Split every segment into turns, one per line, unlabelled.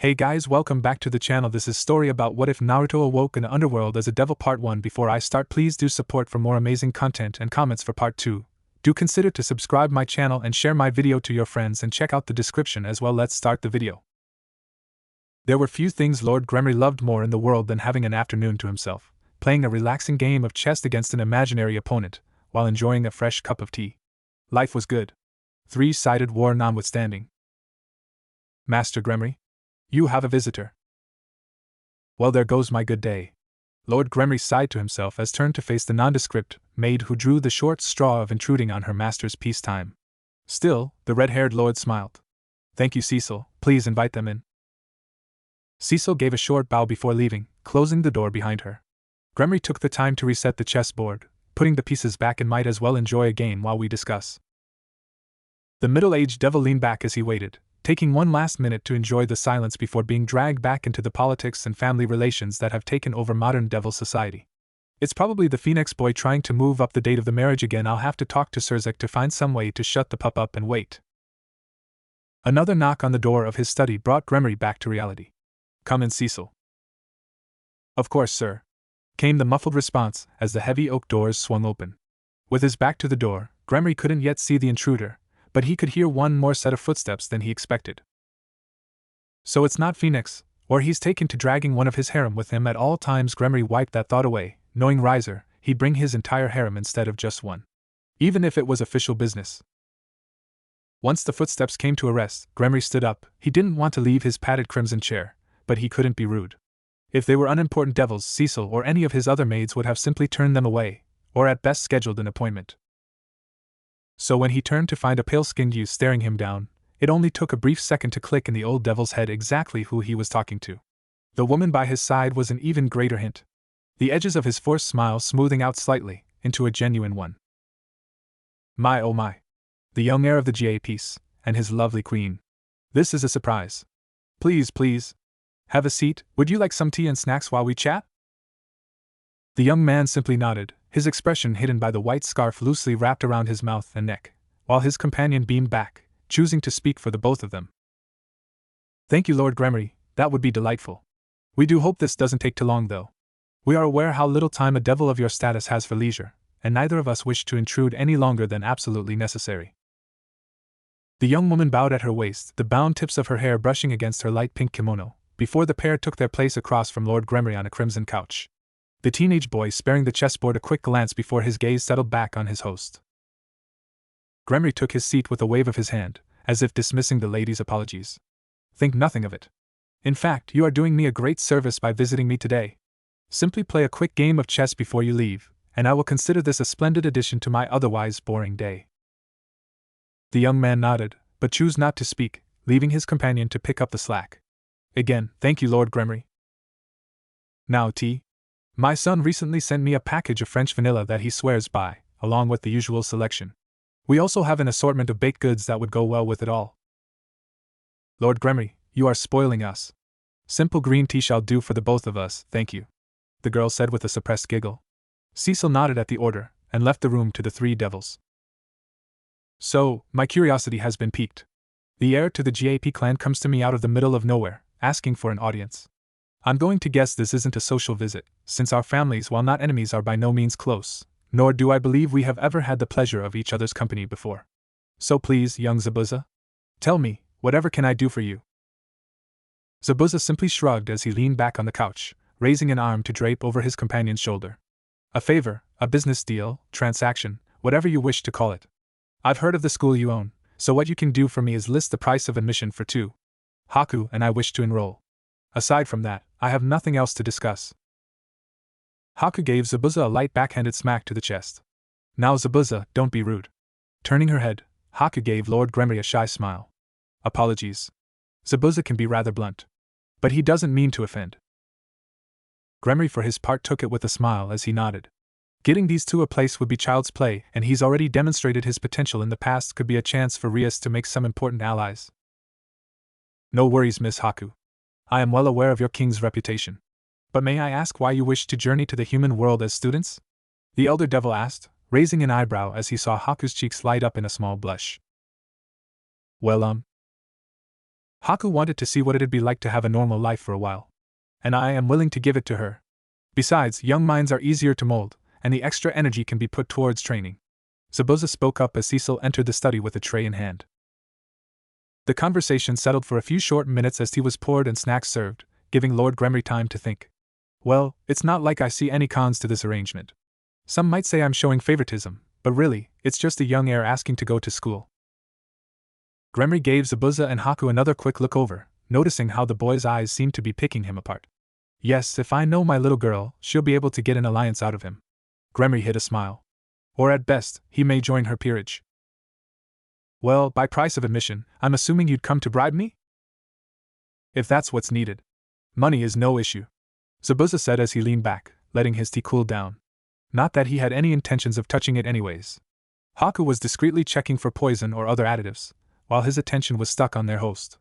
Hey guys, welcome back to the channel. This is story about what if Naruto awoke in the Underworld as a devil part 1. Before I start, please do support for more amazing content and comments for part 2. Do consider to subscribe my channel and share my video to your friends and check out the description as well. Let's start the video. There were few things Lord Gremory loved more in the world than having an afternoon to himself, playing a relaxing game of chess against an imaginary opponent, while enjoying a fresh cup of tea. Life was good. Three-sided war notwithstanding. Master Gremory? You have a visitor. Well, there goes my good day. Lord Gremory sighed to himself as turned to face the nondescript maid who drew the short straw of intruding on her master's peacetime. Still, the red-haired lord smiled. Thank you, Cecil, please invite them in. Cecil gave a short bow before leaving, closing the door behind her. Gremory took the time to reset the chessboard, putting the pieces back and might as well enjoy a game while we discuss. The middle-aged devil leaned back as he waited, taking one last minute to enjoy the silence before being dragged back into the politics and family relations that have taken over modern devil society. It's probably the Phoenix boy trying to move up the date of the marriage again. I'll have to talk to Sirzek to find some way to shut the pup up and wait. Another knock on the door of his study brought Gremory back to reality. Come in, Cecil. Of course, sir, came the muffled response as the heavy oak doors swung open. With his back to the door, Gremory couldn't yet see the intruder, but he could hear one more set of footsteps than he expected. So it's not Phoenix, or he's taken to dragging one of his harem with him at all times. Gremory wiped that thought away, knowing Riser, he'd bring his entire harem instead of just one. Even if it was official business. Once the footsteps came to a rest, Gremory stood up. He didn't want to leave his padded crimson chair, but he couldn't be rude. If they were unimportant devils, Cecil or any of his other maids would have simply turned them away, or at best scheduled an appointment. So when he turned to find a pale-skinned youth staring him down, it only took a brief second to click in the old devil's head exactly who he was talking to. The woman by his side was an even greater hint. The edges of his forced smile smoothing out slightly, into a genuine one. My oh my. The young heir of the GA piece, and his lovely queen. This is a surprise. Please, please. Have a seat. Would you like some tea and snacks while we chat? The young man simply nodded, his expression hidden by the white scarf loosely wrapped around his mouth and neck, while his companion beamed back, choosing to speak for the both of them. Thank you, Lord Gremory, that would be delightful. We do hope this doesn't take too long, though. We are aware how little time a devil of your status has for leisure, and neither of us wish to intrude any longer than absolutely necessary. The young woman bowed at her waist, the bound tips of her hair brushing against her light pink kimono, before the pair took their place across from Lord Gremory on a crimson couch. The teenage boy sparing the chessboard a quick glance before his gaze settled back on his host. Gremory took his seat with a wave of his hand, as if dismissing the lady's apologies. Think nothing of it. In fact, you are doing me a great service by visiting me today. Simply play a quick game of chess before you leave, and I will consider this a splendid addition to my otherwise boring day. The young man nodded, but chose not to speak, leaving his companion to pick up the slack. Again, thank you, Lord Gremory. Now tea? My son recently sent me a package of French vanilla that he swears by, along with the usual selection. We also have an assortment of baked goods that would go well with it all. Lord Gremory, you are spoiling us. Simple green tea shall do for the both of us, thank you, the girl said with a suppressed giggle. Cecil nodded at the order, and left the room to the three devils. So, my curiosity has been piqued. The heir to the GAP clan comes to me out of the middle of nowhere, asking for an audience. I'm going to guess this isn't a social visit, since our families, while not enemies, are by no means close, nor do I believe we have ever had the pleasure of each other's company before. So please, young Zabuza, tell me, whatever can I do for you? Zabuza simply shrugged as he leaned back on the couch, raising an arm to drape over his companion's shoulder. A favor, a business deal, transaction, whatever you wish to call it. I've heard of the school you own, so what you can do for me is list the price of admission for 2. Haku and I wish to enroll. Aside from that, I have nothing else to discuss. Haku gave Zabuza a light backhanded smack to the chest. Now Zabuza, don't be rude. Turning her head, Haku gave Lord Gremory a shy smile. Apologies. Zabuza can be rather blunt. But he doesn't mean to offend. Gremory for his part took it with a smile as he nodded. Getting these two a place would be child's play, and he's already demonstrated his potential in the past. Could be a chance for Rias to make some important allies. No worries, Miss Haku. I am well aware of your king's reputation. But may I ask why you wish to journey to the human world as students? The elder devil asked, raising an eyebrow as he saw Haku's cheeks light up in a small blush. Well, Haku wanted to see what it'd be like to have a normal life for a while. And I am willing to give it to her. Besides, young minds are easier to mold, and the extra energy can be put towards training. Zabuza spoke up as Cecil entered the study with a tray in hand. The conversation settled for a few short minutes as tea was poured and snacks served, giving Lord Gremory time to think. Well, it's not like I see any cons to this arrangement. Some might say I'm showing favoritism, but really, it's just a young heir asking to go to school. Gremory gave Zabuza and Haku another quick look over, noticing how the boy's eyes seemed to be picking him apart. Yes, if I know my little girl, she'll be able to get an alliance out of him. Gremory hid a smile. Or at best, he may join her peerage. Well, by price of admission, I'm assuming you'd come to bribe me? If that's what's needed. Money is no issue, Zabuza said as he leaned back, letting his tea cool down. Not that he had any intentions of touching it anyways. Haku was discreetly checking for poison or other additives, while his attention was stuck on their host.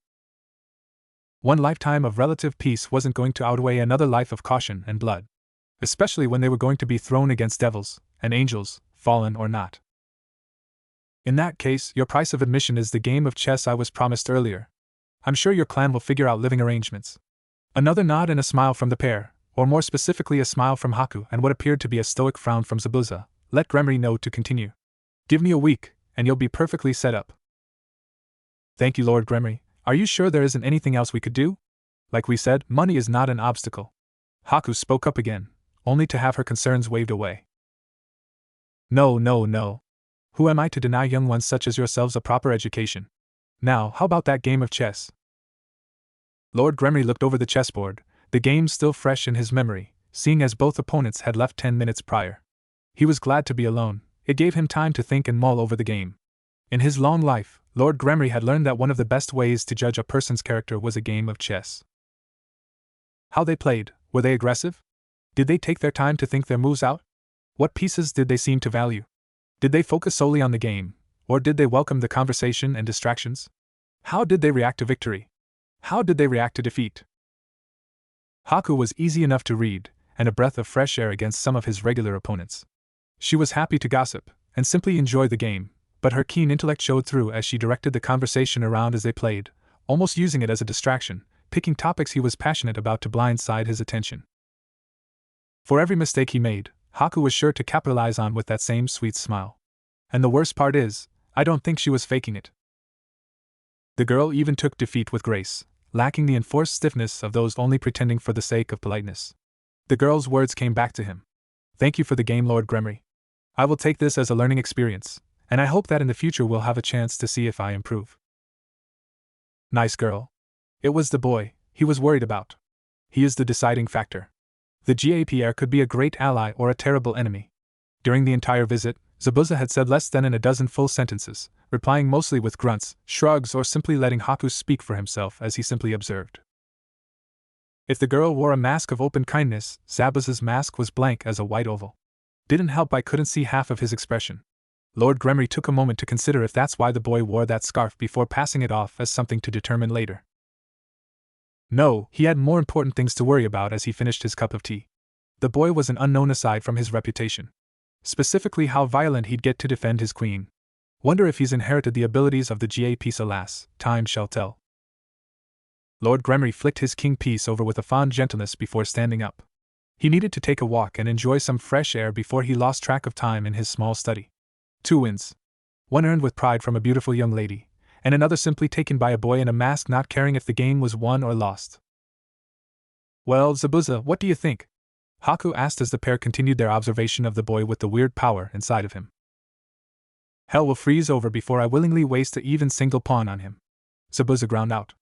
One lifetime of relative peace wasn't going to outweigh another life of caution and blood. Especially when they were going to be thrown against devils and angels, fallen or not. In that case, your price of admission is the game of chess I was promised earlier. I'm sure your clan will figure out living arrangements. Another nod and a smile from the pair, or more specifically a smile from Haku and what appeared to be a stoic frown from Zabuza, let Gremory know to continue. Give me a week, and you'll be perfectly set up. Thank you, Lord Gremory. Are you sure there isn't anything else we could do? Like we said, money is not an obstacle. Haku spoke up again, only to have her concerns waved away. No. Who am I to deny young ones such as yourselves a proper education? Now, how about that game of chess? Lord Gremory looked over the chessboard, the game still fresh in his memory, seeing as both opponents had left 10 minutes prior. He was glad to be alone. It gave him time to think and mull over the game. In his long life, Lord Gremory had learned that one of the best ways to judge a person's character was a game of chess. How they played, were they aggressive? Did they take their time to think their moves out? What pieces did they seem to value? Did they focus solely on the game, or did they welcome the conversation and distractions? How did they react to victory? How did they react to defeat? Haku was easy enough to read, and a breath of fresh air against some of his regular opponents. She was happy to gossip, and simply enjoy the game, but her keen intellect showed through as she directed the conversation around as they played, almost using it as a distraction, picking topics he was passionate about to blindside his attention. For every mistake he made, Haku was sure to capitalize on with that same sweet smile. And the worst part is, I don't think she was faking it. The girl even took defeat with grace, lacking the enforced stiffness of those only pretending for the sake of politeness. The girl's words came back to him. Thank you for the game, Lord Gremory. I will take this as a learning experience, and I hope that in the future we'll have a chance to see if I improve. Nice girl. It was the boy he was worried about. He is the deciding factor. The GAPR could be a great ally or a terrible enemy. During the entire visit, Zabuza had said less than a dozen full sentences, replying mostly with grunts, shrugs, or simply letting Haku speak for himself as he simply observed. If the girl wore a mask of open kindness, Zabuza's mask was blank as a white oval. Didn't help I couldn't see half of his expression. Lord Gremory took a moment to consider if that's why the boy wore that scarf before passing it off as something to determine later. No, he had more important things to worry about as he finished his cup of tea. The boy was an unknown aside from his reputation. Specifically how violent he'd get to defend his queen. Wonder if he's inherited the abilities of the GA piece. Alas, time shall tell. Lord Gremory flicked his king piece over with a fond gentleness before standing up. He needed to take a walk and enjoy some fresh air before he lost track of time in his small study. 2 wins. One earned with pride from a beautiful young lady, and another simply taken by a boy in a mask not caring if the game was won or lost. Well, Zabuza, what do you think? Haku asked as the pair continued their observation of the boy with the weird power inside of him. Hell will freeze over before I willingly waste an even single pawn on him. Zabuza ground out.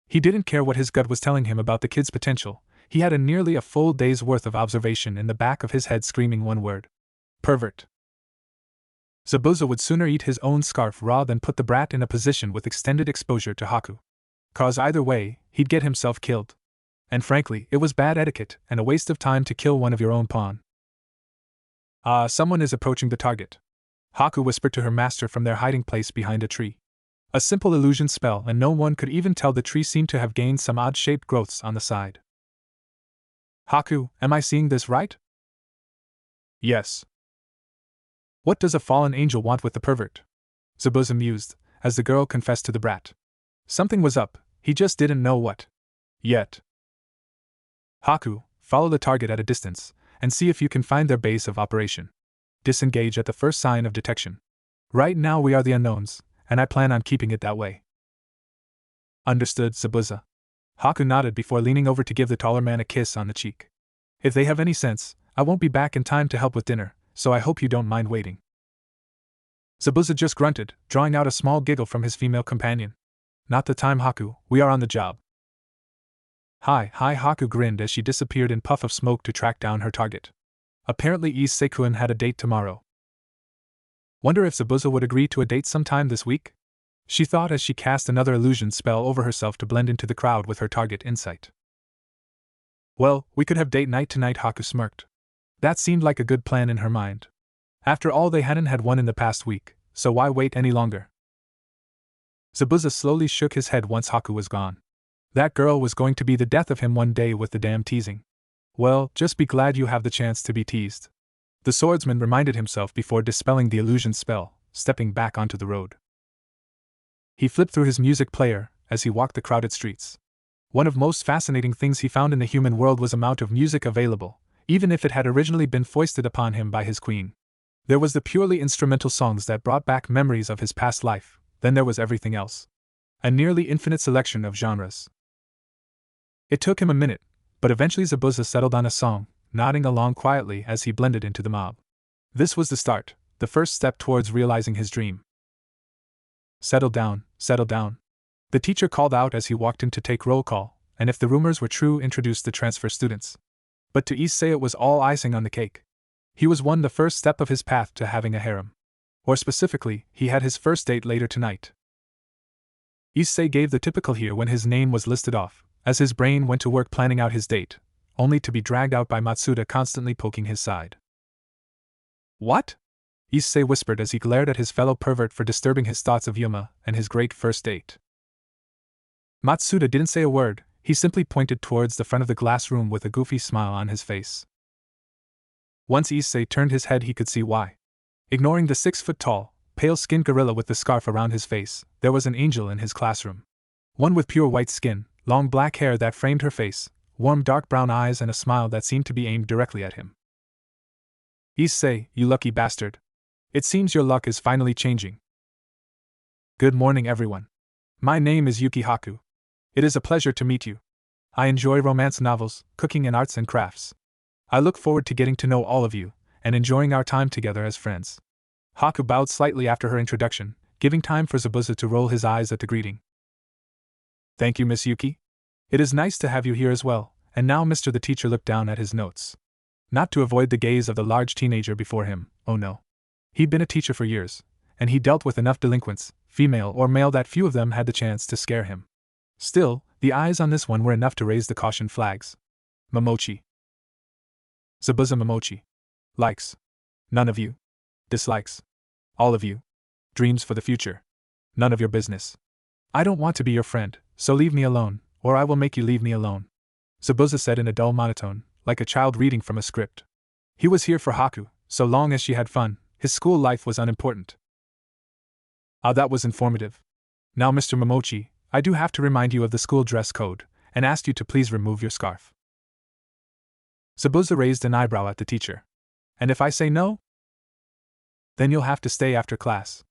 He didn't care what his gut was telling him about the kid's potential. He had nearly a full day's worth of observation in the back of his head screaming one word. Pervert. Zabuza would sooner eat his own scarf raw than put the brat in a position with extended exposure to Haku. 'Cause either way, he'd get himself killed. And frankly, it was bad etiquette and a waste of time to kill one of your own pawn. Someone is approaching the target. Haku whispered to her master from their hiding place behind a tree. A simple illusion spell, and no one could even tell the tree seemed to have gained some odd-shaped growths on the side. Haku, am I seeing this right? Yes. What does a fallen angel want with the pervert? Zabuza mused, as the girl confessed to the brat. Something was up. He just didn't know what. Yet. Haku, follow the target at a distance, and see if you can find their base of operation. Disengage at the first sign of detection. Right now we are the unknowns, and I plan on keeping it that way. Understood, Zabuza. Haku nodded before leaning over to give the taller man a kiss on the cheek. If they have any sense, I won't be back in time to help with dinner, so I hope you don't mind waiting. Zabuza just grunted, drawing out a small giggle from his female companion. Not the time, Haku, we are on the job. Hi, Haku grinned as she disappeared in puff of smoke to track down her target. Apparently Issei-kun had a date tomorrow. Wonder if Zabuza would agree to a date sometime this week? She thought as she cast another illusion spell over herself to blend into the crowd with her target in sight. Well, we could have date night tonight, Haku smirked. That seemed like a good plan in her mind. After all, they hadn't had one in the past week, so why wait any longer? Zabuza slowly shook his head once Haku was gone. That girl was going to be the death of him one day with the damn teasing. Well, just be glad you have the chance to be teased. The swordsman reminded himself before dispelling the illusion spell, stepping back onto the road. He flipped through his music player as he walked the crowded streets. One of most fascinating things he found in the human world was the amount of music available, even if it had originally been foisted upon him by his queen. There was the purely instrumental songs that brought back memories of his past life, then there was everything else. A nearly infinite selection of genres. It took him a minute, but eventually Zabuza settled on a song, nodding along quietly as he blended into the mob. This was the start, the first step towards realizing his dream. Settle down, settle down. The teacher called out as he walked in to take roll call, and if the rumors were true, introduced the transfer students. But to Issei it was all icing on the cake. He was the first step of his path to having a harem. Or specifically, he had his first date later tonight. Issei gave the typical here when his name was listed off, as his brain went to work planning out his date, only to be dragged out by Matsuda constantly poking his side. What? Issei whispered as he glared at his fellow pervert for disturbing his thoughts of Yuma and his great first date. Matsuda didn't say a word, he simply pointed towards the front of the glass room with a goofy smile on his face. Once Issei turned his head, he could see why. Ignoring the 6-foot-tall, pale-skinned gorilla with the scarf around his face, there was an angel in his classroom. One with pure white skin, long black hair that framed her face, warm dark brown eyes, and a smile that seemed to be aimed directly at him. Issei, you lucky bastard. It seems your luck is finally changing. Good morning, everyone. My name is Yuki Haku. It is a pleasure to meet you. I enjoy romance novels, cooking, and arts and crafts. I look forward to getting to know all of you, and enjoying our time together as friends. Haku bowed slightly after her introduction, giving time for Zabuza to roll his eyes at the greeting. Thank you, Miss Yuki. It is nice to have you here as well, and now Mr. the teacher looked down at his notes. Not to avoid the gaze of the large teenager before him, oh no. He'd been a teacher for years, and he dealt with enough delinquents, female or male, that few of them had the chance to scare him. Still, the eyes on this one were enough to raise the caution flags. Momochi. Zabuza Momochi. Likes. None of you. Dislikes. All of you. Dreams for the future. None of your business. I don't want to be your friend, so leave me alone, or I will make you leave me alone. Zabuza said in a dull monotone, like a child reading from a script. He was here for Haku, so long as she had fun, his school life was unimportant. Ah, that was informative. Now, Mr. Momochi, I do have to remind you of the school dress code, and ask you to please remove your scarf. Zabuza raised an eyebrow at the teacher. And if I say no? Then you'll have to stay after class.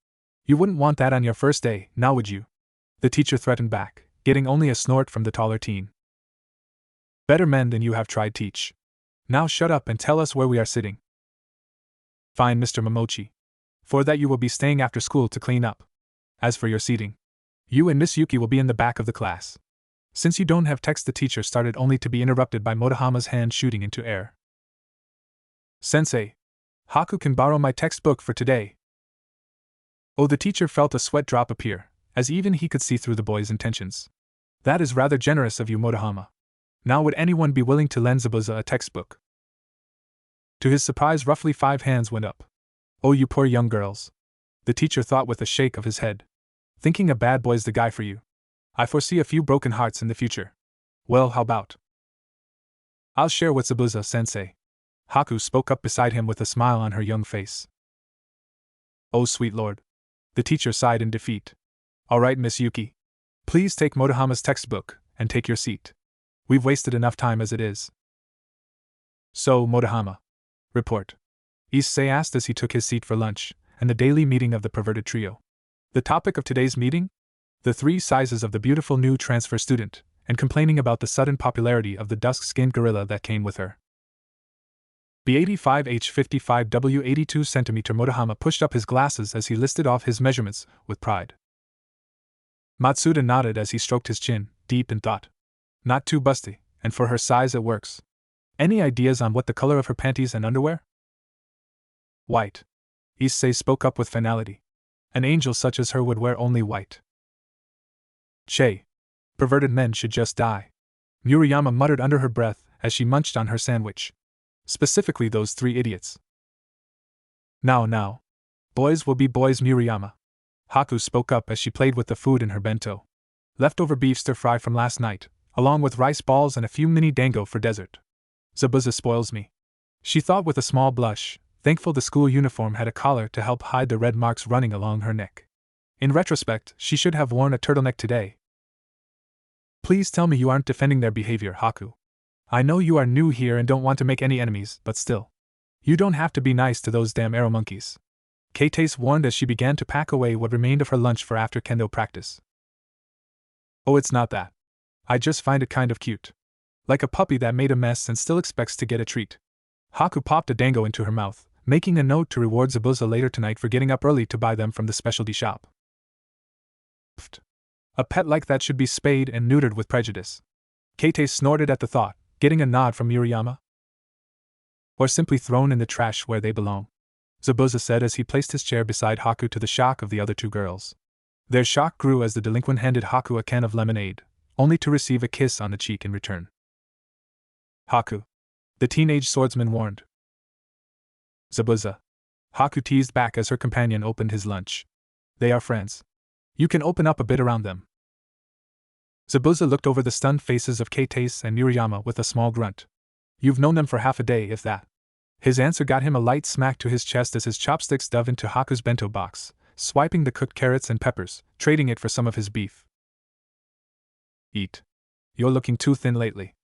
You wouldn't want that on your first day, now would you? The teacher threatened back, getting only a snort from the taller teen. Better men than you have tried teach. Now shut up and tell us where we are sitting. Fine, Mr. Momochi. For that you will be staying after school to clean up. As for your seating, you and Miss Yuki will be in the back of the class. Since you don't have text, the teacher started only to be interrupted by Motohama's hand shooting into air. Sensei, Haku can borrow my textbook for today. Oh, the teacher felt a sweat drop appear, as even he could see through the boy's intentions. That is rather generous of you, Motohama. Now would anyone be willing to lend Zabuza a textbook? To his surprise, roughly 5 hands went up. Oh, you poor young girls. The teacher thought with a shake of his head. Thinking a bad boy's the guy for you. I foresee a few broken hearts in the future. Well, how about? I'll share with Zabuza, sensei. Haku spoke up beside him with a smile on her young face. Oh, sweet lord. The teacher sighed in defeat. All right, Miss Yuki. Please take Motohama's textbook, and take your seat. We've wasted enough time as it is. So, Motohama. Report. Issei asked as he took his seat for lunch, and the daily meeting of the perverted trio. The topic of today's meeting? The 3 sizes of the beautiful new transfer student, and complaining about the sudden popularity of the dusk-skinned gorilla that came with her. B85H55W 82 cm. Motohama pushed up his glasses as he listed off his measurements, with pride. Matsuda nodded as he stroked his chin, deep in thought. Not too busty, and for her size it works. Any ideas on what the color of her panties and underwear? White. Issei spoke up with finality. An angel such as her would wear only white. Che. Perverted men should just die. Murayama muttered under her breath as she munched on her sandwich. Specifically those 3 idiots. Now. Boys will be boys, Murayama. Haku spoke up as she played with the food in her bento. Leftover beef stir-fry from last night, along with rice balls and a few mini dango for dessert. Zabuza spoils me. She thought with a small blush, thankful the school uniform had a collar to help hide the red marks running along her neck. In retrospect, she should have worn a turtleneck today. Please tell me you aren't defending their behavior, Haku. I know you are new here and don't want to make any enemies, but still. You don't have to be nice to those damn arrow monkeys. Keites warned as she began to pack away what remained of her lunch for after kendo practice. Oh, it's not that. I just find it kind of cute. Like a puppy that made a mess and still expects to get a treat. Haku popped a dango into her mouth, making a note to reward Zabuza later tonight for getting up early to buy them from the specialty shop. A pet like that should be spayed and neutered with prejudice. Keites snorted at the thought, getting a nod from Murayama. Or simply thrown in the trash where they belong. Zabuza said as he placed his chair beside Haku to the shock of the other 2 girls. Their shock grew as the delinquent handed Haku a can of lemonade, only to receive a kiss on the cheek in return. Haku. The teenage swordsman warned. Zabuza. Haku teased back as her companion opened his lunch. They are friends. You can open up a bit around them. Zabuza looked over the stunned faces of Keites and Murayama with a small grunt. You've known them for half a day, if that. His answer got him a light smack to his chest as his chopsticks dove into Haku's bento box, swiping the cooked carrots and peppers, trading it for some of his beef. Eat. You're looking too thin lately.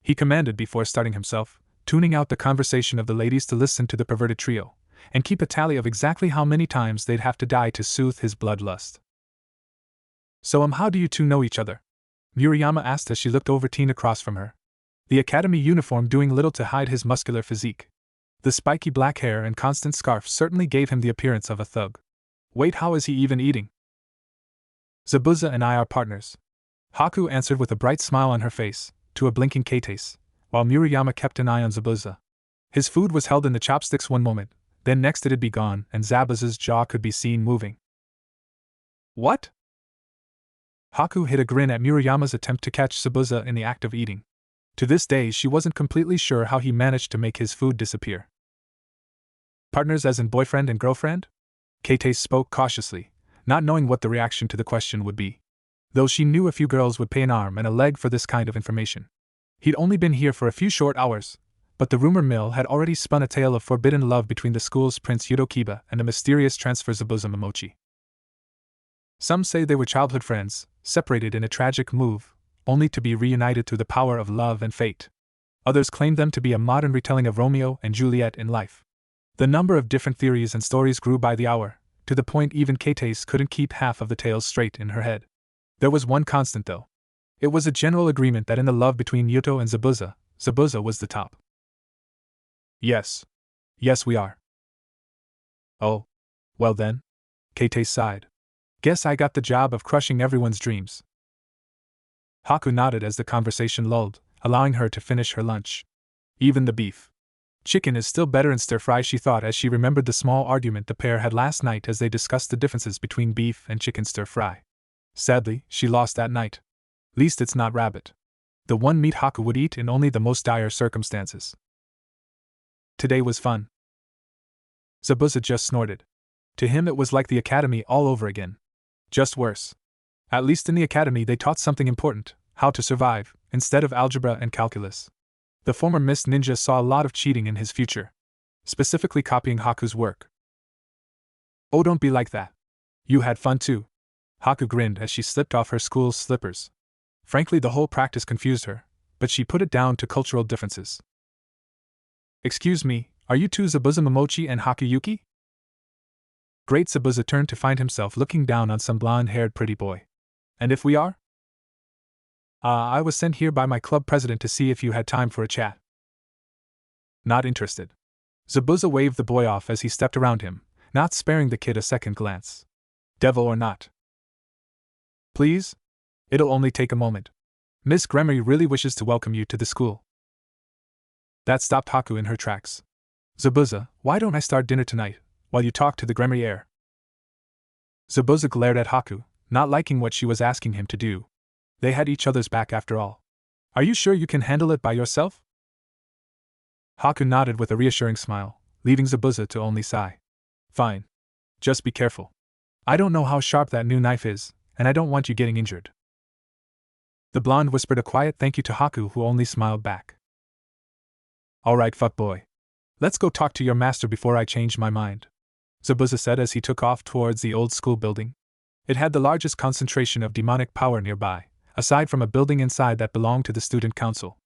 He commanded before starting himself, tuning out the conversation of the ladies to listen to the perverted trio, and keep a tally of exactly how many times they'd have to die to soothe his bloodlust. So how do you 2 know each other? Murayama asked as she looked over teen across from her. The academy uniform doing little to hide his muscular physique. The spiky black hair and constant scarf certainly gave him the appearance of a thug. Wait, how is he even eating? Zabuza and I are partners. Haku answered with a bright smile on her face, to a blinking Keites, while Murayama kept an eye on Zabuza. His food was held in the chopsticks one moment, then next it'd be gone and Zabuza's jaw could be seen moving. What? Haku hid a grin at Murayama's attempt to catch Zabuza in the act of eating. To this day she wasn't completely sure how he managed to make his food disappear. Partners as in boyfriend and girlfriend? Keites spoke cautiously, not knowing what the reaction to the question would be. Though she knew a few girls would pay an arm and a leg for this kind of information. He'd only been here for a few short hours, but the rumor mill had already spun a tale of forbidden love between the school's Prince Yudokiba and the mysterious transfer Zabuza Momochi. Some say they were childhood friends, separated in a tragic move, only to be reunited through the power of love and fate. Others claim them to be a modern retelling of Romeo and Juliet in life. The number of different theories and stories grew by the hour, to the point even Keites couldn't keep half of the tales straight in her head. There was one constant though. It was a general agreement that in the love between Yuto and Zabuza, Zabuza was the top. Yes, we are. Oh, well then. Keites sighed. Guess I got the job of crushing everyone's dreams. Haku nodded as the conversation lulled, allowing her to finish her lunch. Even the beef. Chicken is still better in stir-fry, she thought as she remembered the small argument the pair had last night as they discussed the differences between beef and chicken stir-fry. Sadly, she lost that night. Least it's not rabbit. The one meat Haku would eat in only the most dire circumstances. Today was fun. Zabuza just snorted. To him it was like the academy all over again. Just worse. At least in the academy they taught something important, how to survive, instead of algebra and calculus. The former Miss Ninja saw a lot of cheating in his future. Specifically copying Haku's work. Oh, don't be like that. You had fun too. Haku grinned as she slipped off her school's slippers. Frankly, the whole practice confused her, but she put it down to cultural differences. Excuse me, are you two Zabuza Momochi and Hakuyuki? Great Zabuza turned to find himself looking down on some blonde-haired pretty boy. And if we are? I was sent here by my club president to see if you had time for a chat. Not interested. Zabuza waved the boy off as he stepped around him, not sparing the kid a second glance. Devil or not? Please? It'll only take a moment. Miss Gremory really wishes to welcome you to the school. That stopped Haku in her tracks. Zabuza, why don't I start dinner tonight, while you talk to the Gremory heir? Zabuza glared at Haku, not liking what she was asking him to do. They had each other's back after all. Are you sure you can handle it by yourself? Haku nodded with a reassuring smile, leaving Zabuza to only sigh. Fine. Just be careful. I don't know how sharp that new knife is, and I don't want you getting injured. The blonde whispered a quiet thank you to Haku, who only smiled back. Alright, fuckboy. Let's go talk to your master before I change my mind, Zabuza said as he took off towards the old school building. It had the largest concentration of demonic power nearby, aside from a building inside that belonged to the student council.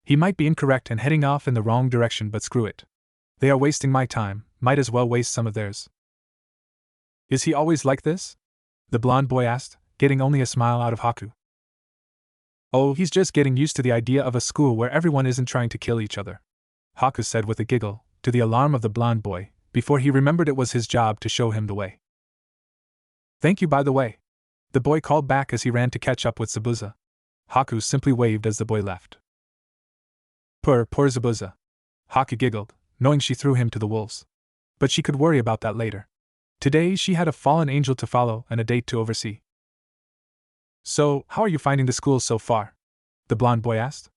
He might be incorrect and heading off in the wrong direction, but screw it. They are wasting my time, might as well waste some of theirs. Is he always like this? The blonde boy asked, getting only a smile out of Haku. Oh, he's just getting used to the idea of a school where everyone isn't trying to kill each other, Haku said with a giggle, to the alarm of the blonde boy, before he remembered it was his job to show him the way. Thank you, by the way, the boy called back as he ran to catch up with Zabuza. Haku simply waved as the boy left. Poor Zabuza. Haku giggled, knowing she threw him to the wolves. But she could worry about that later. Today she had a fallen angel to follow and a date to oversee. So, how are you finding the school so far? The blonde boy asked.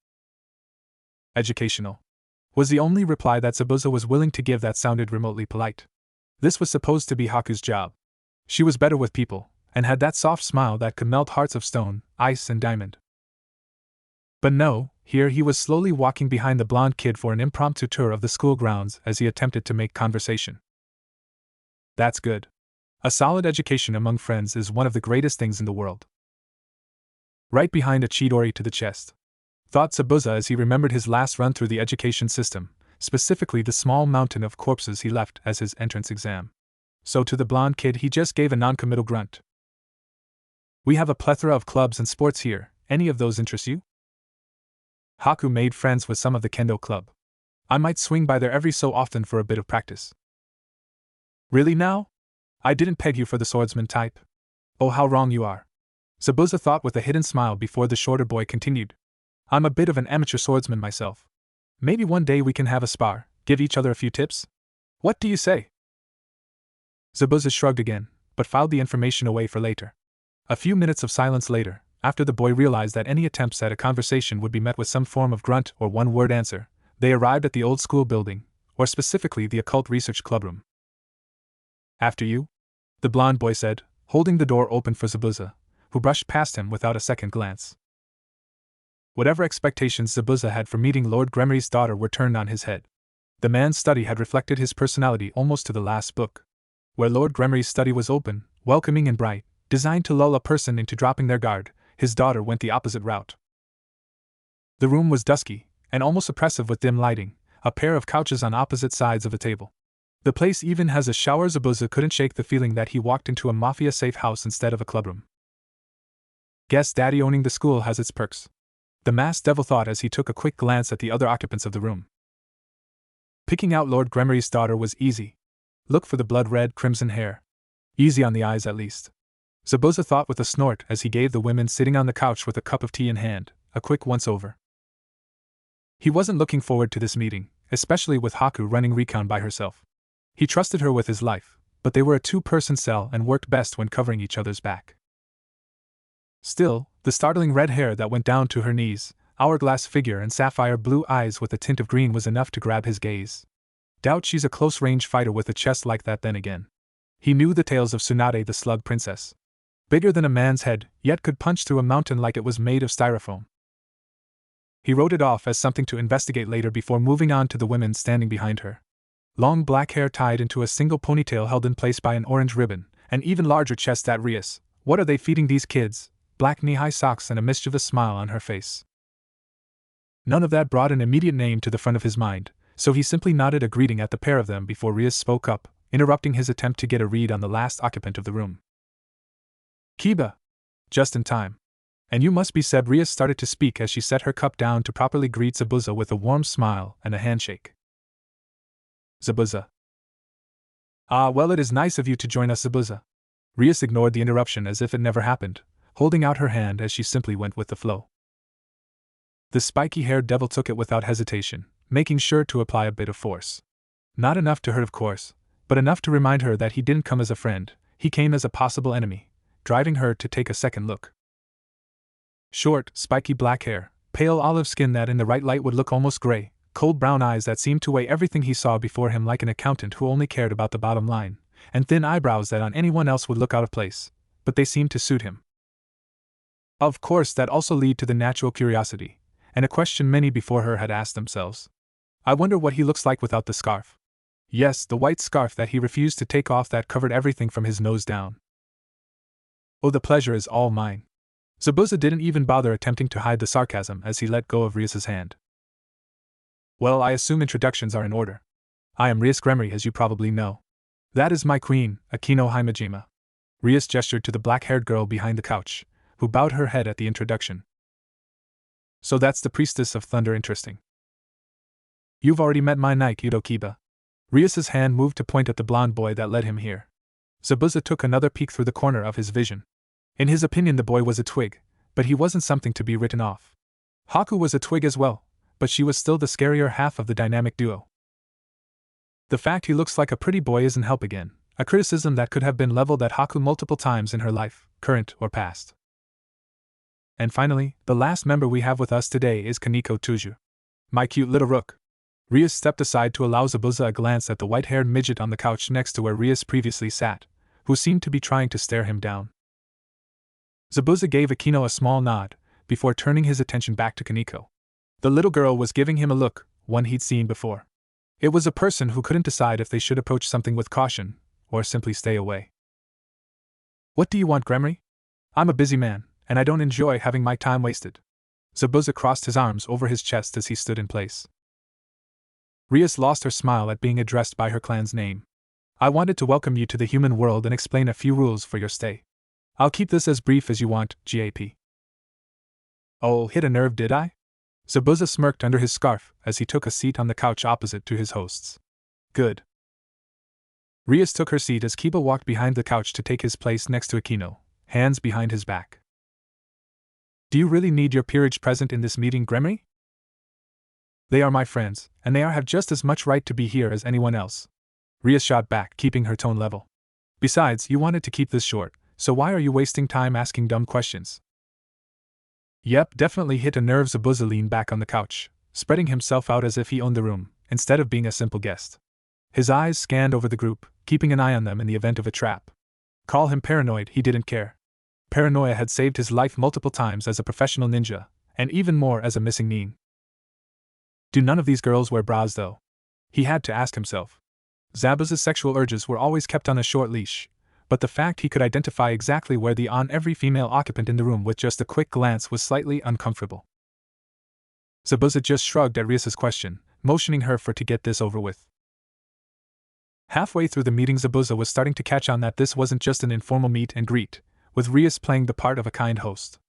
Educational, was the only reply that Zabuza was willing to give that sounded remotely polite. This was supposed to be Haku's job. She was better with people, and had that soft smile that could melt hearts of stone, ice, and diamond. But no, here he was slowly walking behind the blonde kid for an impromptu tour of the school grounds as he attempted to make conversation. That's good. A solid education among friends is one of the greatest things in the world. Right behind a Chidori to the chest, thought Zabuza as he remembered his last run through the education system, specifically the small mountain of corpses he left as his entrance exam. So to the blonde kid he just gave a non-committal grunt. We have a plethora of clubs and sports here, any of those interest you? Haku made friends with some of the kendo club. I might swing by there every so often for a bit of practice. Really now? I didn't peg you for the swordsman type. Oh, how wrong you are. Zabuza thought with a hidden smile before the shorter boy continued. I'm a bit of an amateur swordsman myself. Maybe one day we can have a spar, give each other a few tips? What do you say? Zabuza shrugged again, but filed the information away for later. A few minutes of silence later, after the boy realized that any attempts at a conversation would be met with some form of grunt or one-word answer, they arrived at the old school building, or specifically the occult research clubroom. After you? The blonde boy said, holding the door open for Zabuza, who brushed past him without a second glance. Whatever expectations Zabuza had for meeting Lord Gremory's daughter were turned on his head. The man's study had reflected his personality almost to the last book. Where Lord Gremory's study was open, welcoming and bright, designed to lull a person into dropping their guard, his daughter went the opposite route. The room was dusky, and almost oppressive with dim lighting, a pair of couches on opposite sides of a table. The place even has a shower. Zabuza couldn't shake the feeling that he walked into a mafia-safe house instead of a clubroom. Guess daddy owning the school has its perks, the masked devil thought as he took a quick glance at the other occupants of the room. Picking out Lord Gremory's daughter was easy. Look for the blood-red crimson hair. Easy on the eyes at least. Zabuza thought with a snort as he gave the women sitting on the couch with a cup of tea in hand a quick once-over. He wasn't looking forward to this meeting, especially with Haku running recon by herself. He trusted her with his life, but they were a two-person cell and worked best when covering each other's back. Still, the startling red hair that went down to her knees, hourglass figure and sapphire blue eyes with a tint of green was enough to grab his gaze. Doubt she's a close-range fighter with a chest like that then again. He knew the tales of Tsunade the slug princess. Bigger than a man's head, yet could punch through a mountain like it was made of styrofoam. He wrote it off as something to investigate later before moving on to the women standing behind her. Long black hair tied into a single ponytail held in place by an orange ribbon, an even larger chest at Rias, What are they feeding these kids? Black knee-high socks and a mischievous smile on her face. None of that brought an immediate name to the front of his mind, so he simply nodded a greeting at the pair of them before Rias spoke up, interrupting his attempt to get a read on the last occupant of the room. Kiba! Just in time. And you must be said. Rias started to speak as she set her cup down to properly greet Zabuza with a warm smile and a handshake. Zabuza. Ah, well, it is nice of you to join us, Zabuza. Rias ignored the interruption as if it never happened, holding out her hand as she simply went with the flow. The spiky-haired devil took it without hesitation, making sure to apply a bit of force. Not enough to hurt, of course, but enough to remind her that he didn't come as a friend, he came as a possible enemy, driving her to take a second look. Short, spiky black hair, pale olive skin that in the right light would look almost gray, cold brown eyes that seemed to weigh everything he saw before him like an accountant who only cared about the bottom line, and thin eyebrows that on anyone else would look out of place, but they seemed to suit him. Of course, that also led to the natural curiosity, and a question many before her had asked themselves. I wonder what he looks like without the scarf. Yes, the white scarf that he refused to take off that covered everything from his nose down. Oh, the pleasure is all mine. Zabuza didn't even bother attempting to hide the sarcasm as he let go of Rias's hand. Well, I assume introductions are in order. I am Rias Gremory, as you probably know. That is my queen, Akino Himejima. Rias gestured to the black-haired girl behind the couch, who bowed her head at the introduction. So that's the priestess of thunder. Interesting. You've already met my knight, Kiba. Rias's hand moved to point at the blonde boy that led him here. Zabuza took another peek through the corner of his vision. In his opinion, the boy was a twig, but he wasn't something to be written off. Haku was a twig as well, but she was still the scarier half of the dynamic duo. The fact he looks like a pretty boy isn't help again, a criticism that could have been leveled at Haku multiple times in her life, current or past. And finally, the last member we have with us today is Kaneko Tuju. My cute little rook. Rias stepped aside to allow Zabuza a glance at the white-haired midget on the couch next to where Rias previously sat, who seemed to be trying to stare him down. Zabuza gave Akino a small nod, before turning his attention back to Kaneko. The little girl was giving him a look, one he'd seen before. It was a person who couldn't decide if they should approach something with caution, or simply stay away. What do you want, Gremory? I'm a busy man, and I don't enjoy having my time wasted. Zabuza crossed his arms over his chest as he stood in place. Rias lost her smile at being addressed by her clan's name. I wanted to welcome you to the human world and explain a few rules for your stay. I'll keep this as brief as you want, GAP. Oh, hit a nerve, did I? Zabuza smirked under his scarf as he took a seat on the couch opposite to his hosts. Good. Rias took her seat as Kiba walked behind the couch to take his place next to Akino, hands behind his back. Do you really need your peerage present in this meeting, Gremory? They are my friends, and they have just as much right to be here as anyone else. Rias shot back, keeping her tone level. Besides, you wanted to keep this short, so why are you wasting time asking dumb questions? Yep, definitely hit a nerve. Zabuza leaned back on the couch, spreading himself out as if he owned the room, instead of being a simple guest. His eyes scanned over the group, keeping an eye on them in the event of a trap. Call him paranoid, he didn't care. Paranoia had saved his life multiple times as a professional ninja, and even more as a missing nin. Do none of these girls wear bras, though? He had to ask himself. Zabuza's sexual urges were always kept on a short leash, but the fact he could identify exactly where they on every female occupant in the room with just a quick glance was slightly uncomfortable. Zabuza just shrugged at Rias's question, motioning her to get this over with. Halfway through the meeting, Zabuza was starting to catch on that this wasn't just an informal meet and greet, with Rias playing the part of a kind host.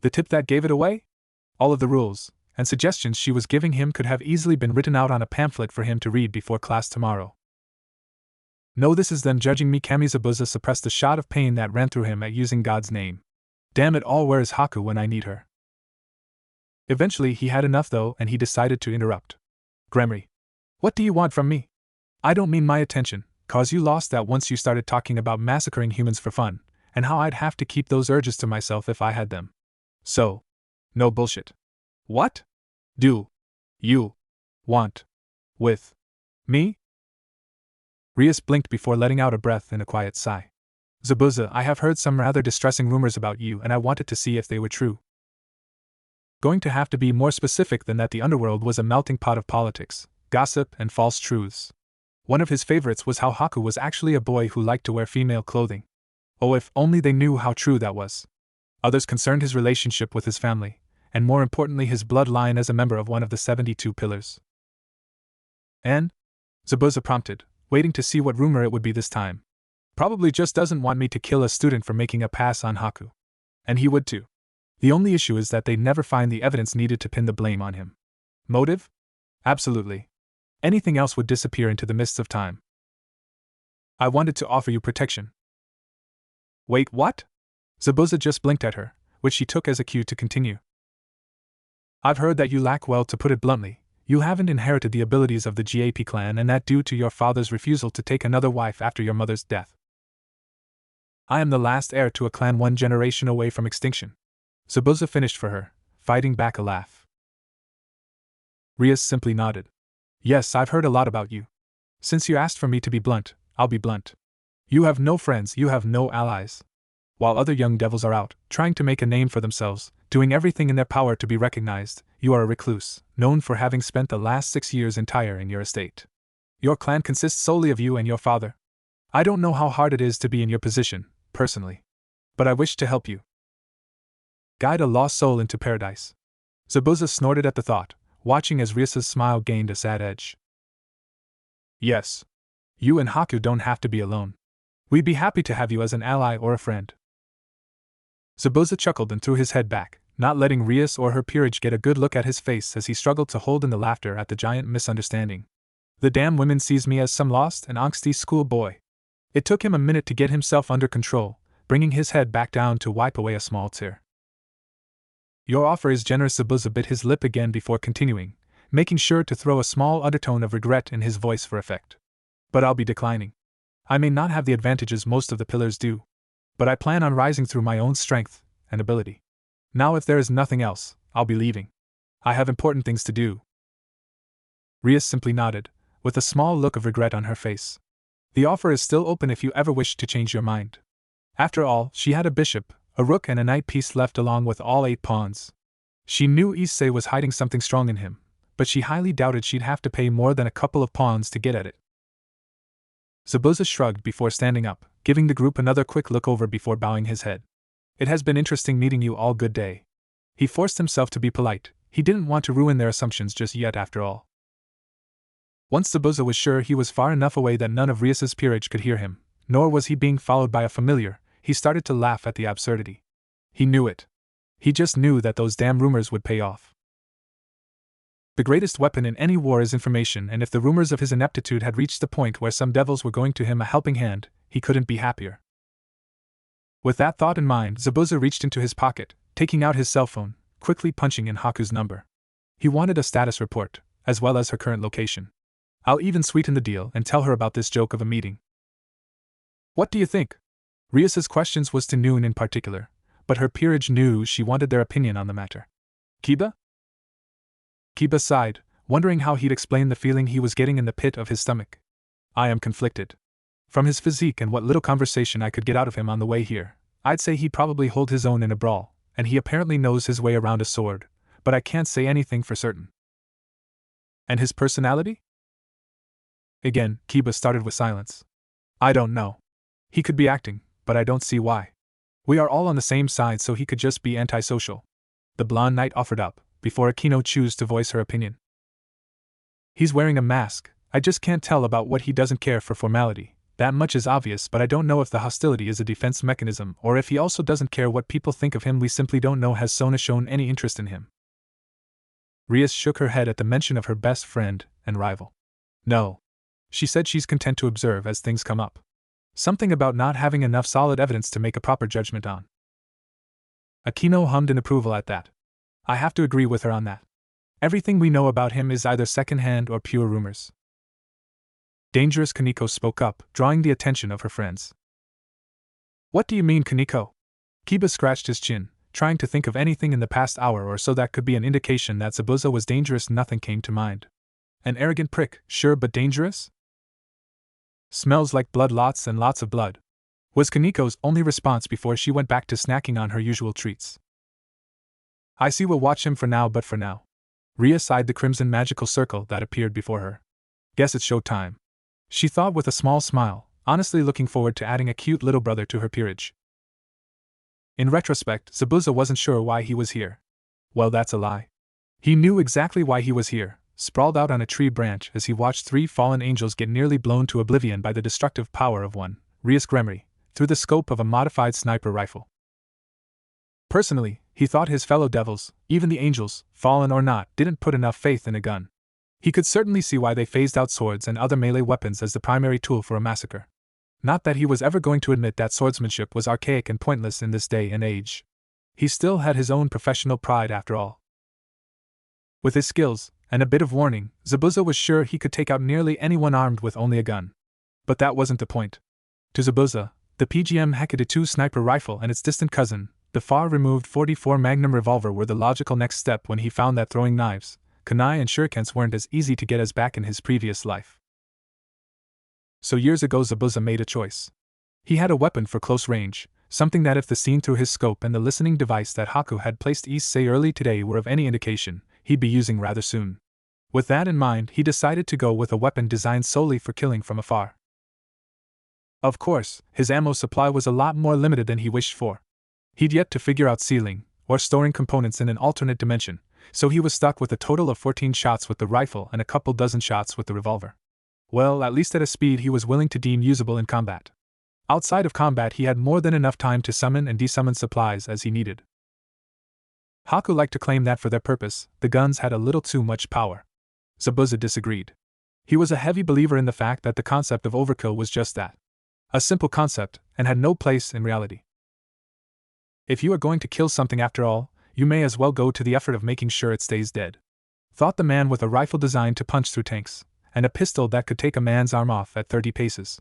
The tip that gave it away? All of the rules and suggestions she was giving him could have easily been written out on a pamphlet for him to read before class tomorrow. No, this is them judging me. Kami. Zabuza suppressed the shot of pain that ran through him at using God's name. Damn it all, where is Haku when I need her? Eventually he had enough though, and he decided to interrupt. Gremory, what do you want from me? I don't mean my attention, cause you lost that once you started talking about massacring humans for fun, and how I'd have to keep those urges to myself if I had them. So, no bullshit. What do you want with me? Rias blinked before letting out a breath in a quiet sigh. Zabuza, I have heard some rather distressing rumors about you, and I wanted to see if they were true. Going to have to be more specific than that. The Underworld was a melting pot of politics, gossip, and false truths. One of his favorites was how Haku was actually a boy who liked to wear female clothing. Oh, if only they knew how true that was. Others concerned his relationship with his family, and more importantly his bloodline as a member of one of the 72 pillars. And? Zabuza prompted, waiting to see what rumor it would be this time. Probably just doesn't want me to kill a student for making a pass on Haku. And he would too. The only issue is that they'd never find the evidence needed to pin the blame on him. Motive? Absolutely. Anything else would disappear into the mists of time. I wanted to offer you protection. Wait, what? Zabuza just blinked at her, which she took as a cue to continue. I've heard that you lack, well, to put it bluntly, you haven't inherited the abilities of the GAP clan, and that due to your father's refusal to take another wife after your mother's death. I am the last heir to a clan 1 generation away from extinction. Zabuza finished for her, fighting back a laugh. Rias simply nodded. Yes, I've heard a lot about you. Since you asked for me to be blunt, I'll be blunt. You have no friends, you have no allies. While other young devils are out, trying to make a name for themselves, doing everything in their power to be recognized, you are a recluse, known for having spent the last 6 years entire in your estate. Your clan consists solely of you and your father. I don't know how hard it is to be in your position, personally. But I wish to help you. Guide a lost soul into paradise. Zabuza snorted at the thought, watching as Rias's smile gained a sad edge. Yes. You and Haku don't have to be alone. We'd be happy to have you as an ally or a friend. Zabuza chuckled and threw his head back, not letting Rias or her peerage get a good look at his face as he struggled to hold in the laughter at the giant misunderstanding. The damn women sees me as some lost and angsty schoolboy. It took him a minute to get himself under control, bringing his head back down to wipe away a small tear. Your offer is generous. Zabuza bit his lip again before continuing, making sure to throw a small undertone of regret in his voice for effect. But I'll be declining. I may not have the advantages most of the pillars do, but I plan on rising through my own strength and ability. Now if there is nothing else, I'll be leaving. I have important things to do. Rias simply nodded, with a small look of regret on her face. The offer is still open if you ever wish to change your mind. After all, she had a bishop, a rook and a knight piece left along with all 8 pawns. She knew Issei was hiding something strong in him, but she highly doubted she'd have to pay more than a couple of pawns to get at it. Zabuza shrugged before standing up, giving the group another quick look over before bowing his head. It has been interesting meeting you all. Good day. He forced himself to be polite. He didn't want to ruin their assumptions just yet after all. Once Zabuza was sure he was far enough away that none of Rias's peerage could hear him, nor was he being followed by a familiar, he started to laugh at the absurdity. He knew it. He just knew that those damn rumors would pay off. The greatest weapon in any war is information, and if the rumors of his ineptitude had reached the point where some devils were going to him a helping hand, he couldn't be happier. With that thought in mind, Zabuza reached into his pocket, taking out his cell phone, quickly punching in Haku's number. He wanted a status report, as well as her current location. I'll even sweeten the deal and tell her about this joke of a meeting. What do you think? Rias's questions was to Noon in particular, but her peerage knew she wanted their opinion on the matter. Kiba? Kiba sighed, wondering how he'd explain the feeling he was getting in the pit of his stomach. I am conflicted. From his physique and what little conversation I could get out of him on the way here, I'd say he'd probably hold his own in a brawl, and he apparently knows his way around a sword, but I can't say anything for certain. And his personality? Again, Kiba started with silence. I don't know. He could be acting, but I don't see why. We are all on the same side, so he could just be antisocial. The blonde knight offered up, before Akino chose to voice her opinion. He's wearing a mask. I just can't tell about what he doesn't care for formality. That much is obvious, but I don't know if the hostility is a defense mechanism or if he also doesn't care what people think of him. We simply don't know. Has Sona shown any interest in him? Rias shook her head at the mention of her best friend and rival. No. She said she's content to observe as things come up. Something about not having enough solid evidence to make a proper judgment on. Akino hummed in approval at that. I have to agree with her on that. Everything we know about him is either second-hand or pure rumors. Dangerous. Kaneko spoke up, drawing the attention of her friends. What do you mean, Kaneko? Kiba scratched his chin, trying to think of anything in the past hour or so that could be an indication that Zabuza was dangerous. Nothing came to mind. An arrogant prick, sure, but dangerous? Smells like blood, lots and lots of blood, was Kaneko's only response before she went back to snacking on her usual treats. I see, we'll watch him for now, but for now. Ria sighed the crimson magical circle that appeared before her. Guess it's show time. She thought with a small smile, honestly looking forward to adding a cute little brother to her peerage. In retrospect, Zabuza wasn't sure why he was here. Well, that's a lie. He knew exactly why he was here, sprawled out on a tree branch as he watched 3 fallen angels get nearly blown to oblivion by the destructive power of one, Rias Gremory, through the scope of a modified sniper rifle. Personally, he thought his fellow devils, even the angels, fallen or not, didn't put enough faith in a gun. He could certainly see why they phased out swords and other melee weapons as the primary tool for a massacre. Not that he was ever going to admit that swordsmanship was archaic and pointless in this day and age. He still had his own professional pride after all. With his skills, and a bit of warning, Zabuza was sure he could take out nearly anyone armed with only a gun. But that wasn't the point. To Zabuza, the PGM Hecate 2 sniper rifle and its distant cousin, the far-removed 44 Magnum revolver, were the logical next step when he found that throwing knives, kunai and shurikens weren't as easy to get as back in his previous life. So years ago Zabuza made a choice. He had a weapon for close range, something that if the scene through his scope and the listening device that Haku had placed Issei early today were of any indication, he'd be using rather soon. With that in mind, he decided to go with a weapon designed solely for killing from afar. Of course, his ammo supply was a lot more limited than he wished for. He'd yet to figure out sealing, or storing components in an alternate dimension, so he was stuck with a total of 14 shots with the rifle and a couple dozen shots with the revolver. Well, at least at a speed he was willing to deem usable in combat. Outside of combat he had more than enough time to summon and desummon supplies as he needed. Haku liked to claim that for their purpose, the guns had a little too much power. Zabuza disagreed. He was a heavy believer in the fact that the concept of overkill was just that. A simple concept, and had no place in reality. If you are going to kill something after all, you may as well go to the effort of making sure it stays dead. Thought the man with a rifle designed to punch through tanks, and a pistol that could take a man's arm off at 30 paces.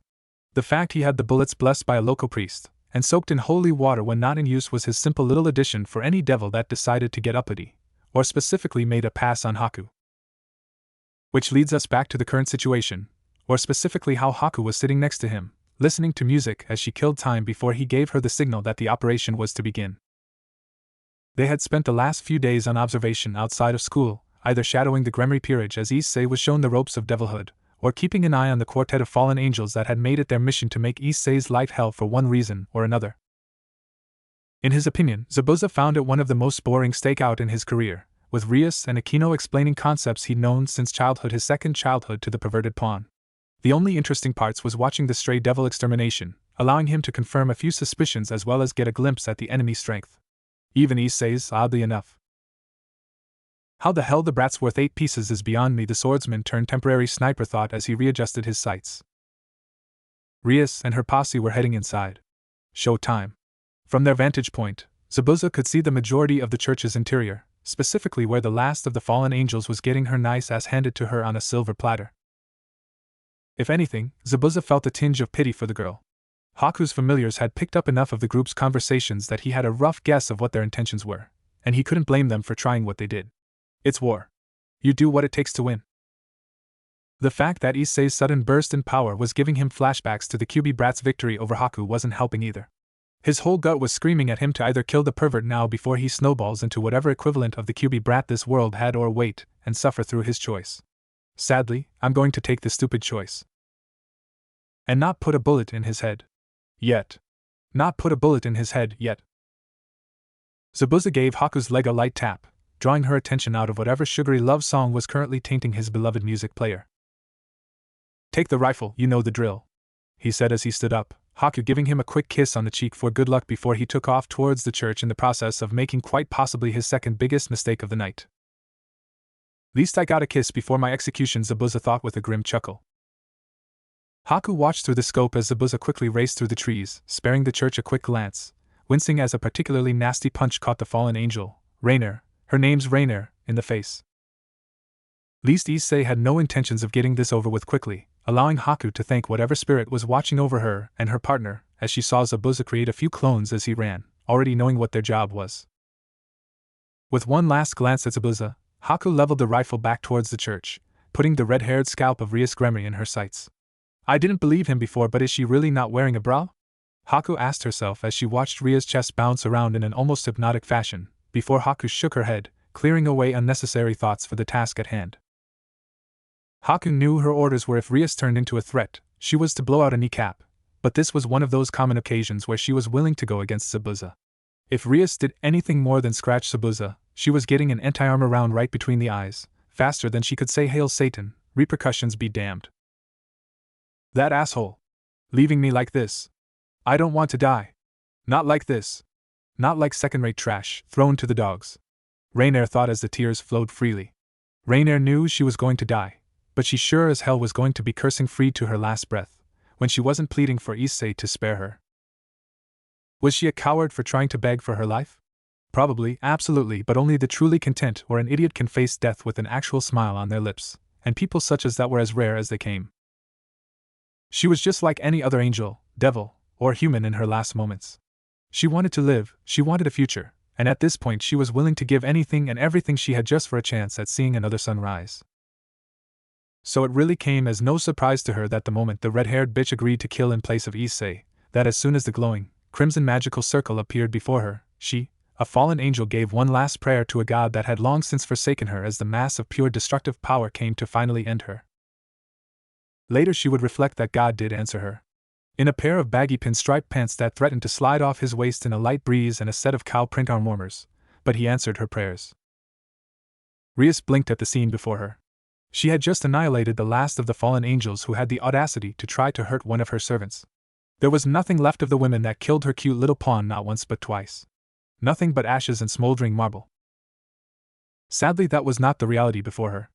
The fact he had the bullets blessed by a local priest, and soaked in holy water when not in use, was his simple little addition for any devil that decided to get uppity, or specifically made a pass on Haku. Which leads us back to the current situation, or specifically how Haku was sitting next to him, listening to music as she killed time before he gave her the signal that the operation was to begin. They had spent the last few days on observation outside of school, either shadowing the Gremory peerage as Issei was shown the ropes of devilhood, or keeping an eye on the quartet of fallen angels that had made it their mission to make Issei's life hell for one reason or another. In his opinion, Zabuza found it one of the most boring stakeout in his career, with Rias and Aquino explaining concepts he'd known since childhood, his second childhood, to the perverted pawn. The only interesting parts was watching the stray devil extermination, allowing him to confirm a few suspicions as well as get a glimpse at the enemy's strength. Even Issei's, oddly enough. How the hell the brat's worth 8 pieces is beyond me, the swordsman turned temporary sniper thought as he readjusted his sights. Rias and her posse were heading inside. Show time. From their vantage point, Zabuza could see the majority of the church's interior, specifically where the last of the fallen angels was getting her nice ass handed to her on a silver platter. If anything, Zabuza felt a tinge of pity for the girl. Haku's familiars had picked up enough of the group's conversations that he had a rough guess of what their intentions were, and he couldn't blame them for trying what they did. It's war. You do what it takes to win. The fact that Issei's sudden burst in power was giving him flashbacks to the QB brat's victory over Haku wasn't helping either. His whole gut was screaming at him to either kill the pervert now before he snowballs into whatever equivalent of the QB brat this world had, or wait and suffer through his choice. Sadly, I'm going to take the stupid choice. And not put a bullet in his head. Yet. Not put a bullet in his head yet. Zabuza gave Haku's leg a light tap, drawing her attention out of whatever sugary love song was currently tainting his beloved music player. Take the rifle, you know the drill, he said as he stood up, Haku giving him a quick kiss on the cheek for good luck before he took off towards the church, in the process of making quite possibly his second biggest mistake of the night. Least I got a kiss before my execution, Zabuza thought with a grim chuckle. Haku watched through the scope as Zabuza quickly raced through the trees, sparing the church a quick glance, wincing as a particularly nasty punch caught the fallen angel, Rainer, her name's Rainer, in the face. Least Issei had no intentions of getting this over with quickly, allowing Haku to thank whatever spirit was watching over her and her partner, as she saw Zabuza create a few clones as he ran, already knowing what their job was. With one last glance at Zabuza, Haku leveled the rifle back towards the church, putting the red-haired scalp of Rias Gremory in her sights. I didn't believe him before, but is she really not wearing a bra? Haku asked herself as she watched Ria's chest bounce around in an almost hypnotic fashion, before Haku shook her head, clearing away unnecessary thoughts for the task at hand. Haku knew her orders were if Rias turned into a threat, she was to blow out a kneecap, but this was one of those common occasions where she was willing to go against Zabuza. If Rias did anything more than scratch Zabuza, she was getting an anti-armor round right between the eyes, faster than she could say "Hail Satan, repercussions be damned." "That asshole! Leaving me like this! I don't want to die! Not like this! Not like second-rate trash, thrown to the dogs," Rainier thought as the tears flowed freely. Rainier knew she was going to die, but she sure as hell was going to be cursing free to her last breath, when she wasn't pleading for Issei to spare her. Was she a coward for trying to beg for her life? Probably, absolutely, but only the truly content or an idiot can face death with an actual smile on their lips, and people such as that were as rare as they came. She was just like any other angel, devil, or human in her last moments. She wanted to live, she wanted a future, and at this point she was willing to give anything and everything she had just for a chance at seeing another sunrise. So it really came as no surprise to her that the moment the red-haired bitch agreed to kill in place of Issei, that as soon as the glowing, crimson magical circle appeared before her, she, a fallen angel, gave one last prayer to a god that had long since forsaken her as the mass of pure destructive power came to finally end her. Later she would reflect that God did answer her. In a pair of baggy pinstripe pants that threatened to slide off his waist in a light breeze and a set of cow print arm warmers, but he answered her prayers. Rias blinked at the scene before her. She had just annihilated the last of the fallen angels who had the audacity to try to hurt one of her servants. There was nothing left of the women that killed her cute little pawn not once but twice. Nothing but ashes and smoldering marble. Sadly, that was not the reality before her.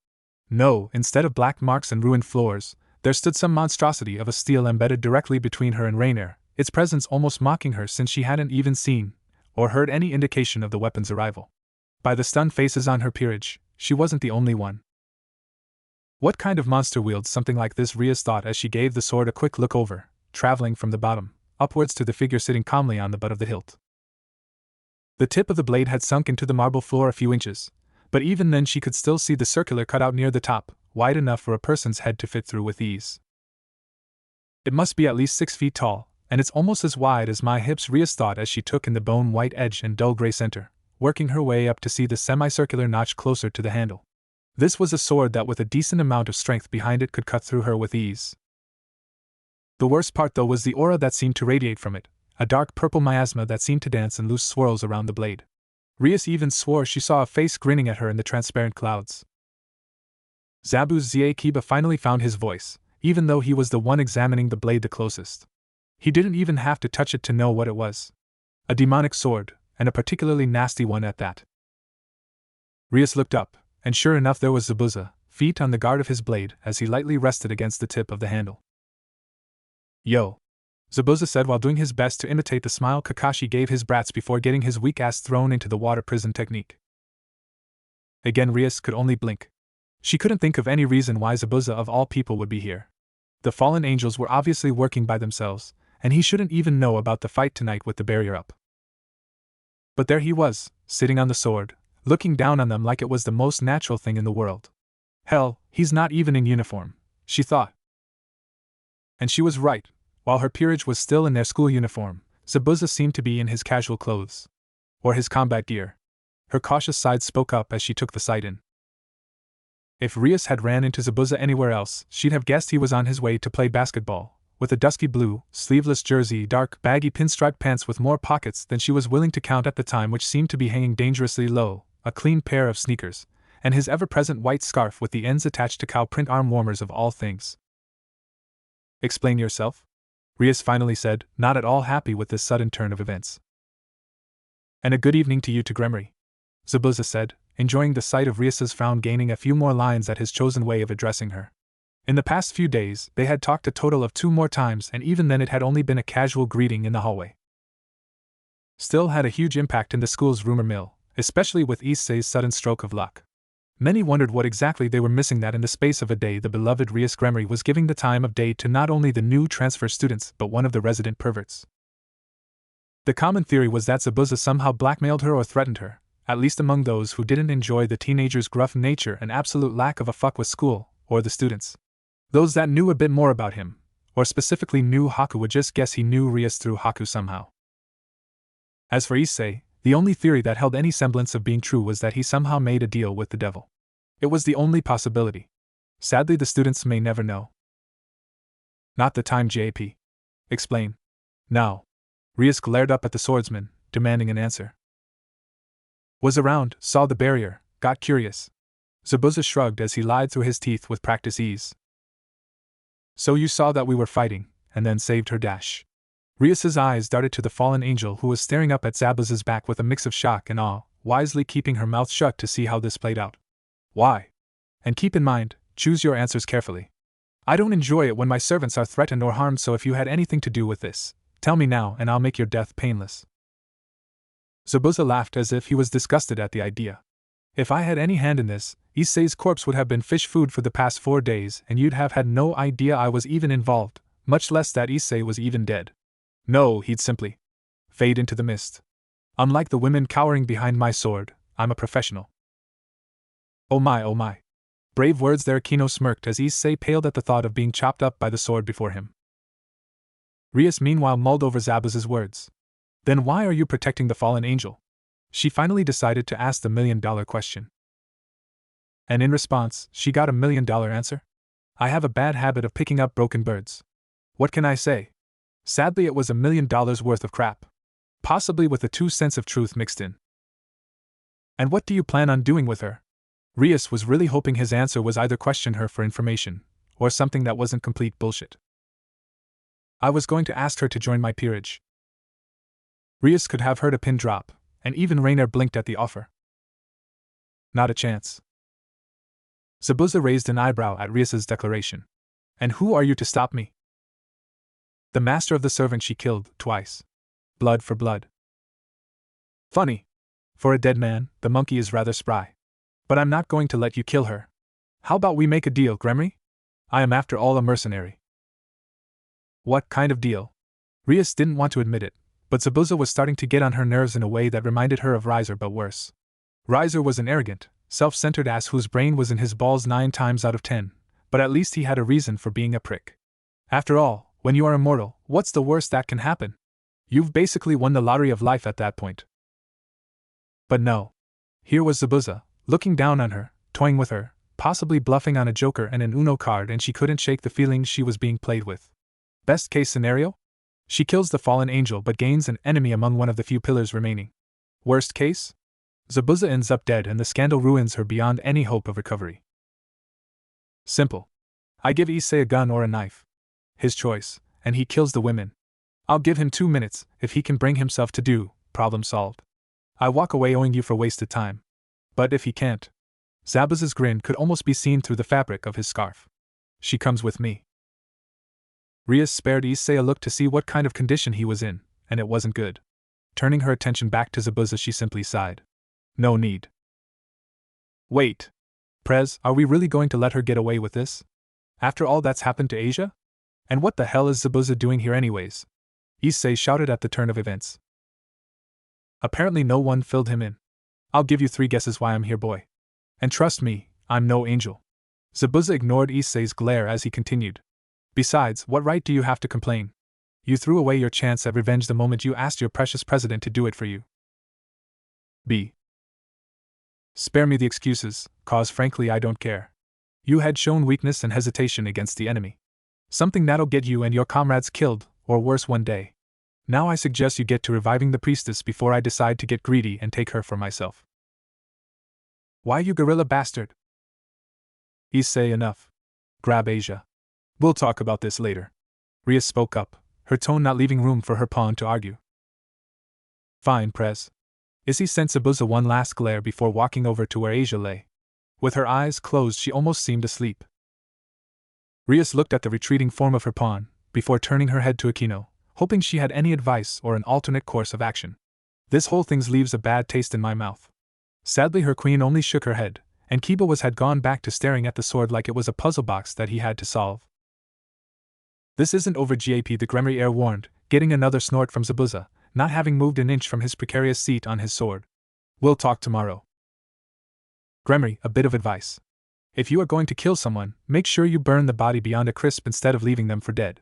No, instead of black marks and ruined floors, there stood some monstrosity of a steel embedded directly between her and Rainier, its presence almost mocking her since she hadn't even seen or heard any indication of the weapon's arrival. By the stunned faces on her peerage, she wasn't the only one. What kind of monster wields something like this, Rias thought as she gave the sword a quick look over, traveling from the bottom upwards to the figure sitting calmly on the butt of the hilt. The tip of the blade had sunk into the marble floor a few inches, but even then she could still see the circular cutout near the top, wide enough for a person's head to fit through with ease. It must be at least 6 feet tall, and it's almost as wide as my hips, Rias thought as she took in the bone-white edge and dull gray center, working her way up to see the semicircular notch closer to the handle. This was a sword that with a decent amount of strength behind it could cut through her with ease. The worst part though was the aura that seemed to radiate from it, a dark purple miasma that seemed to dance in loose swirls around the blade. Rias even swore she saw a face grinning at her in the transparent clouds. Zabu Kiba finally found his voice, even though he was the one examining the blade the closest. He didn't even have to touch it to know what it was. A demonic sword, and a particularly nasty one at that. Rias looked up, and sure enough there was Zabuza, feet on the guard of his blade as he lightly rested against the tip of the handle. "Yo," Zabuza said while doing his best to imitate the smile Kakashi gave his brats before getting his weak ass thrown into the water prison technique. Again Rias could only blink. She couldn't think of any reason why Zabuza of all people would be here. The fallen angels were obviously working by themselves, and he shouldn't even know about the fight tonight with the barrier up. But there he was, sitting on the sword, looking down on them like it was the most natural thing in the world. Hell, he's not even in uniform, she thought. And she was right. While her peerage was still in their school uniform, Zabuza seemed to be in his casual clothes. Or his combat gear. Her cautious side spoke up as she took the sight in. If Rias had ran into Zabuza anywhere else, she'd have guessed he was on his way to play basketball, with a dusky blue, sleeveless jersey, dark, baggy pinstripe pants with more pockets than she was willing to count at the time, which seemed to be hanging dangerously low, a clean pair of sneakers, and his ever-present white scarf with the ends attached to cow print arm warmers of all things. "Explain yourself?" Rias finally said, not at all happy with this sudden turn of events. "And a good evening to you, Gremory," Zabuza said, enjoying the sight of Rias's frown, gaining a few more lines at his chosen way of addressing her. In the past few days, they had talked a total of 2 more times, and even then it had only been a casual greeting in the hallway. Still had a huge impact in the school's rumor mill, especially with Issei's sudden stroke of luck. Many wondered what exactly they were missing that in the space of a day the beloved Rias Gremory was giving the time of day to not only the new transfer students but one of the resident perverts. The common theory was that Zabuza somehow blackmailed her or threatened her, at least among those who didn't enjoy the teenager's gruff nature and absolute lack of a fuck with school, or the students. Those that knew a bit more about him, or specifically knew Haku, would just guess he knew Rias through Haku somehow. As for Issei, the only theory that held any semblance of being true was that he somehow made a deal with the devil. It was the only possibility. Sadly, the students may never know. Not the time, JP. Explain. Now. Rias glared up at the swordsman, demanding an answer. Was around, saw the barrier, got curious. Zabuza shrugged as he lied through his teeth with practice ease. So you saw that we were fighting, and then saved her dash. Rias's eyes darted to the fallen angel who was staring up at Zabuza's back with a mix of shock and awe, wisely keeping her mouth shut to see how this played out. Why? And keep in mind, choose your answers carefully. I don't enjoy it when my servants are threatened or harmed, so if you had anything to do with this, tell me now and I'll make your death painless. Zabuza laughed as if he was disgusted at the idea. If I had any hand in this, Issei's corpse would have been fish food for the past 4 days and you'd have had no idea I was even involved, much less that Issei was even dead. No, he'd simply fade into the mist. Unlike the women cowering behind my sword, I'm a professional. Oh my, oh my. Brave words there. Kino smirked as Issei paled at the thought of being chopped up by the sword before him. Rias meanwhile mulled over Zabuza's words. Then why are you protecting the fallen angel? She finally decided to ask the $1 million question. And in response, she got a $1 million answer. I have a bad habit of picking up broken birds. What can I say? Sadly, it was $1 million worth of crap. Possibly with a 2 cents of truth mixed in. And what do you plan on doing with her? Rias was really hoping his answer was either question her for information, or something that wasn't complete bullshit. I was going to ask her to join my peerage. Rias could have heard a pin drop, and even Rainer blinked at the offer. Not a chance. Zabuza raised an eyebrow at Rias's declaration. And who are you to stop me? The master of the servant she killed, twice. Blood for blood. Funny. For a dead man, the monkey is rather spry. But I'm not going to let you kill her. How about we make a deal, Gremory? I am after all a mercenary. What kind of deal? Rias didn't want to admit it, but Zabuza was starting to get on her nerves in a way that reminded her of Riser but worse. Riser was an arrogant, self-centered ass whose brain was in his balls 9 times out of 10, but at least he had a reason for being a prick. After all, when you are immortal, what's the worst that can happen? You've basically won the lottery of life at that point. But no. Here was Zabuza, looking down on her, toying with her, possibly bluffing on a joker and an Uno card, and she couldn't shake the feeling she was being played with. Best case scenario? She kills the fallen angel but gains an enemy among one of the few pillars remaining. Worst case? Zabuza ends up dead and the scandal ruins her beyond any hope of recovery. Simple. I give Issei a gun or a knife. His choice, and he kills the women. I'll give him 2 minutes, if he can bring himself to do, problem solved. I walk away owing you for wasted time. But if he can't, Zabuza's grin could almost be seen through the fabric of his scarf. She comes with me. Rias spared Issei a look to see what kind of condition he was in, and it wasn't good. Turning her attention back to Zabuza, she simply sighed. No need. Wait. Prez, are we really going to let her get away with this? After all that's happened to Asia? And what the hell is Zabuza doing here anyways? Issei shouted at the turn of events. Apparently no one filled him in. I'll give you 3 guesses why I'm here, boy. And trust me, I'm no angel. Zabuza ignored Issei's glare as he continued. Besides, what right do you have to complain? You threw away your chance at revenge the moment you asked your precious president to do it for you. B. Spare me the excuses, cause frankly I don't care. You had shown weakness and hesitation against the enemy. Something that'll get you and your comrades killed, or worse one day. Now I suggest you get to reviving the priestess before I decide to get greedy and take her for myself. Why, you gorilla bastard? Issei, enough. Grab Asia. We'll talk about this later. Rias spoke up, her tone not leaving room for her pawn to argue. Fine, Prez. Issei sent Zabuza one last glare before walking over to where Asia lay. With her eyes closed, she almost seemed asleep. Rias looked at the retreating form of her pawn, before turning her head to Akino, hoping she had any advice or an alternate course of action. This whole thing leaves a bad taste in my mouth. Sadly, her queen only shook her head, and Kiba had gone back to staring at the sword like it was a puzzle box that he had to solve. This isn't over, GAP, the Gremory heir warned, getting another snort from Zabuza, not having moved an inch from his precarious seat on his sword. We'll talk tomorrow. Gremory, a bit of advice. If you are going to kill someone, make sure you burn the body beyond a crisp instead of leaving them for dead.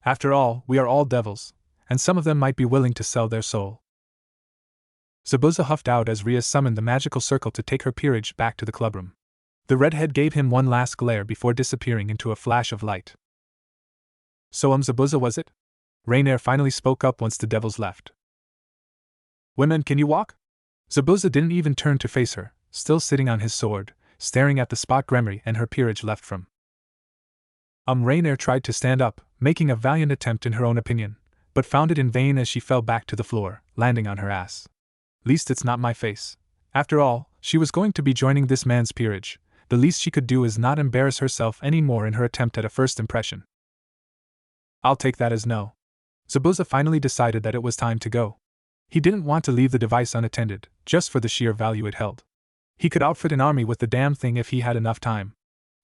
After all, we are all devils, and some of them might be willing to sell their soul. Zabuza huffed out as Rias summoned the magical circle to take her peerage back to the clubroom. The redhead gave him one last glare before disappearing into a flash of light. So Zabuza was it? Rainier finally spoke up once the devils left. Women, can you walk? Zabuza didn't even turn to face her, still sitting on his sword, staring at the spot Gremory and her peerage left from. Rainier tried to stand up, making a valiant attempt in her own opinion, but found it in vain as she fell back to the floor, landing on her ass. Least it's not my face. After all, she was going to be joining this man's peerage. The least she could do is not embarrass herself any more in her attempt at a first impression. I'll take that as no. Zabuza finally decided that it was time to go. He didn't want to leave the device unattended, just for the sheer value it held. He could outfit an army with the damn thing if he had enough time.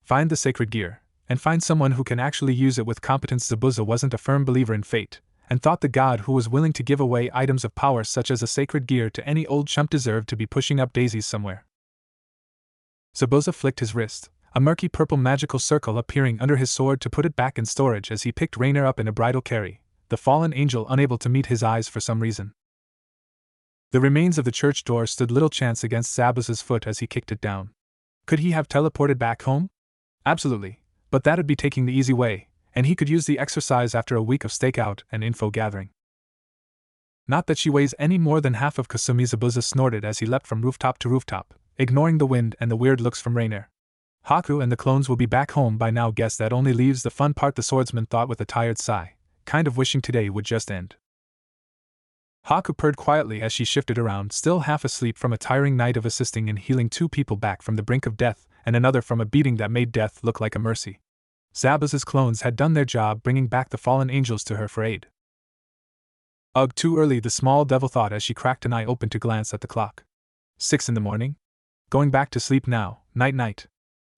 Find the sacred gear, and find someone who can actually use it with competence. Zabuza wasn't a firm believer in fate, and thought the god who was willing to give away items of power such as a sacred gear to any old chump deserved to be pushing up daisies somewhere. Zabuza flicked his wrist, a murky purple magical circle appearing under his sword to put it back in storage as he picked Rainier up in a bridal carry, the fallen angel unable to meet his eyes for some reason. The remains of the church door stood little chance against Zabuza's foot as he kicked it down. Could he have teleported back home? Absolutely, but that'd be taking the easy way, and he could use the exercise after a week of stakeout and info gathering. Not that she weighs any more than half of Kasumi. Zabuza snorted as he leapt from rooftop to rooftop, ignoring the wind and the weird looks from Rainier. Haku and the clones will be back home by now. Guess that only leaves the fun part, the swordsman thought with a tired sigh, kind of wishing today would just end. Haku purred quietly as she shifted around, still half asleep from a tiring night of assisting in healing 2 people back from the brink of death and another from a beating that made death look like a mercy. Zabuza's clones had done their job bringing back the fallen angels to her for aid. Ugh, too early, the small devil thought as she cracked an eye open to glance at the clock. 6 in the morning? Going back to sleep now, night-night.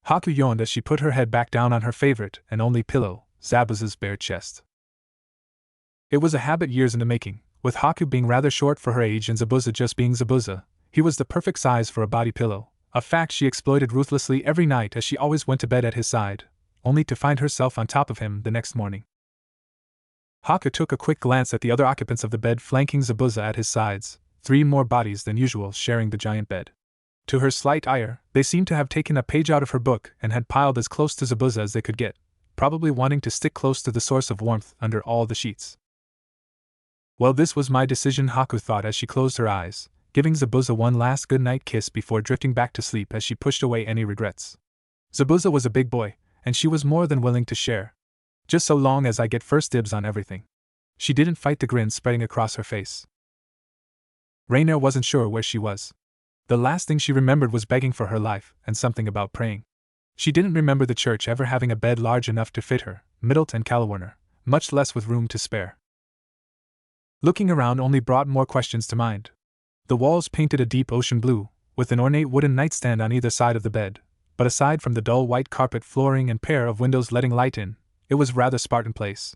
Haku yawned as she put her head back down on her favorite and only pillow, Zabuza's bare chest. It was a habit years in the making, with Haku being rather short for her age and Zabuza just being Zabuza. He was the perfect size for a body pillow, a fact she exploited ruthlessly every night as she always went to bed at his side, only to find herself on top of him the next morning. Haku took a quick glance at the other occupants of the bed flanking Zabuza at his sides, 3 more bodies than usual sharing the giant bed. To her slight ire, they seemed to have taken a page out of her book and had piled as close to Zabuza as they could get, probably wanting to stick close to the source of warmth under all the sheets. Well, this was my decision, Haku thought as she closed her eyes, giving Zabuza one last goodnight kiss before drifting back to sleep as she pushed away any regrets. Zabuza was a big boy, and she was more than willing to share. Just so long as I get first dibs on everything. She didn't fight the grin spreading across her face. Rainier wasn't sure where she was. The last thing she remembered was begging for her life and something about praying. She didn't remember the church ever having a bed large enough to fit her, Middlet and Calawarner, much less with room to spare. Looking around only brought more questions to mind. The walls painted a deep ocean blue, with an ornate wooden nightstand on either side of the bed, but aside from the dull white carpet flooring and pair of windows letting light in, it was rather Spartan place.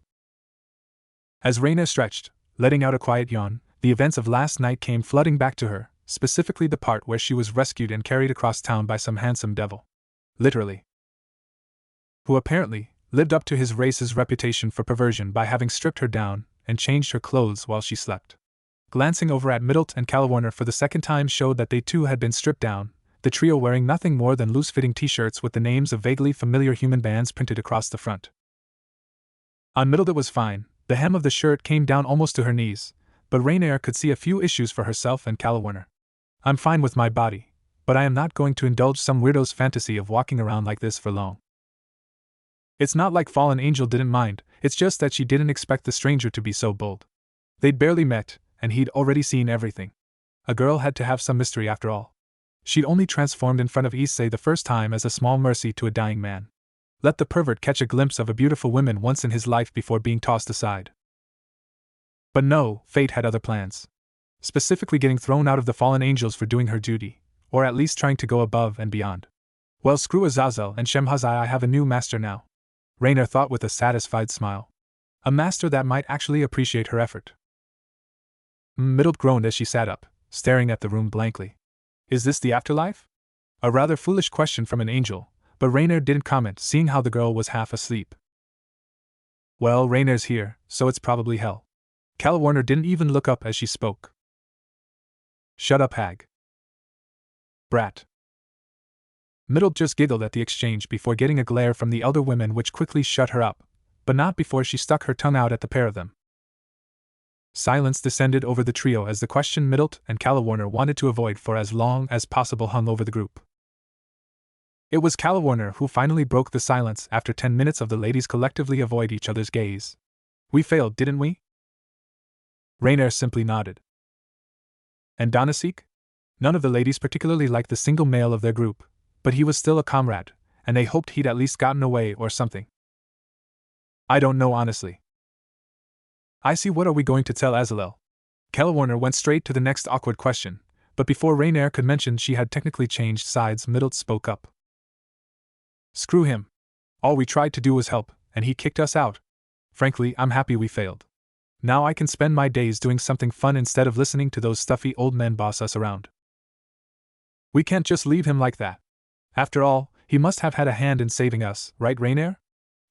As Rainier stretched, letting out a quiet yawn, the events of last night came flooding back to her, specifically the part where she was rescued and carried across town by some handsome devil. Literally. Who apparently lived up to his race's reputation for perversion by having stripped her down and changed her clothes while she slept. Glancing over at Middlet and Calawarner for the second time showed that they too had been stripped down, the trio wearing nothing more than loose-fitting t-shirts with the names of vaguely familiar human bands printed across the front. On Middlet it was fine, the hem of the shirt came down almost to her knees, but Rainier could see a few issues for herself and Calawarner. I'm fine with my body, but I am not going to indulge some weirdo's fantasy of walking around like this for long. It's not like Fallen Angel didn't mind, it's just that she didn't expect the stranger to be so bold. They'd barely met, and he'd already seen everything. A girl had to have some mystery after all. She'd only transformed in front of Issei the first time as a small mercy to a dying man. Let the pervert catch a glimpse of a beautiful woman once in his life before being tossed aside. But no, fate had other plans. Specifically getting thrown out of the Fallen Angels for doing her duty, or at least trying to go above and beyond. Well, screw Azazel and Shemhazai, I have a new master now. Rainier thought with a satisfied smile. A master that might actually appreciate her effort. Middlet groaned as she sat up, staring at the room blankly. Is this the afterlife? A rather foolish question from an angel, but Rainier didn't comment, seeing how the girl was half asleep. Well, Rainier's here, so it's probably hell. Calawarner didn't even look up as she spoke. Shut up, hag. Brat. Middlet just giggled at the exchange before getting a glare from the elder women which quickly shut her up, but not before she stuck her tongue out at the pair of them. Silence descended over the trio as the question Middlet and Calawarner wanted to avoid for as long as possible hung over the group. It was Calawarner who finally broke the silence after 10 minutes of the ladies collectively avoid each other's gaze. We failed, didn't we? Rainier simply nodded. And Donasek? None of the ladies particularly liked the single male of their group, but he was still a comrade, and they hoped he'd at least gotten away or something. I don't know honestly. I see. What are we going to tell Azalel? Calawarner went straight to the next awkward question, but before Rainier could mention she had technically changed sides, Middlet spoke up. Screw him. All we tried to do was help, and he kicked us out. Frankly, I'm happy we failed. Now I can spend my days doing something fun instead of listening to those stuffy old men boss us around. We can't just leave him like that. After all, he must have had a hand in saving us, right, Rainier?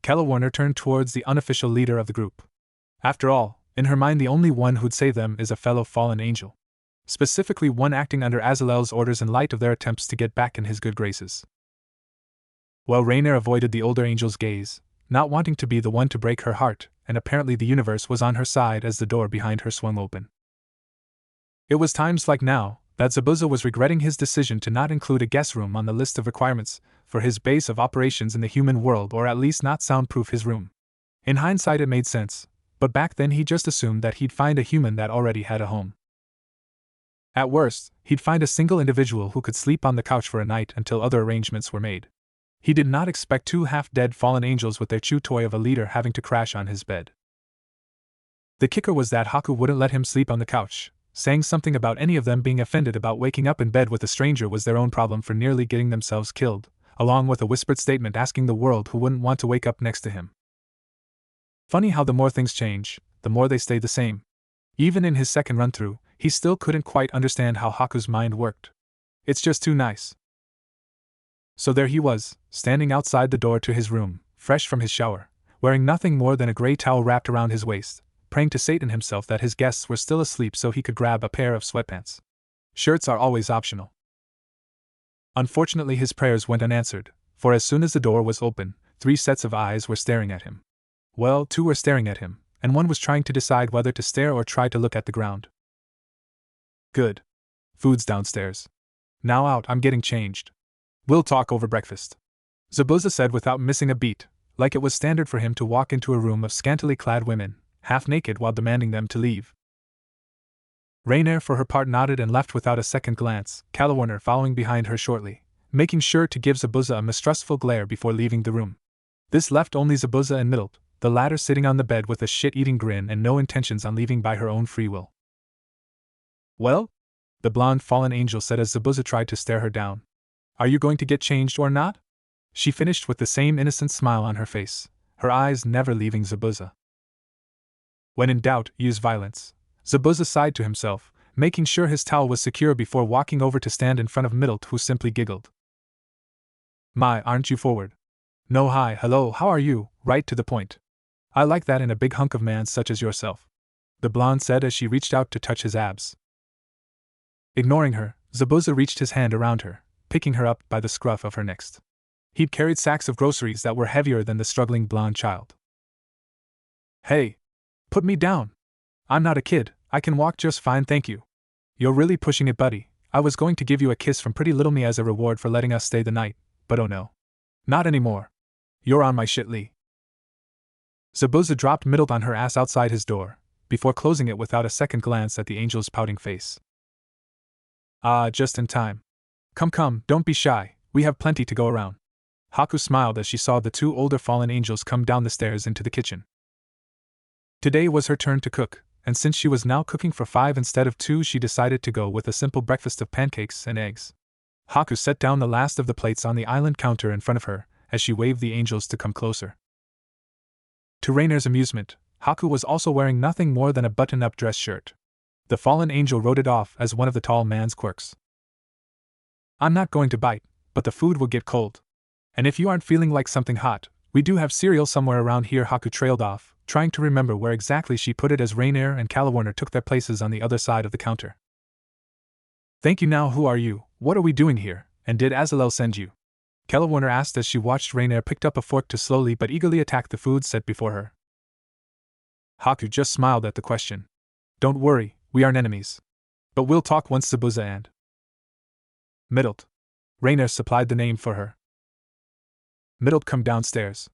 Calawarner turned towards the unofficial leader of the group. After all, in her mind the only one who'd save them is a fellow fallen angel. Specifically one acting under Azalel's orders in light of their attempts to get back in his good graces. Well, Rainier avoided the older angel's gaze, not wanting to be the one to break her heart, and apparently the universe was on her side as the door behind her swung open. It was times like now that Zabuza was regretting his decision to not include a guest room on the list of requirements for his base of operations in the human world, or at least not soundproof his room. In hindsight it made sense, but back then he just assumed that he'd find a human that already had a home. At worst, he'd find a single individual who could sleep on the couch for a night until other arrangements were made. He did not expect two half-dead fallen angels with their chew toy of a leader having to crash on his bed. The kicker was that Haku wouldn't let him sleep on the couch, saying something about any of them being offended about waking up in bed with a stranger was their own problem for nearly getting themselves killed, along with a whispered statement asking the world who wouldn't want to wake up next to him. Funny how the more things change, the more they stay the same. Even in his second run-through, he still couldn't quite understand how Haku's mind worked. It's just too nice. So there he was, standing outside the door to his room, fresh from his shower, wearing nothing more than a gray towel wrapped around his waist, praying to Satan himself that his guests were still asleep so he could grab a pair of sweatpants. Shirts are always optional. Unfortunately, his prayers went unanswered, for as soon as the door was open, 3 sets of eyes were staring at him. Well, 2 were staring at him, and 1 was trying to decide whether to stare or try to look at the ground. Good. Food's downstairs. Now out, I'm getting changed. We'll talk over breakfast. Zabuza said without missing a beat, like it was standard for him to walk into a room of scantily clad women, half naked while demanding them to leave. Rainier for her part nodded and left without a second glance, Calawarner following behind her shortly, making sure to give Zabuza a mistrustful glare before leaving the room. This left only Zabuza and Middlet, the latter sitting on the bed with a shit-eating grin and no intentions on leaving by her own free will. Well? The blonde fallen angel said as Zabuza tried to stare her down. Are you going to get changed or not? She finished with the same innocent smile on her face, her eyes never leaving Zabuza. When in doubt, use violence. Zabuza sighed to himself, making sure his towel was secure before walking over to stand in front of Middlet, who simply giggled. My, aren't you forward? No, hi, hello, how are you, right to the point. I like that in a big hunk of man such as yourself, the blonde said as she reached out to touch his abs. Ignoring her, Zabuza reached his hand around her, picking her up by the scruff of her neck. He'd carried sacks of groceries that were heavier than the struggling blonde child. Hey! Put me down! I'm not a kid, I can walk just fine, thank you. You're really pushing it, buddy. I was going to give you a kiss from Pretty Little Me as a reward for letting us stay the night, but oh no. Not anymore. You're on my shit, Lee. Zabuza dropped Middlet on her ass outside his door, before closing it without a second glance at the angel's pouting face. Ah, just in time. Come, don't be shy, we have plenty to go around. Haku smiled as she saw the 2 older fallen angels come down the stairs into the kitchen. Today was her turn to cook, and since she was now cooking for 5 instead of 2, she decided to go with a simple breakfast of pancakes and eggs. Haku set down the last of the plates on the island counter in front of her, as she waved the angels to come closer. To Rainier's amusement, Haku was also wearing nothing more than a button-up dress shirt. The fallen angel wrote it off as one of the tall man's quirks. I'm not going to bite, but the food will get cold. And if you aren't feeling like something hot, we do have cereal somewhere around here. Haku trailed off, trying to remember where exactly she put it as Rainier and Calawarner took their places on the other side of the counter. Thank you. Now who are you, what are we doing here, and did Azalel send you? Calawarner asked as she watched Rainier picked up a fork to slowly but eagerly attack the food set before her. Haku just smiled at the question. Don't worry, we aren't enemies. But we'll talk once Zabuza and Middlet. Rainer supplied the name for her. Middlet come downstairs.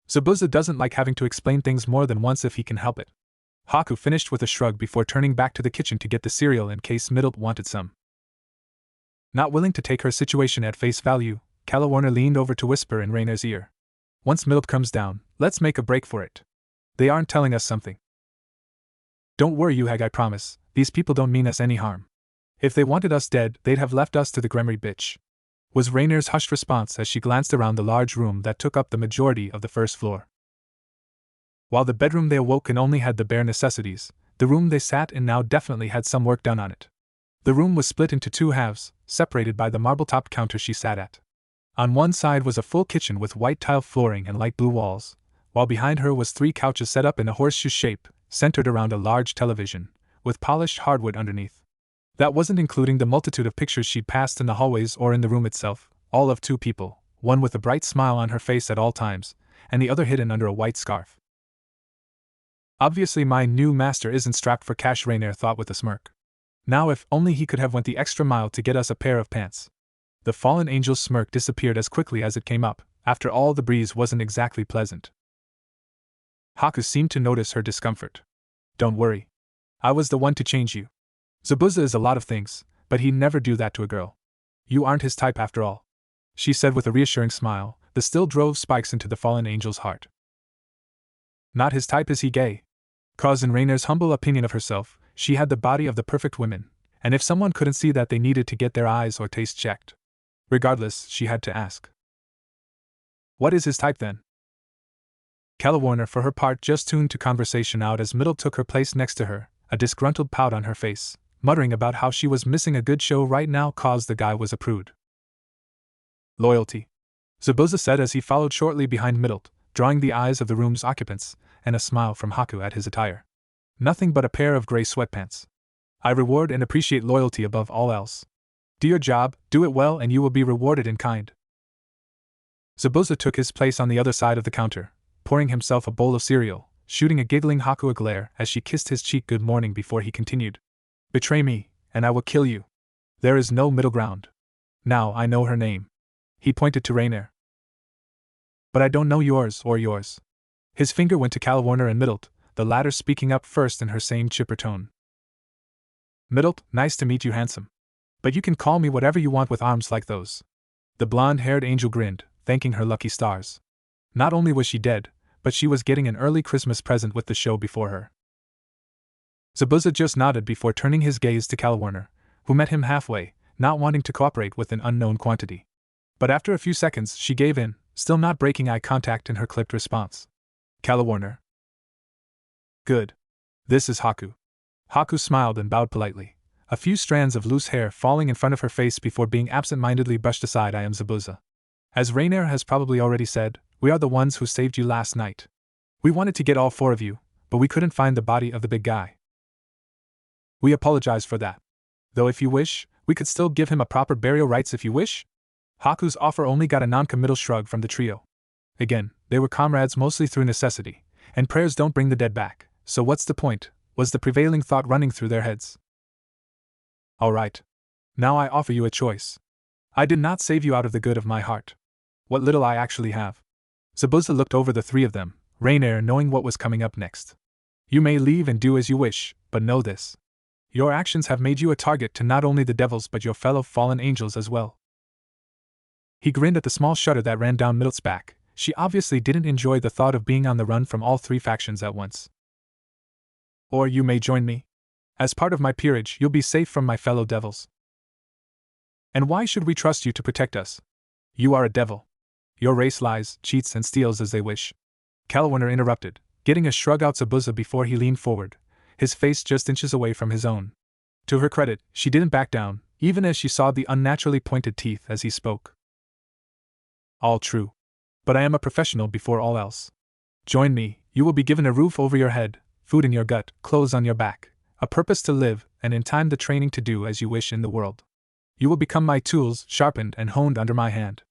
Zabuza doesn't like having to explain things more than once if he can help it. Haku finished with a shrug before turning back to the kitchen to get the cereal in case Middlet wanted some. Not willing to take her situation at face value, Calawarner leaned over to whisper in Rainer's ear. Once Middlet comes down, let's make a break for it. They aren't telling us something. Don't worry, you hag, I promise, these people don't mean us any harm. If they wanted us dead, they'd have left us to the Gremory bitch, was Rainer's hushed response as she glanced around the large room that took up the majority of the first floor. While the bedroom they awoke in only had the bare necessities, the room they sat in now definitely had some work done on it. The room was split into two halves, separated by the marble-topped counter she sat at. On one side was a full kitchen with white tile flooring and light blue walls, while behind her was 3 couches set up in a horseshoe shape, centered around a large television, with polished hardwood underneath. That wasn't including the multitude of pictures she'd passed in the hallways or in the room itself, all of 2 people, one with a bright smile on her face at all times, and the other hidden under a white scarf. Obviously my new master isn't strapped for cash, Rainer thought with a smirk. Now if only he could have went the extra mile to get us a pair of pants. The fallen angel's smirk disappeared as quickly as it came up. After all, the breeze wasn't exactly pleasant. Haku seemed to notice her discomfort. Don't worry. I was the one to change you. Zabuza is a lot of things, but he'd never do that to a girl. You aren't his type after all, she said with a reassuring smile, that still drove spikes into the fallen angel's heart. Not his type? Is he gay? 'Cause in Rainer's humble opinion of herself, she had the body of the perfect woman, and if someone couldn't see that, they needed to get their eyes or taste checked. Regardless, she had to ask. What is his type then? Calawarner, for her part, just tuned to conversation out as Middlet took her place next to her, a disgruntled pout on her face, muttering about how she was missing a good show right now 'cause the guy was a prude. Loyalty, Zabuza said as he followed shortly behind Middlet, drawing the eyes of the room's occupants, and a smile from Haku at his attire. Nothing but a pair of gray sweatpants. I reward and appreciate loyalty above all else. Do your job, do it well, and you will be rewarded in kind. Zabuza took his place on the other side of the counter, pouring himself a bowl of cereal, shooting a giggling Haku a glare as she kissed his cheek good morning before he continued. Betray me, and I will kill you. There is no middle ground. Now I know her name. He pointed to Rainer. But I don't know yours or yours. His finger went to Calawarner and Middlet, the latter speaking up first in her same chipper tone. Middlet, nice to meet you, handsome. But you can call me whatever you want with arms like those. The blonde-haired angel grinned, thanking her lucky stars. Not only was she dead, but she was getting an early Christmas present with the show before her. Zabuza just nodded before turning his gaze to Calawarner, who met him halfway, not wanting to cooperate with an unknown quantity. But after a few seconds she gave in, still not breaking eye contact in her clipped response. Calawarner. Good. This is Haku. Haku smiled and bowed politely, a few strands of loose hair falling in front of her face before being absent-mindedly brushed aside. I am Zabuza. As Rainer has probably already said, we are the ones who saved you last night. We wanted to get all 4 of you, but we couldn't find the body of the big guy. We apologize for that. Though if you wish, we could still give him a proper burial rites if you wish. Haku's offer only got a non-committal shrug from the trio. Again, they were comrades mostly through necessity, and prayers don't bring the dead back, so what's the point, was the prevailing thought running through their heads. All right. Now I offer you a choice. I did not save you out of the good of my heart. What little I actually have. Zabuza looked over the 3 of them, Rainer knowing what was coming up next. You may leave and do as you wish, but know this. Your actions have made you a target to not only the devils but your fellow fallen angels as well. He grinned at the small shudder that ran down Middlet's back. She obviously didn't enjoy the thought of being on the run from all 3 factions at once. Or you may join me. As part of my peerage, you'll be safe from my fellow devils. And why should we trust you to protect us? You are a devil. Your race lies, cheats, and steals as they wish. Calawarner interrupted, getting a shrug out Zabuza before he leaned forward, his face just inches away from his own. To her credit, she didn't back down, even as she saw the unnaturally pointed teeth as he spoke. All true. But I am a professional before all else. Join me, you will be given a roof over your head, food in your gut, clothes on your back, a purpose to live, and in time the training to do as you wish in the world. You will become my tools, sharpened and honed under my hand.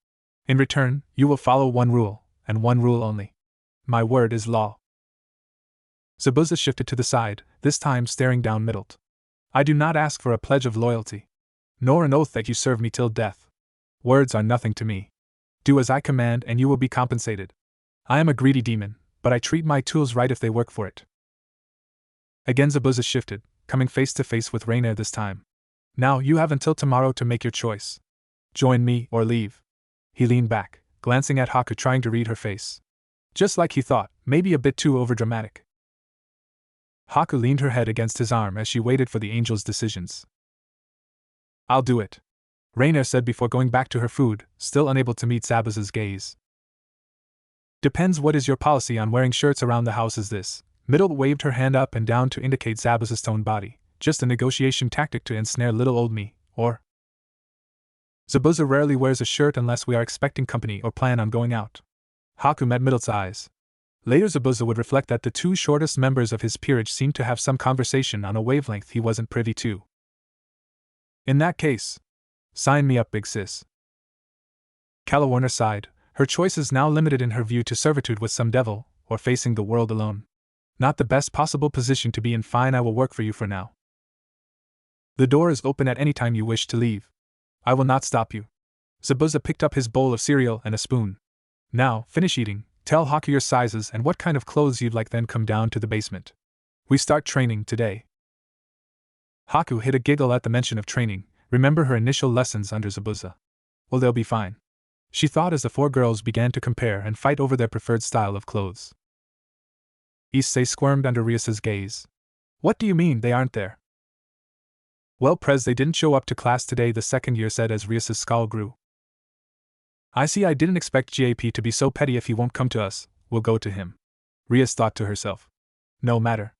In return, you will follow one rule, and one rule only. My word is law. Zabuza shifted to the side, this time staring down Middlet. I do not ask for a pledge of loyalty, nor an oath that you serve me till death. Words are nothing to me. Do as I command and you will be compensated. I am a greedy demon, but I treat my tools right if they work for it. Again Zabuza shifted, coming face to face with Rainier this time. Now you have until tomorrow to make your choice. Join me or leave. He leaned back, glancing at Haku, trying to read her face. Just like he thought, maybe a bit too overdramatic. Haku leaned her head against his arm as she waited for the angel's decisions. I'll do it, Rainier said before going back to her food, still unable to meet Zabuza's gaze. Depends what is your policy on wearing shirts around the house is this. Middle waved her hand up and down to indicate Zabuza's toned body, just a negotiation tactic to ensnare little old me, or... Zabuza rarely wears a shirt unless we are expecting company or plan on going out. Haku met Middle's eyes. Later Zabuza would reflect that the two shortest members of his peerage seemed to have some conversation on a wavelength he wasn't privy to. In that case, sign me up, big sis. Calawarner sighed, her choices now limited in her view to servitude with some devil, or facing the world alone. Not the best possible position to be in. Fine, I will work for you for now. The door is open at any time you wish to leave. I will not stop you. Zabuza picked up his bowl of cereal and a spoon. Now, finish eating, tell Haku your sizes and what kind of clothes you'd like, then come down to the basement. We start training today. Haku hid a giggle at the mention of training. Remember her initial lessons under Zabuza. Well, they'll be fine, she thought as the four girls began to compare and fight over their preferred style of clothes. Issei squirmed under Rias's gaze. What do you mean they aren't there? Well, Prez, they didn't show up to class today, the second year said as Rias's scowl grew. I see, I didn't expect GAP to be so petty. If he won't come to us, we'll go to him. Rias thought to herself. No matter.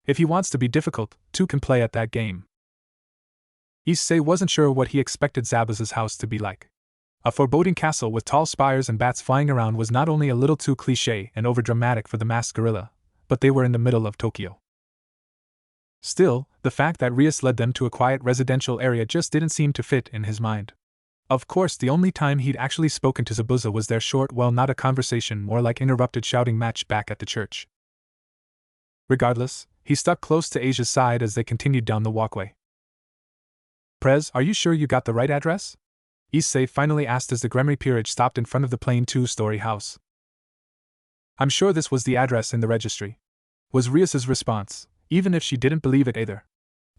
If he wants to be difficult, two can play at that game. Issei wasn't sure what he expected Zabuza's house to be like. A foreboding castle with tall spires and bats flying around was not only a little too cliché and overdramatic for the masked gorilla, but they were in the middle of Tokyo. Still, the fact that Rias led them to a quiet residential area just didn't seem to fit in his mind. Of course, the only time he'd actually spoken to Zabuza was their short, well, not a conversation, more like interrupted shouting match back at the church. Regardless, he stuck close to Asia's side as they continued down the walkway. Prez, are you sure you got the right address? Issei finally asked as the Gremry peerage stopped in front of the plain two-story house. I'm sure this was the address in the registry, was Rias's response, even if she didn't believe it either.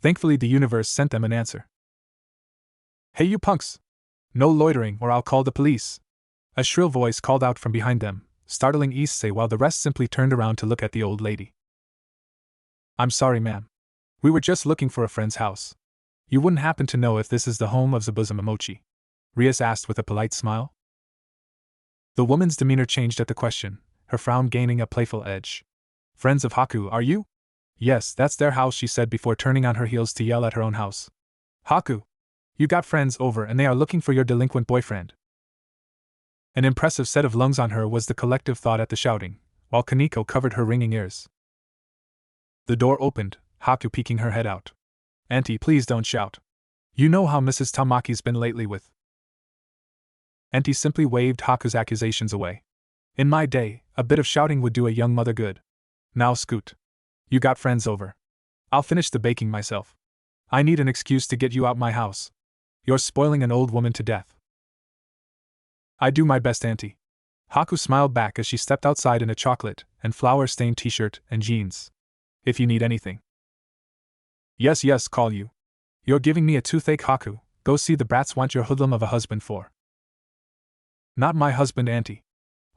Thankfully the universe sent them an answer. Hey you punks! No loitering or I'll call the police! A shrill voice called out from behind them, startling Issei while the rest simply turned around to look at the old lady. I'm sorry, ma'am. We were just looking for a friend's house. You wouldn't happen to know if this is the home of Zabuza Momochi? Rias asked with a polite smile. The woman's demeanor changed at the question, her frown gaining a playful edge. Friends of Haku, are you? Yes, that's their house, she said before turning on her heels to yell at her own house. Haku! You got friends over and they are looking for your delinquent boyfriend. An impressive set of lungs on her was the collective thought at the shouting, while Kaneko covered her ringing ears. The door opened, Haku peeking her head out. Auntie, please don't shout. You know how Mrs. Tamaki's been lately with. Auntie simply waved Haku's accusations away. In my day, a bit of shouting would do a young mother good. Now scoot. You got friends over. I'll finish the baking myself. I need an excuse to get you out my house. You're spoiling an old woman to death. I do my best, Auntie. Haku smiled back as she stepped outside in a chocolate and flour-stained t-shirt and jeans. If you need anything. Yes, call you. You're giving me a toothache, Haku. Go see the brats want your hoodlum of a husband for. Not my husband, Auntie.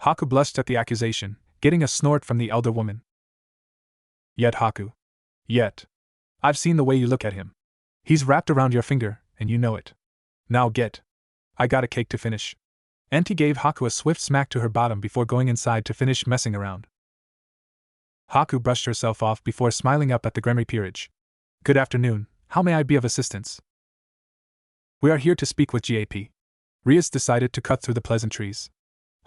Haku blushed at the accusation, getting a snort from the elder woman. Yet, Haku. Yet. I've seen the way you look at him. He's wrapped around your finger, and you know it. Now get. I got a cake to finish. Auntie gave Haku a swift smack to her bottom before going inside to finish messing around. Haku brushed herself off before smiling up at the Gremry peerage. Good afternoon, how may I be of assistance? We are here to speak with GAP. Rias decided to cut through the pleasantries.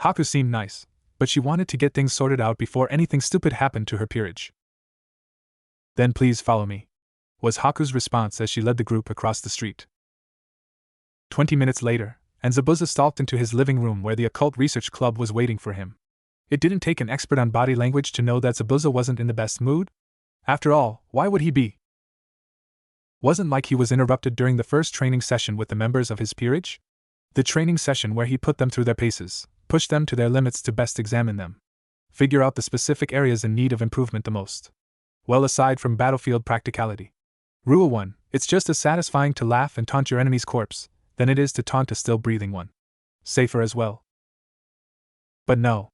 Haku seemed nice, but she wanted to get things sorted out before anything stupid happened to her peerage. Then please follow me, was Haku's response as she led the group across the street. 20 minutes later, and Zabuza stalked into his living room where the Occult Research Club was waiting for him. It didn't take an expert on body language to know that Zabuza wasn't in the best mood. After all, why would he be? Wasn't like he was interrupted during the first training session with the members of his peerage? The training session where he put them through their paces, pushed them to their limits to best examine them. Figure out the specific areas in need of improvement the most. Well, aside from battlefield practicality. Rule 1, it's just as satisfying to laugh and taunt your enemy's corpse than it is to taunt a still-breathing one. Safer as well. But no.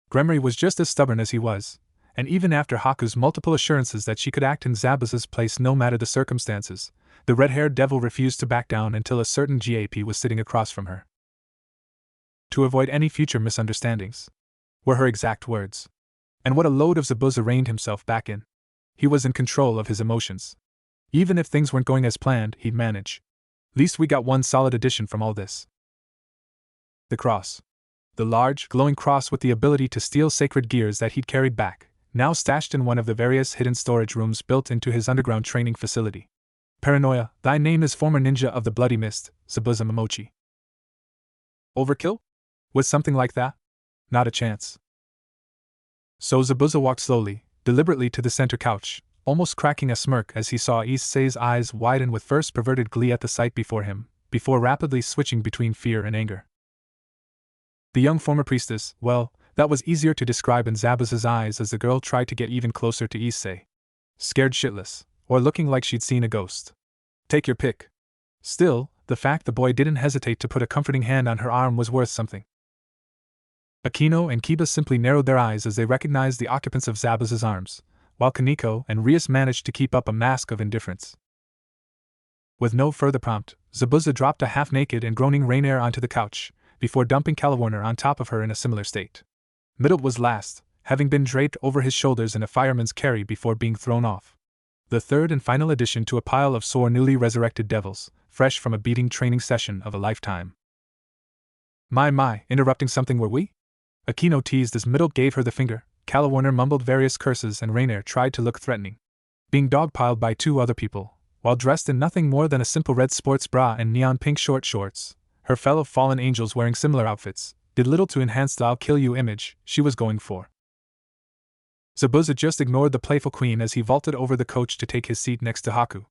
Gremory was just as stubborn as he was, and even after Haku's multiple assurances that she could act in Zabuza's place no matter the circumstances, the red-haired devil refused to back down until a certain GAP was sitting across from her. To avoid any future misunderstandings, were her exact words. And what a load of Zabuza reined himself back in. He was in control of his emotions. Even if things weren't going as planned, he'd manage. Least we got one solid addition from all this. The cross. The large, glowing cross with the ability to steal sacred gears that he'd carried back, now stashed in one of the various hidden storage rooms built into his underground training facility. Paranoia, thy name is former ninja of the Bloody Mist, Zabuza Momochi. Overkill? Was something like that? Not a chance. So Zabuza walked slowly, deliberately to the center couch, almost cracking a smirk as he saw Issei's eyes widen with first perverted glee at the sight before him, before rapidly switching between fear and anger. The young former priestess, well, that was easier to describe in Zabuza's eyes as the girl tried to get even closer to Issei. Scared shitless, or looking like she'd seen a ghost. Take your pick. Still, the fact the boy didn't hesitate to put a comforting hand on her arm was worth something. Akino and Kiba simply narrowed their eyes as they recognized the occupants of Zabuza's arms, while Kaneko and Rias managed to keep up a mask of indifference. With no further prompt, Zabuza dropped a half-naked and groaning Rainier onto the couch, before dumping Calawarner on top of her in a similar state. Middle was last, having been draped over his shoulders in a fireman's carry before being thrown off. The third and final addition to a pile of sore newly resurrected devils, fresh from a beating training session of a lifetime. My, interrupting something were we? Akino teased as Middle gave her the finger, Calawarner mumbled various curses and Rainier tried to look threatening. Being dogpiled by two other people, while dressed in nothing more than a simple red sports bra and neon pink short shorts, her fellow fallen angels wearing similar outfits, did little to enhance the I'll kill you image she was going for. Zabuza just ignored the playful queen as he vaulted over the coach to take his seat next to Haku.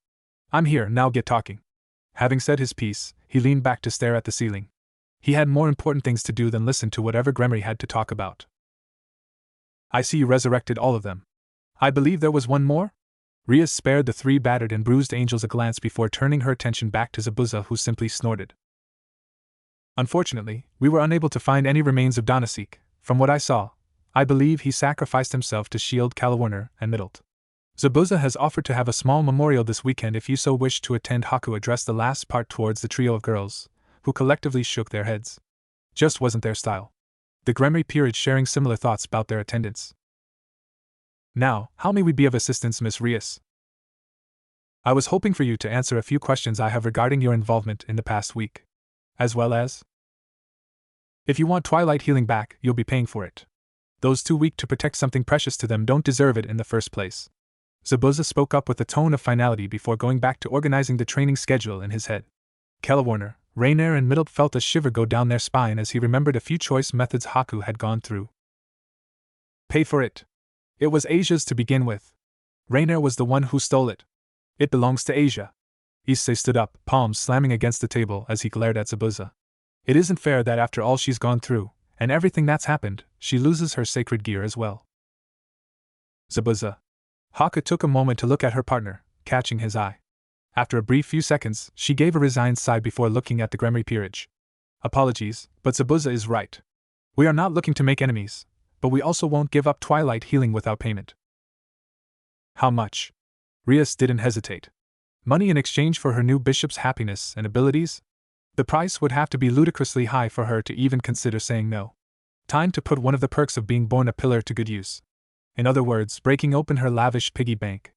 I'm here, now get talking. Having said his piece, he leaned back to stare at the ceiling. He had more important things to do than listen to whatever Gremory had to talk about. I see you resurrected all of them. I believe there was one more? Rias spared the three battered and bruised angels a glance before turning her attention back to Zabuza, who simply snorted. Unfortunately, we were unable to find any remains of Donasek. From what I saw, I believe he sacrificed himself to shield Calawarner and Middlet. Zabuza has offered to have a small memorial this weekend if you so wish to attend. Haku addressed the last part towards the trio of girls, who collectively shook their heads. Just wasn't their style. The Gremory peerage sharing similar thoughts about their attendance. Now, how may we be of assistance, Miss Rias? I was hoping for you to answer a few questions I have regarding your involvement in the past week. As well as, if you want Twilight healing back, you'll be paying for it. Those too weak to protect something precious to them don't deserve it in the first place. Zabuza spoke up with a tone of finality before going back to organizing the training schedule in his head. Calawarner, Rainier and Middle felt a shiver go down their spine as he remembered a few choice methods Haku had gone through. Pay for it. It was Asia's to begin with. Rainier was the one who stole it. It belongs to Asia. Issei stood up, palms slamming against the table as he glared at Zabuza. It isn't fair that after all she's gone through, and everything that's happened, she loses her sacred gear as well. Zabuza. Haku took a moment to look at her partner, catching his eye. After a brief few seconds, she gave a resigned sigh before looking at the Gremory peerage. Apologies, but Zabuza is right. We are not looking to make enemies, but we also won't give up Twilight healing without payment. How much? Rias didn't hesitate. Money in exchange for her new bishop's happiness and abilities? The price would have to be ludicrously high for her to even consider saying no. Time to put one of the perks of being born a pillar to good use. In other words, breaking open her lavish piggy bank.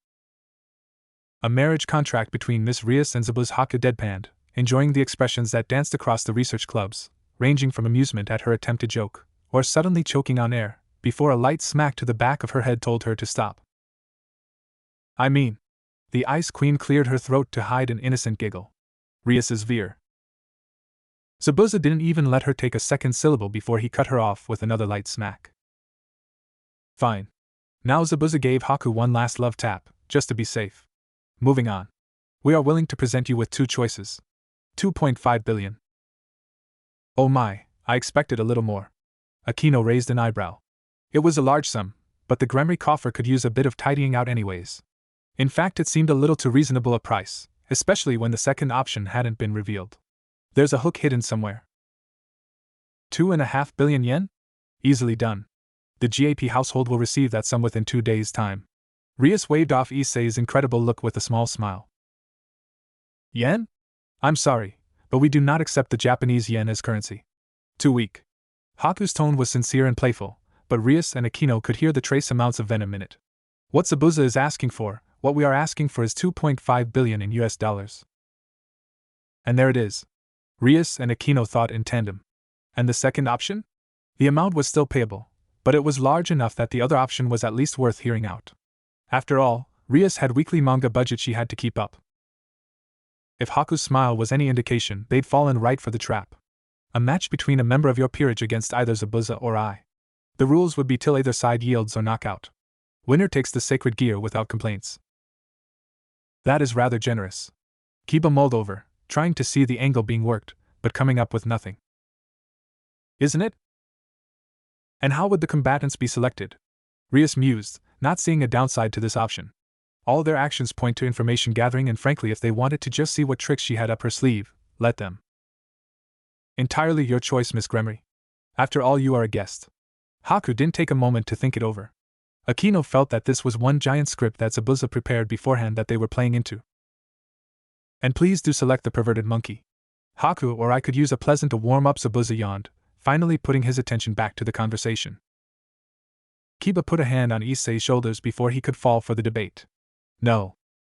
A marriage contract between Miss Rias and Zabuza. Haku deadpanned, enjoying the expressions that danced across the research clubs, ranging from amusement at her attempted joke, or suddenly choking on air, before a light smack to the back of her head told her to stop. I mean, the Ice Queen cleared her throat to hide an innocent giggle. Rias's veer. Zabuza didn't even let her take a second syllable before he cut her off with another light smack. Fine. Now Zabuza gave Haku one last love tap, just to be safe. Moving on. We are willing to present you with two choices. 2.5 billion. Oh my, I expected a little more. Aquino raised an eyebrow. It was a large sum, but the Gremry coffer could use a bit of tidying out anyways. In fact, it seemed a little too reasonable a price, especially when the second option hadn't been revealed. There's a hook hidden somewhere. 2.5 billion yen? Easily done. The GAP household will receive that sum within 2 days' time. Rias waved off Issei's incredible look with a small smile. Yen? I'm sorry, but we do not accept the Japanese yen as currency. Too weak. Haku's tone was sincere and playful, but Rias and Aquino could hear the trace amounts of venom in it. What Zabuza is asking for, what we are asking for is 2.5 billion in US dollars. And there it is. Rias and Aquino thought in tandem. And the second option? The amount was still payable, but it was large enough that the other option was at least worth hearing out. After all, Rias had weekly manga budget she had to keep up. If Haku's smile was any indication, they'd fallen right for the trap. A match between a member of your peerage against either Zabuza or I. The rules would be till either side yields or knockout. Winner takes the sacred gear without complaints. That is rather generous. Kiba mulled over, trying to see the angle being worked, but coming up with nothing. Isn't it? And how would the combatants be selected? Rias mused, not seeing a downside to this option. All their actions point to information gathering, and frankly, if they wanted to just see what tricks she had up her sleeve, let them. Entirely your choice, Miss Gremry. After all, you are a guest. Haku didn't take a moment to think it over. Aquino felt that this was one giant script that Zabuza prepared beforehand that they were playing into. And please do select the perverted monkey. Haku or I could use a pleasant to warm up. Zabuza yawned, finally putting his attention back to the conversation. Kiba put a hand on Issei's shoulders before he could fall for the debate. No.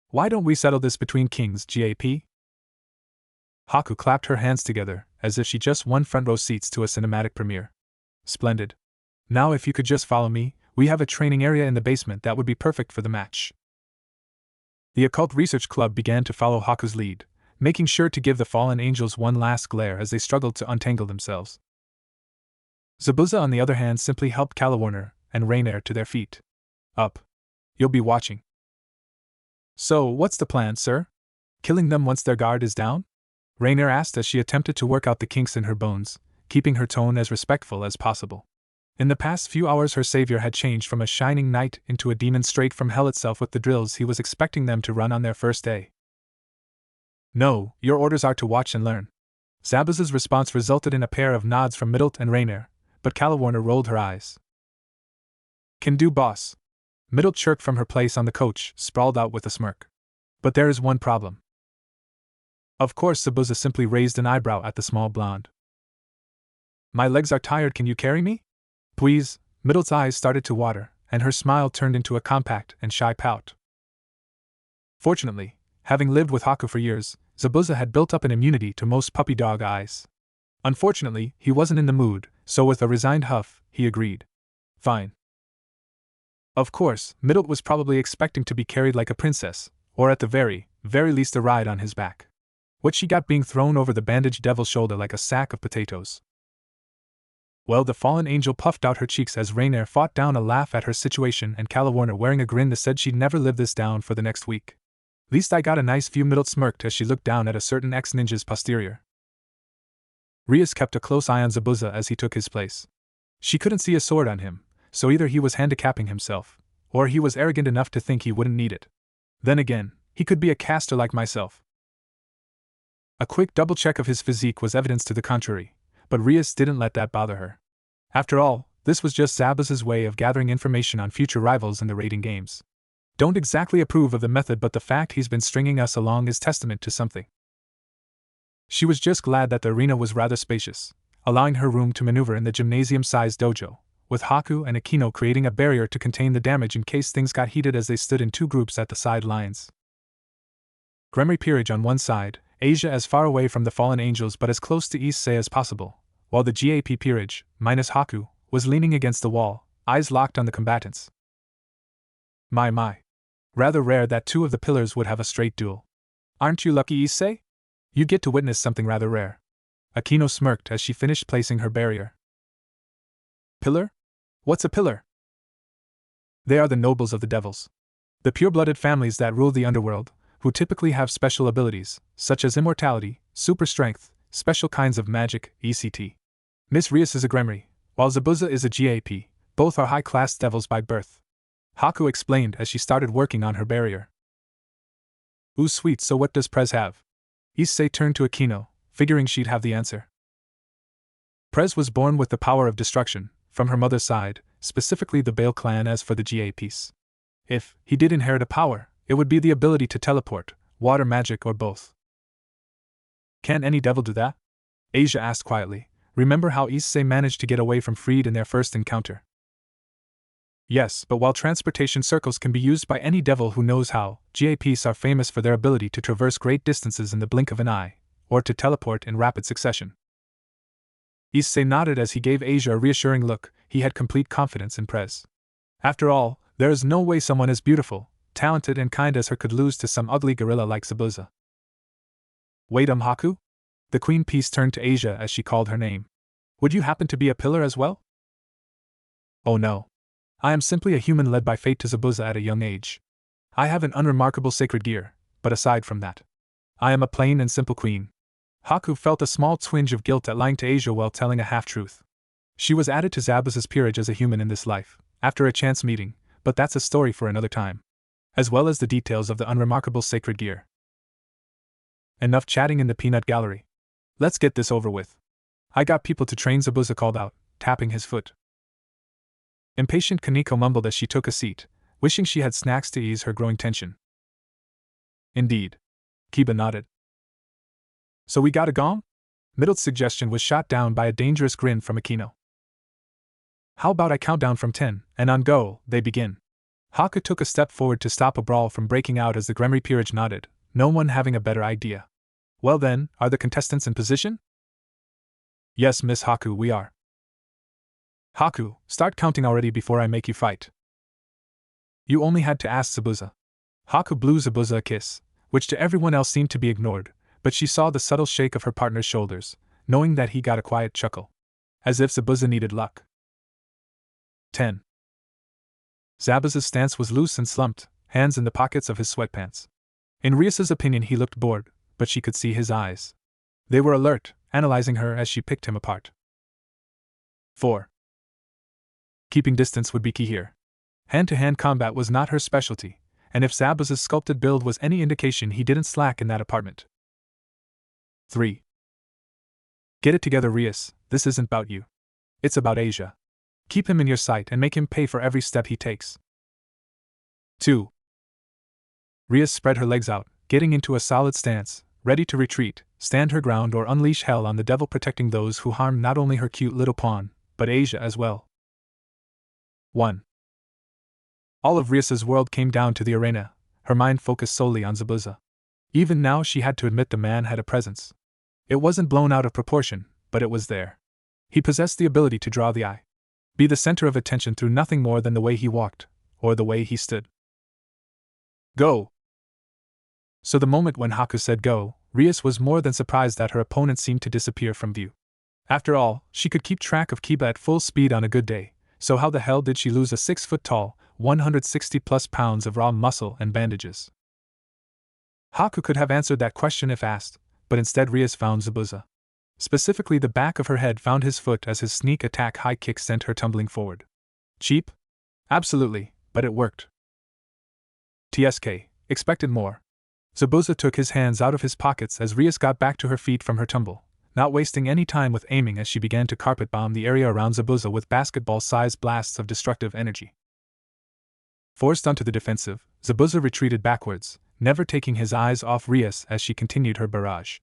Why don't we settle this between kings, GAP? Haku clapped her hands together, as if she just won front row seats to a cinematic premiere. Splendid. Now if you could just follow me, we have a training area in the basement that would be perfect for the match. The Occult Research Club began to follow Haku's lead, making sure to give the fallen angels one last glare as they struggled to untangle themselves. Zabuza, on the other hand, simply helped Calawarner and Rainier to their feet. Up. You'll be watching. So, what's the plan, sir? Killing them once their guard is down? Rainier asked as she attempted to work out the kinks in her bones, keeping her tone as respectful as possible. In the past few hours her savior had changed from a shining knight into a demon straight from hell itself with the drills he was expecting them to run on their first day. No, your orders are to watch and learn. Zabuza's response resulted in a pair of nods from Middlet and Rainier, but Calawarner rolled her eyes. Can do, boss. Middlet chirped from her place on the coach, sprawled out with a smirk. But there is one problem. Of course, Zabuza simply raised an eyebrow at the small blonde. My legs are tired, can you carry me? Please. Middlet's eyes started to water, and her smile turned into a compact and shy pout. Fortunately, having lived with Haku for years, Zabuza had built up an immunity to most puppy dog eyes. Unfortunately, he wasn't in the mood, so with a resigned huff, he agreed. Fine. Of course, Middlet was probably expecting to be carried like a princess, or at the very least a ride on his back. What she got being thrown over the bandaged devil's shoulder like a sack of potatoes. Well, the fallen angel puffed out her cheeks as Rainier fought down a laugh at her situation, and Calawarner, wearing a grin that said she'd never live this down for the next week. Least I got a nice view. Middlet smirked as she looked down at a certain ex-ninja's posterior. Rias kept a close eye on Zabuza as he took his place. She couldn't see a sword on him, so either he was handicapping himself, or he was arrogant enough to think he wouldn't need it. Then again, he could be a caster like myself. A quick double check of his physique was evidence to the contrary, but Rias didn't let that bother her. After all, this was just Zabuza's way of gathering information on future rivals in the raiding games. Don't exactly approve of the method, but the fact he's been stringing us along is testament to something. She was just glad that the arena was rather spacious, allowing her room to maneuver in the gymnasium-sized dojo, with Haku and Aquino creating a barrier to contain the damage in case things got heated as they stood in two groups at the sidelines. Gremry Peerage on one side, Asia as far away from the fallen angels but as close to Issei as possible, while the GAP Peerage, minus Haku, was leaning against the wall, eyes locked on the combatants. My. Rather rare that two of the pillars would have a straight duel. Aren't you lucky, Issei? You'd get to witness something rather rare. Aquino smirked as she finished placing her barrier. Pillar? What's a pillar? They are the nobles of the devils. The pure-blooded families that rule the underworld, who typically have special abilities, such as immortality, super strength, special kinds of magic, etc. Miss Rias is a Gremry, while Zabuza is a GAP, both are high-class devils by birth. Haku explained as she started working on her barrier. Ooh sweet, so what does Prez have? Issei turned to Akino, figuring she'd have the answer. Prez was born with the power of destruction, from her mother's side, specifically the Bale clan. As for the GAPs, if he did inherit a power, it would be the ability to teleport, water magic or both. Can any devil do that? Asia asked quietly. Remember how Issei managed to get away from Freed in their first encounter? Yes, but while transportation circles can be used by any devil who knows how, GAPs are famous for their ability to traverse great distances in the blink of an eye, or to teleport in rapid succession. Issei nodded as he gave Asia a reassuring look. He had complete confidence in Prez. After all, there is no way someone as beautiful, talented and kind as her could lose to some ugly gorilla like Zabuza. Wait, Haku? The Queen Peace turned to Asia as she called her name. Would you happen to be a pillar as well? Oh no. I am simply a human led by fate to Zabuza at a young age. I have an unremarkable sacred gear, but aside from that, I am a plain and simple queen. Haku felt a small twinge of guilt at lying to Asia while telling a half-truth. She was added to Zabuza's peerage as a human in this life, after a chance meeting, but that's a story for another time. As well as the details of the unremarkable sacred gear. Enough chatting in the peanut gallery. Let's get this over with. I got people to train, Zabuza called out, tapping his foot. Impatient Kaneko mumbled as she took a seat, wishing she had snacks to ease her growing tension. Indeed. Kiba nodded. So we got a gong? Middle's suggestion was shot down by a dangerous grin from Akino. How about I count down from 10, and on go, they begin. Haku took a step forward to stop a brawl from breaking out as the Gremry peerage nodded, no one having a better idea. Well then, are the contestants in position? Yes, Miss Haku, we are. Haku, start counting already before I make you fight. You only had to ask Zabuza. Haku blew Zabuza a kiss, which to everyone else seemed to be ignored, but she saw the subtle shake of her partner's shoulders, knowing that he got a quiet chuckle. As if Zabuza needed luck. 10. Zabuza's stance was loose and slumped, hands in the pockets of his sweatpants. In Rias's opinion he looked bored, but she could see his eyes. They were alert, analyzing her as she picked him apart. 4. Keeping distance would be key here. Hand-to-hand combat was not her specialty, and if Zabuza's sculpted build was any indication he didn't slack in that apartment. 3. Get it together, Rias, this isn't about you. It's about Asia. Keep him in your sight and make him pay for every step he takes. 2. Rias spread her legs out, getting into a solid stance, ready to retreat, stand her ground or unleash hell on the devil, protecting those who harm not only her cute little pawn, but Asia as well. 1. All of Rias's world came down to the arena, her mind focused solely on Zabuza. Even now she had to admit the man had a presence. It wasn't blown out of proportion, but it was there. He possessed the ability to draw the eye. Be the center of attention through nothing more than the way he walked, or the way he stood. Go! So the moment when Haku said go, Rias was more than surprised that her opponent seemed to disappear from view. After all, she could keep track of Kiba at full speed on a good day, so how the hell did she lose a 6-foot-tall, 160-plus pounds of raw muscle and bandages? Haku could have answered that question if asked, but instead Rias found Zabuza. Specifically, the back of her head found his foot as his sneak attack high kick sent her tumbling forward. Cheap? Absolutely, but it worked. TSK, expected more. Zabuza took his hands out of his pockets as Rias got back to her feet from her tumble, not wasting any time with aiming as she began to carpet bomb the area around Zabuza with basketball-sized blasts of destructive energy. Forced onto the defensive, Zabuza retreated backwards, never taking his eyes off Rias as she continued her barrage.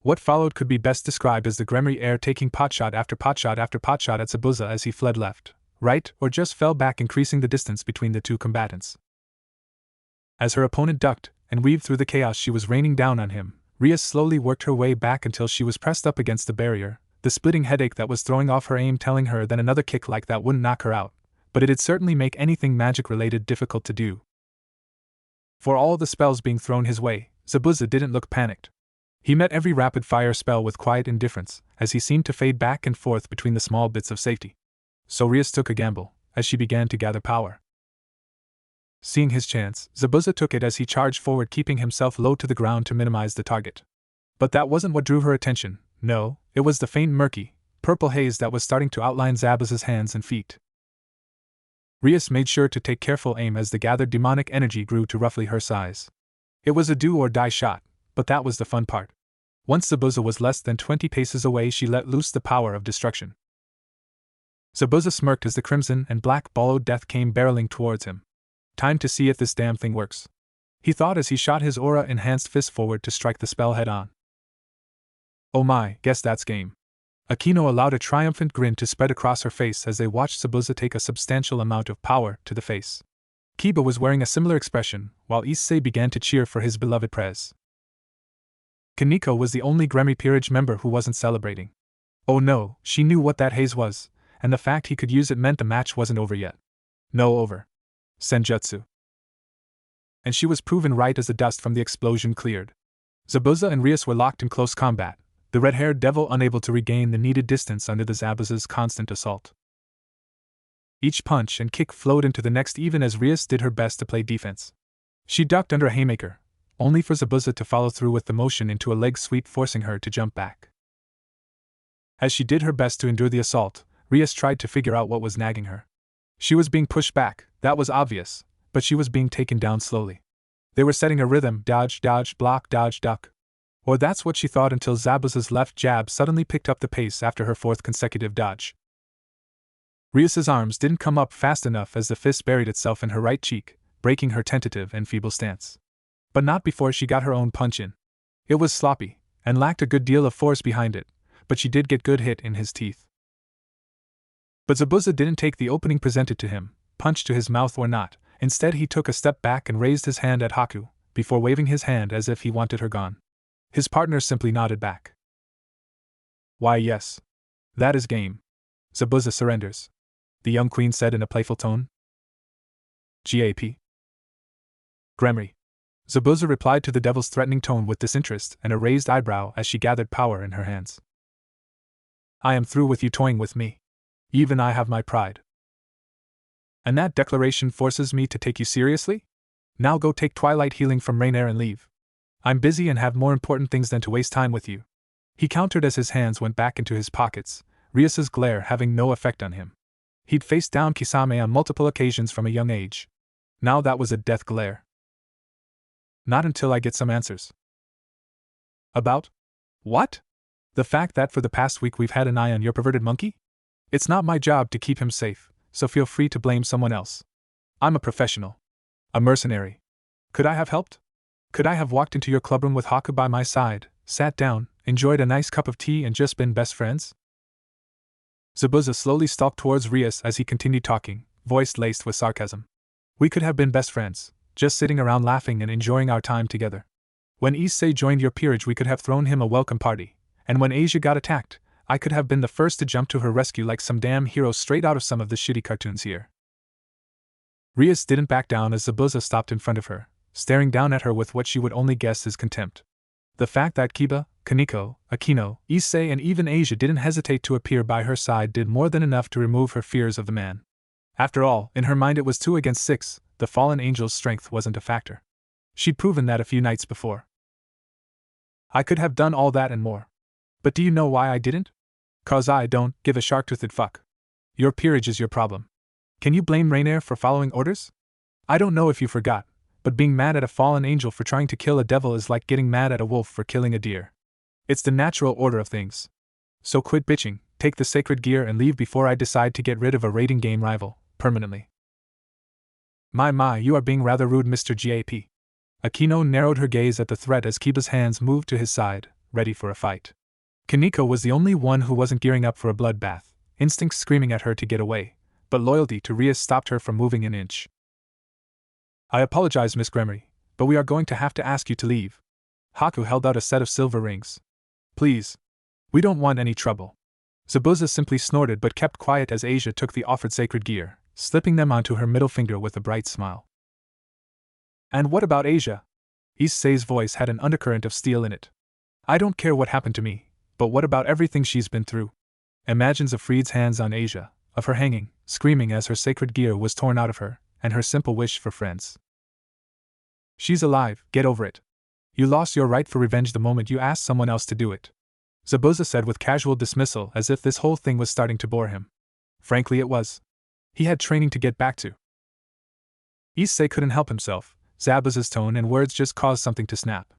What followed could be best described as the Gremry heir taking potshot after potshot after potshot at Zabuza as he fled left, right, or just fell back, increasing the distance between the two combatants. As her opponent ducked and weaved through the chaos she was raining down on him, Rias slowly worked her way back until she was pressed up against the barrier, the splitting headache that was throwing off her aim telling her that another kick like that wouldn't knock her out, but it'd certainly make anything magic-related difficult to do. For all the spells being thrown his way, Zabuza didn't look panicked. He met every rapid-fire spell with quiet indifference, as he seemed to fade back and forth between the small bits of safety. So Rias took a gamble, as she began to gather power. Seeing his chance, Zabuza took it as he charged forward, keeping himself low to the ground to minimize the target. But that wasn't what drew her attention. No, it was the faint murky, purple haze that was starting to outline Zabuza's hands and feet. Rias made sure to take careful aim as the gathered demonic energy grew to roughly her size. It was a do-or-die shot, but that was the fun part. Once Zabuza was less than 20 paces away, she let loose the power of destruction. Zabuza smirked as the crimson and black ball of death came barreling towards him. Time to see if this damn thing works, he thought as he shot his aura-enhanced fist forward to strike the spell head-on. Oh my, guess that's game. Aquino allowed a triumphant grin to spread across her face as they watched Zabuza take a substantial amount of power to the face. Kiba was wearing a similar expression, while Issei began to cheer for his beloved Prez. Kaneko was the only Gremmy Peerage member who wasn't celebrating. Oh no, she knew what that haze was, and the fact he could use it meant the match wasn't over yet. No over. Senjutsu. And she was proven right as the dust from the explosion cleared. Zabuza and Rias were locked in close combat, the red-haired devil unable to regain the needed distance under the Zabuza's constant assault. Each punch and kick flowed into the next even as Rias did her best to play defense. She ducked under a haymaker, only for Zabuza to follow through with the motion into a leg sweep, forcing her to jump back. As she did her best to endure the assault, Rias tried to figure out what was nagging her. She was being pushed back, that was obvious, but she was being taken down slowly. They were setting a rhythm: dodge, dodge, block, dodge, duck. Or that's what she thought until Zabuza's left jab suddenly picked up the pace after her fourth consecutive dodge. Rias's arms didn't come up fast enough as the fist buried itself in her right cheek, breaking her tentative and feeble stance. But not before she got her own punch in. It was sloppy, and lacked a good deal of force behind it, but she did get good hit in his teeth. But Zabuza didn't take the opening presented to him, punch to his mouth or not. Instead he took a step back and raised his hand at Haku, before waving his hand as if he wanted her gone. His partner simply nodded back. Why yes. That is game. Zabuza surrenders, the young queen said in a playful tone. GAP. Gremory. Zabuza replied to the devil's threatening tone with disinterest and a raised eyebrow as she gathered power in her hands. I am through with you toying with me. Even I have my pride. And that declaration forces me to take you seriously? Now go take Twilight Healing from Rainier and leave. I'm busy and have more important things than to waste time with you. He countered as his hands went back into his pockets, Rias's glare having no effect on him. He'd faced down Kisame on multiple occasions from a young age. Now that was a death glare. Not until I get some answers. About? What? The fact that for the past week we've had an eye on your perverted monkey? It's not my job to keep him safe, so feel free to blame someone else. I'm a professional. A mercenary. Could I have helped? Could I have walked into your clubroom with Haku by my side, sat down, enjoyed a nice cup of tea and just been best friends? Zabuza slowly stalked towards Rias as he continued talking, voice laced with sarcasm. We could have been best friends, just sitting around laughing and enjoying our time together. When Issei joined your peerage we could have thrown him a welcome party, and when Asia got attacked, I could have been the first to jump to her rescue like some damn hero straight out of some of the shitty cartoons here. Rias didn't back down as Zabuza stopped in front of her, staring down at her with what she would only guess is contempt. The fact that Kiba, Kaneko, Aquino, Issei and even Asia didn't hesitate to appear by her side did more than enough to remove her fears of the man. After all, in her mind it was 2 against 6, the fallen angel's strength wasn't a factor. She'd proven that a few nights before. I could have done all that and more. But do you know why I didn't? 'Cause I don't give a shark-toothed fuck. Your peerage is your problem. Can you blame Rainier for following orders? I don't know if you forgot, but being mad at a fallen angel for trying to kill a devil is like getting mad at a wolf for killing a deer. It's the natural order of things. So quit bitching, take the sacred gear and leave before I decide to get rid of a raiding game rival, permanently. My, you are being rather rude, Mr. GAP. Aquino narrowed her gaze at the threat as Kiba's hands moved to his side, ready for a fight. Kaneko was the only one who wasn't gearing up for a bloodbath, instincts screaming at her to get away, but loyalty to Rias stopped her from moving an inch. I apologize, Miss Gremory, but we are going to have to ask you to leave. Haku held out a set of silver rings. Please. We don't want any trouble. Zabuza simply snorted but kept quiet as Asia took the offered sacred gear, slipping them onto her middle finger with a bright smile. And what about Asia? Issei's voice had an undercurrent of steel in it. I don't care what happened to me, but what about everything she's been through? Imagines of Fried's hands on Asia, of her hanging, screaming as her sacred gear was torn out of her, and her simple wish for friends. She's alive, get over it. You lost your right for revenge the moment you asked someone else to do it, Zabuza said with casual dismissal, as if this whole thing was starting to bore him. Frankly, it was. He had training to get back to. Issei couldn't help himself. Zabuza's tone and words just caused something to snap.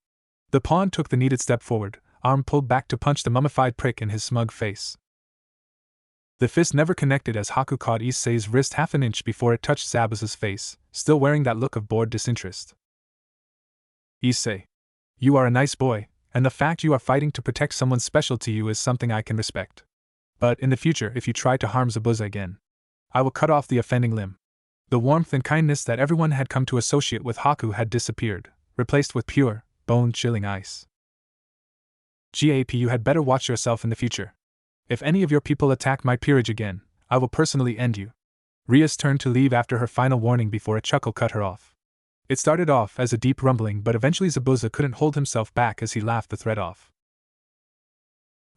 The pawn took the needed step forward, arm pulled back to punch the mummified prick in his smug face. The fist never connected as Haku caught Issei's wrist half an inch before it touched Zabuza's face, still wearing that look of bored disinterest. Issei. You are a nice boy, and the fact you are fighting to protect someone special to you is something I can respect. But in the future, if you try to harm Zabuza again, I will cut off the offending limb. The warmth and kindness that everyone had come to associate with Haku had disappeared, replaced with pure, bone-chilling ice. GAP, you had better watch yourself in the future. If any of your people attack my peerage again, I will personally end you. Rias turned to leave after her final warning before a chuckle cut her off. It started off as a deep rumbling, but eventually Zabuza couldn't hold himself back as he laughed the threat off.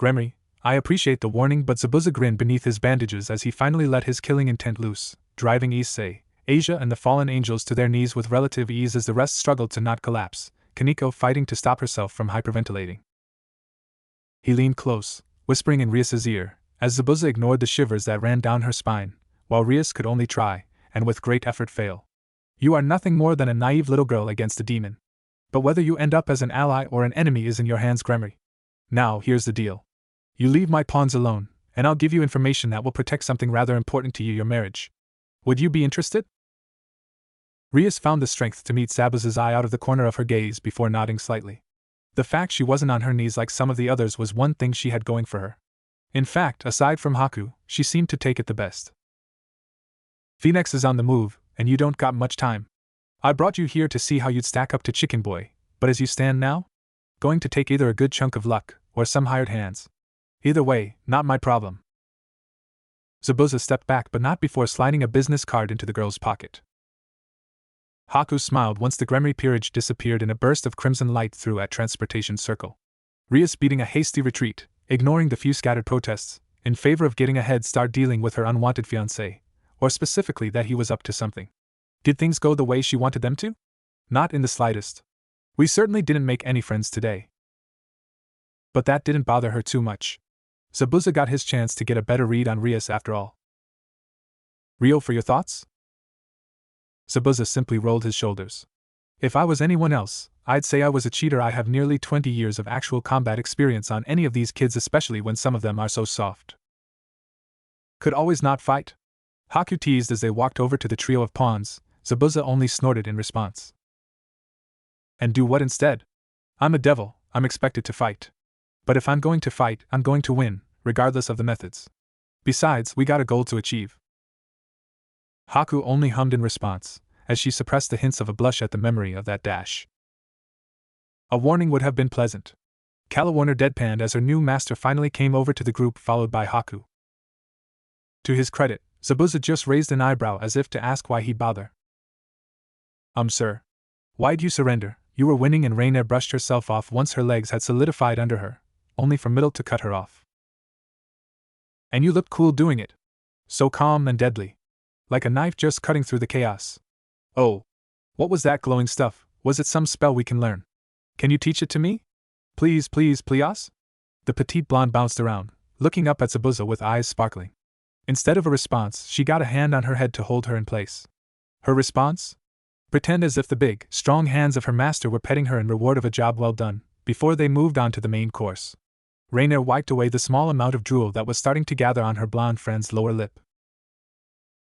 Gremory, I appreciate the warning, but Zabuza grinned beneath his bandages as he finally let his killing intent loose, driving Issei, Asia and the fallen angels to their knees with relative ease as the rest struggled to not collapse, Kaneko fighting to stop herself from hyperventilating. He leaned close, whispering in Rias's ear, as Zabuza ignored the shivers that ran down her spine, while Rias could only try, and with great effort fail. You are nothing more than a naive little girl against a demon. But whether you end up as an ally or an enemy is in your hands, Gremory. Now, here's the deal. You leave my pawns alone, and I'll give you information that will protect something rather important to you, your marriage. Would you be interested? Rias found the strength to meet Zabuza's eye out of the corner of her gaze before nodding slightly. The fact she wasn't on her knees like some of the others was one thing she had going for her. In fact, aside from Haku, she seemed to take it the best. Phoenix is on the move, and you don't got much time. I brought you here to see how you'd stack up to Chicken Boy, but as you stand now, going to take either a good chunk of luck, or some hired hands. Either way, not my problem. Zabuza stepped back, but not before sliding a business card into the girl's pocket. Haku smiled once the Gremory peerage disappeared in a burst of crimson light through at Transportation Circle. Rias beating a hasty retreat, ignoring the few scattered protests, in favor of getting a head start dealing with her unwanted fiancé, or specifically that he was up to something. Did things go the way she wanted them to? Not in the slightest. We certainly didn't make any friends today. But that didn't bother her too much. Zabuza got his chance to get a better read on Rias after all. Rio, for your thoughts? Zabuza simply rolled his shoulders. If I was anyone else, I'd say I was a cheater. I have nearly 20 years of actual combat experience on any of these kids, especially when some of them are so soft. Could always not fight? Haku teased as they walked over to the trio of pawns. Zabuza only snorted in response. And do what instead? I'm a devil, I'm expected to fight. But if I'm going to fight, I'm going to win, regardless of the methods. Besides, we got a goal to achieve. Haku only hummed in response, as she suppressed the hints of a blush at the memory of that dash. A warning would have been pleasant. Calawarner deadpanned as her new master finally came over to the group, followed by Haku. To his credit, Zabuza just raised an eyebrow as if to ask why he'd bother. Sir. Why'd you surrender? You were winning, and Rainier brushed herself off once her legs had solidified under her, only for Middle to cut her off. And you looked cool doing it. So calm and deadly. Like a knife just cutting through the chaos. Oh. What was that glowing stuff? Was it some spell we can learn? Can you teach it to me? Please, please, please? The petite blonde bounced around, looking up at Zabuza with eyes sparkling. Instead of a response, she got a hand on her head to hold her in place. Her response? Pretend as if the big, strong hands of her master were petting her in reward of a job well done, before they moved on to the main course. Rainier wiped away the small amount of drool that was starting to gather on her blonde friend's lower lip.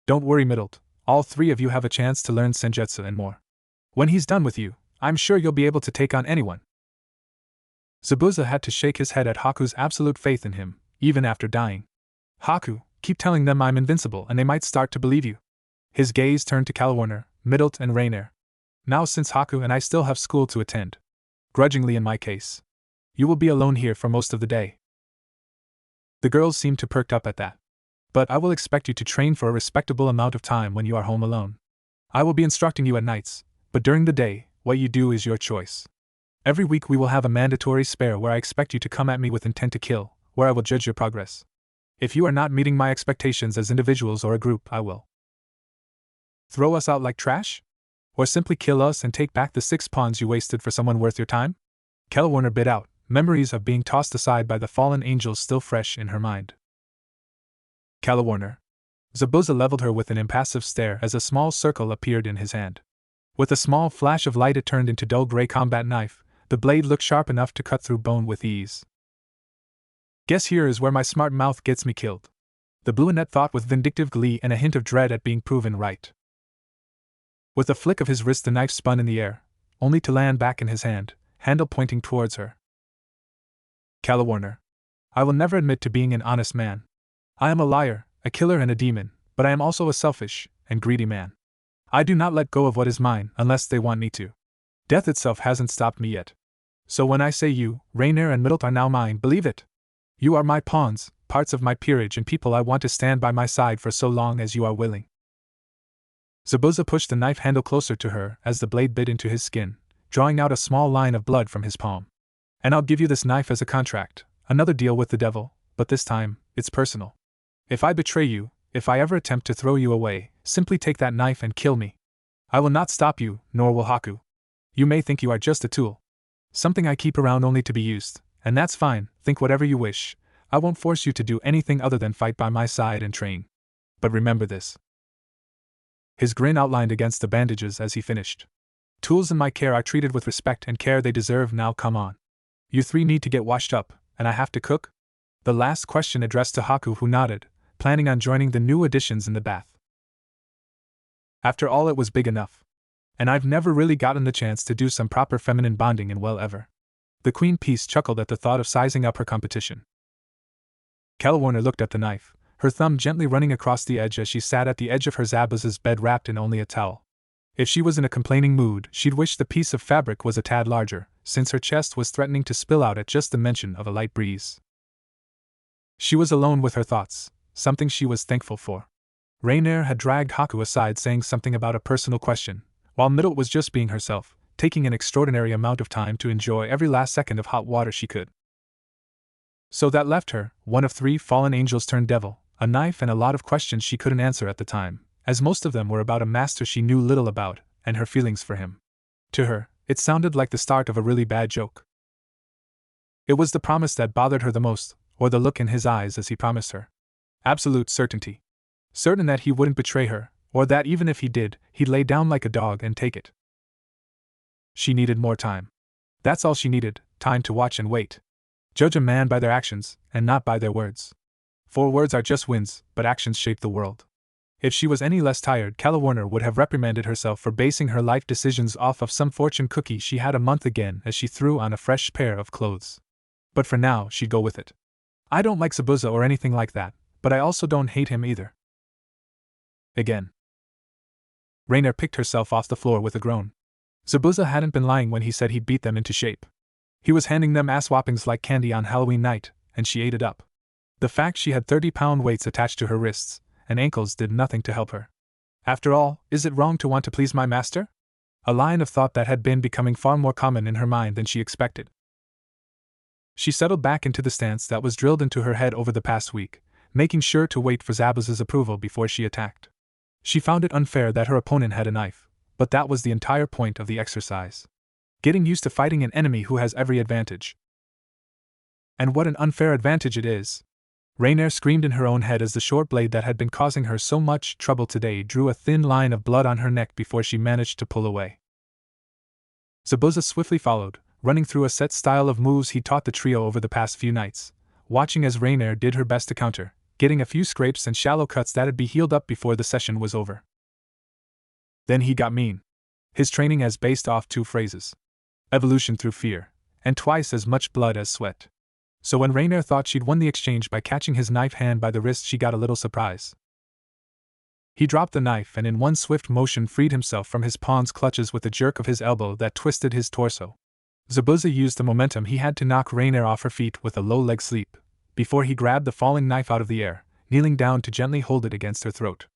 Don't worry, Middled. All three of you have a chance to learn Senjutsu and more. When he's done with you, I'm sure you'll be able to take on anyone. Zabuza had to shake his head at Haku's absolute faith in him, even after dying. Haku, keep telling them I'm invincible and they might start to believe you. His gaze turned to Calawarner, Middlet and Rainier. Now, since Haku and I still have school to attend, grudgingly in my case, you will be alone here for most of the day. The girls seemed to perk up at that. But I will expect you to train for a respectable amount of time when you are home alone. I will be instructing you at nights, but during the day, what you do is your choice. Every week we will have a mandatory spare where I expect you to come at me with intent to kill, where I will judge your progress. If you are not meeting my expectations as individuals or a group, I will Throw us out like trash? Or simply kill us and take back the 6 pawns you wasted for someone worth your time? Kellwarner bit out, memories of being tossed aside by the fallen angels still fresh in her mind. Kellwarner. Zabuza leveled her with an impassive stare as a small circle appeared in his hand. With a small flash of light it turned into dull gray combat knife. The blade looked sharp enough to cut through bone with ease. Guess here is where my smart mouth gets me killed. The brunette thought with vindictive glee and a hint of dread at being proven right. With a flick of his wrist the knife spun in the air, only to land back in his hand, handle pointing towards her. Kellwarner. I will never admit to being an honest man. I am a liar, a killer and a demon, but I am also a selfish and greedy man. I do not let go of what is mine unless they want me to. Death itself hasn't stopped me yet. So when I say you, Rainier and Middlet are now mine, believe it. You are my pawns, parts of my peerage and people I want to stand by my side for so long as you are willing. Zabuza pushed the knife handle closer to her as the blade bit into his skin, drawing out a small line of blood from his palm. And I'll give you this knife as a contract, another deal with the devil, but this time, it's personal. If I betray you, if I ever attempt to throw you away, simply take that knife and kill me. I will not stop you, nor will Haku. You may think you are just a tool. Something I keep around only to be used, and that's fine, think whatever you wish. I won't force you to do anything other than fight by my side and train. But remember this. His grin outlined against the bandages as he finished. Tools in my care are treated with respect and care they deserve. Now come on. You 3 need to get washed up, and I have to cook? The last question addressed to Haku, who nodded, planning on joining the new additions in the bath. After all, it was big enough. And I've never really gotten the chance to do some proper feminine bonding in well ever. The Queen Peace chuckled at the thought of sizing up her competition. Kellwarner looked at the knife, her thumb gently running across the edge as she sat at the edge of her Zabuza's bed wrapped in only a towel. If she was in a complaining mood, she'd wish the piece of fabric was a tad larger, since her chest was threatening to spill out at just the mention of a light breeze. She was alone with her thoughts, something she was thankful for. Rainier had dragged Haku aside saying something about a personal question, while Middlet was just being herself, taking an extraordinary amount of time to enjoy every last second of hot water she could. So that left her, one of 3 fallen angels turned devil, a knife and a lot of questions she couldn't answer at the time, as most of them were about a master she knew little about, and her feelings for him. To her, it sounded like the start of a really bad joke. It was the promise that bothered her the most, or the look in his eyes as he promised her. Absolute certainty. Certain that he wouldn't betray her, or that even if he did, he'd lay down like a dog and take it. She needed more time. That's all she needed, time to watch and wait. Judge a man by their actions, and not by their words. For words are just winds, but actions shape the world. If she was any less tired, Kellwarner would have reprimanded herself for basing her life decisions off of some fortune cookie she had a month again as she threw on a fresh pair of clothes. But for now, she'd go with it. I don't like Zabuza or anything like that, but I also don't hate him either. Again. Rainier picked herself off the floor with a groan. Zabuza hadn't been lying when he said he'd beat them into shape. He was handing them ass-whoppings like candy on Halloween night, and she ate it up. The fact she had 30-pound weights attached to her wrists and ankles did nothing to help her. After all, is it wrong to want to please my master? A line of thought that had been becoming far more common in her mind than she expected. She settled back into the stance that was drilled into her head over the past week, making sure to wait for Zabuza's approval before she attacked. She found it unfair that her opponent had a knife, but that was the entire point of the exercise. Getting used to fighting an enemy who has every advantage. And what an unfair advantage it is! Rainier screamed in her own head as the short blade that had been causing her so much trouble today drew a thin line of blood on her neck before she managed to pull away. Zabuza swiftly followed, running through a set style of moves he taught the trio over the past few nights, watching as Rainier did her best to counter, getting a few scrapes and shallow cuts that'd be healed up before the session was over. Then he got mean. His training as based off 2 phrases. Evolution through fear, and twice as much blood as sweat. So when Rainier thought she'd won the exchange by catching his knife hand by the wrist, she got a little surprise. He dropped the knife and in one swift motion freed himself from his pawn's clutches with a jerk of his elbow that twisted his torso. Zabuza used the momentum he had to knock Rainier off her feet with a low leg sweep, before he grabbed the falling knife out of the air, kneeling down to gently hold it against her throat.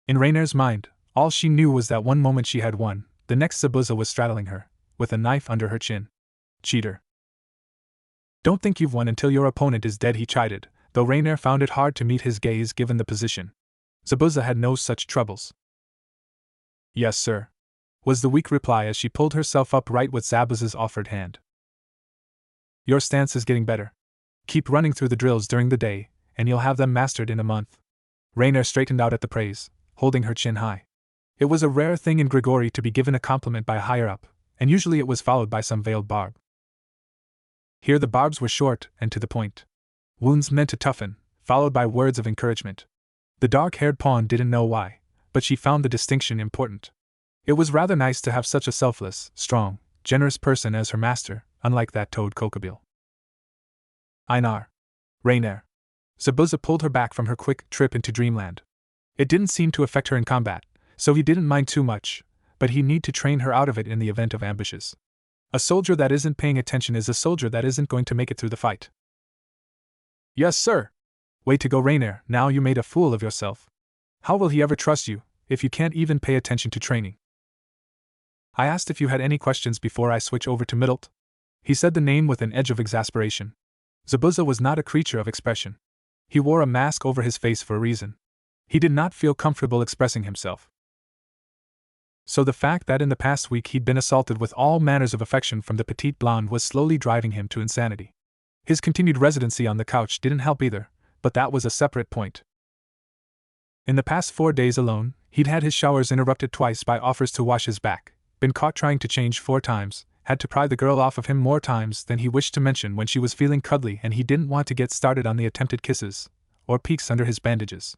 In Rainier's mind, all she knew was that one moment she had won, the next Zabuza was straddling her, with a knife under her chin. Cheater. Don't think you've won until your opponent is dead, he chided, though Rainier found it hard to meet his gaze given the position. Zabuza had no such troubles. Yes, sir, was the weak reply as she pulled herself upright with Zabuza's offered hand. Your stance is getting better. Keep running through the drills during the day, and you'll have them mastered in a month. Rainier straightened out at the praise, holding her chin high. It was a rare thing in Grigori to be given a compliment by a higher-up, and usually it was followed by some veiled barb. Here the barbs were short and to the point. Wounds meant to toughen, followed by words of encouragement. The dark-haired pawn didn't know why, but she found the distinction important. It was rather nice to have such a selfless, strong, generous person as her master, unlike that toad Kokobile. Einar. Rainier. Zabuza pulled her back from her quick trip into dreamland. It didn't seem to affect her in combat, so he didn't mind too much, but he need to train her out of it in the event of ambushes. A soldier that isn't paying attention is a soldier that isn't going to make it through the fight. Yes, sir. Way to go, Rainier, now you made a fool of yourself. How will he ever trust you, if you can't even pay attention to training? I asked if you had any questions before I switch over to Middlet. He said the name with an edge of exasperation. Zabuza was not a creature of expression. He wore a mask over his face for a reason. He did not feel comfortable expressing himself. So the fact that in the past week he'd been assaulted with all manners of affection from the petite blonde was slowly driving him to insanity. His continued residency on the couch didn't help either, but that was a separate point. In the past 4 days alone, he'd had his showers interrupted twice by offers to wash his back, been caught trying to change 4 times, had to pry the girl off of him more times than he wished to mention when she was feeling cuddly, and he didn't want to get started on the attempted kisses, or peeks under his bandages.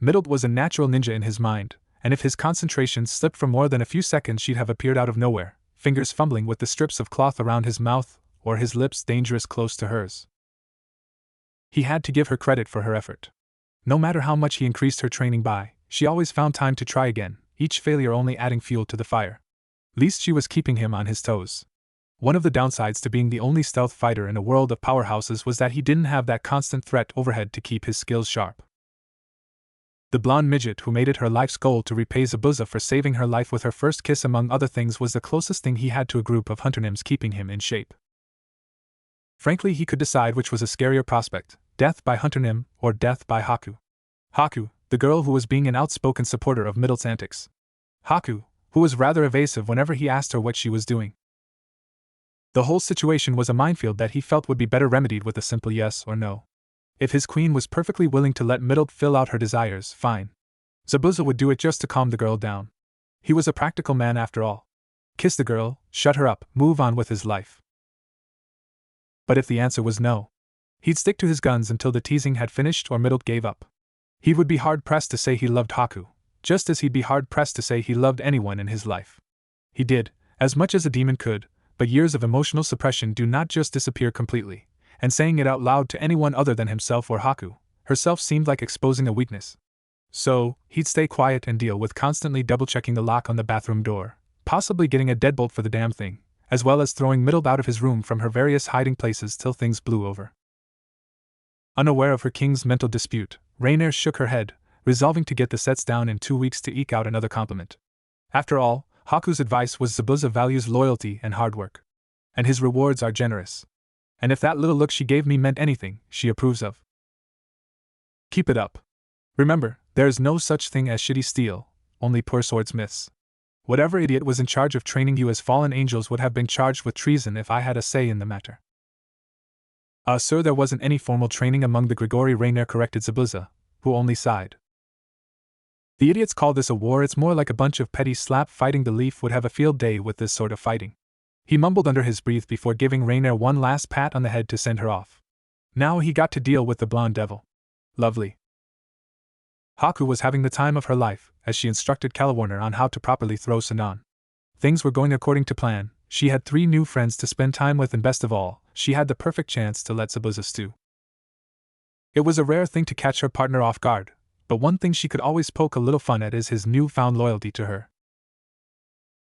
Middlet was a natural ninja in his mind, and if his concentration slipped for more than a few seconds she'd have appeared out of nowhere, fingers fumbling with the strips of cloth around his mouth, or his lips dangerous close to hers. He had to give her credit for her effort. No matter how much he increased her training by, she always found time to try again, each failure only adding fuel to the fire. Least she was keeping him on his toes. One of the downsides to being the only stealth fighter in a world of powerhouses was that he didn't have that constant threat overhead to keep his skills sharp. The blonde midget who made it her life's goal to repay Zabuza for saving her life with her first kiss among other things was the closest thing he had to a group of hunternims keeping him in shape. Frankly, he could decide which was a scarier prospect, death by hunternim or death by Haku. Haku, the girl who was being an outspoken supporter of Middlet's antics. Haku, who was rather evasive whenever he asked her what she was doing. The whole situation was a minefield that he felt would be better remedied with a simple yes or no. If his queen was perfectly willing to let Middlet fill out her desires, fine. Zabuza would do it just to calm the girl down. He was a practical man after all. Kiss the girl, shut her up, move on with his life. But if the answer was no, he'd stick to his guns until the teasing had finished or Middlet gave up. He would be hard-pressed to say he loved Haku, just as he'd be hard-pressed to say he loved anyone in his life. He did, as much as a demon could, but years of emotional suppression do not just disappear completely, and saying it out loud to anyone other than himself or Haku herself seemed like exposing a weakness. So, he'd stay quiet and deal with constantly double-checking the lock on the bathroom door, possibly getting a deadbolt for the damn thing, as well as throwing Middlet out of his room from her various hiding places till things blew over. Unaware of her king's mental dispute, Rainier shook her head, resolving to get the sets down in 2 weeks to eke out another compliment. After all, Haku's advice was Zabuza values loyalty and hard work. And his rewards are generous. And if that little look she gave me meant anything, she approves of. Keep it up. Remember, there is no such thing as shitty steel, only poor swordsmiths. Whatever idiot was in charge of training you as fallen angels would have been charged with treason if I had a say in the matter. Sir, there wasn't any formal training among the Grigori, Rainier corrected Zabuza, who only sighed. The idiots call this a war, it's more like a bunch of petty slap fighting. The Leaf would have a field day with this sort of fighting. He mumbled under his breath before giving Rainier one last pat on the head to send her off. Now he got to deal with the blonde devil. Lovely. Haku was having the time of her life, as she instructed Kalawarner on how to properly throw Sinan. Things were going according to plan, she had 3 new friends to spend time with, and best of all, she had the perfect chance to let Zabuza stew. It was a rare thing to catch her partner off guard, but one thing she could always poke a little fun at is his newfound loyalty to her.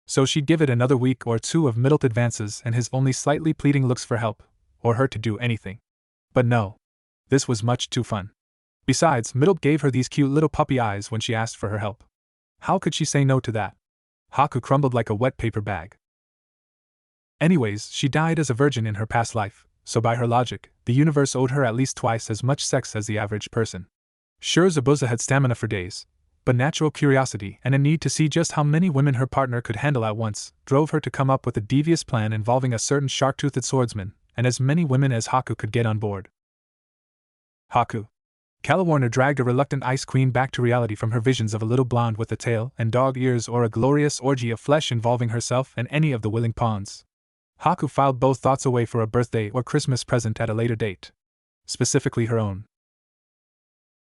So she'd give it another week or 2 of Middlet advances and his only slightly pleading looks for help, or her to do anything. But no. This was much too fun. Besides, Middlet gave her these cute little puppy eyes when she asked for her help. How could she say no to that? Haku crumbled like a wet paper bag. Anyways, she died as a virgin in her past life, so by her logic, the universe owed her at least twice as much sex as the average person. Sure, Zabuza had stamina for days, but natural curiosity and a need to see just how many women her partner could handle at once drove her to come up with a devious plan involving a certain shark-toothed swordsman and as many women as Haku could get on board. Haku. Calawarner dragged a reluctant Ice Queen back to reality from her visions of a little blonde with a tail and dog ears or a glorious orgy of flesh involving herself and any of the willing pawns. Haku filed both thoughts away for a birthday or Christmas present at a later date. Specifically her own.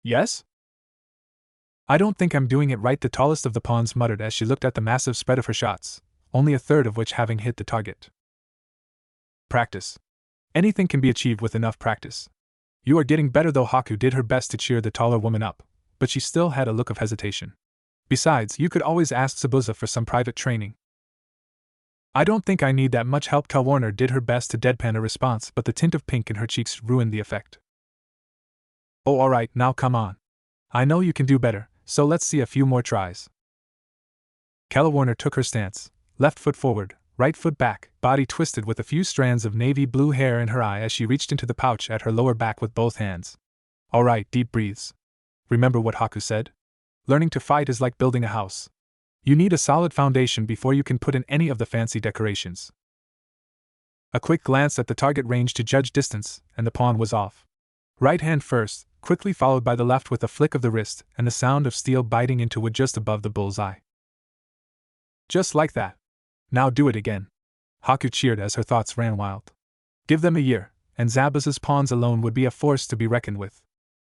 Yes? I don't think I'm doing it right, the tallest of the pawns muttered as she looked at the massive spread of her shots, only a third of which having hit the target. Practice. Anything can be achieved with enough practice. You are getting better though. Haku did her best to cheer the taller woman up, but she still had a look of hesitation. Besides, you could always ask Zabuza for some private training. I don't think I need that much help. Calawarner did her best to deadpan a response, but the tint of pink in her cheeks ruined the effect. Oh, alright, now come on. I know you can do better, so let's see a few more tries. Calawarner took her stance, left foot forward, right foot back, body twisted with a few strands of navy blue hair in her eye as she reached into the pouch at her lower back with both hands. Alright, deep breaths. Remember what Haku said? Learning to fight is like building a house. You need a solid foundation before you can put in any of the fancy decorations. A quick glance at the target range to judge distance, and the pawn was off. Right hand first, quickly followed by the left with a flick of the wrist and the sound of steel biting into wood just above the bull's eye. Just like that. Now do it again. Haku cheered as her thoughts ran wild. Give them a year, and Zabuza's pawns alone would be a force to be reckoned with.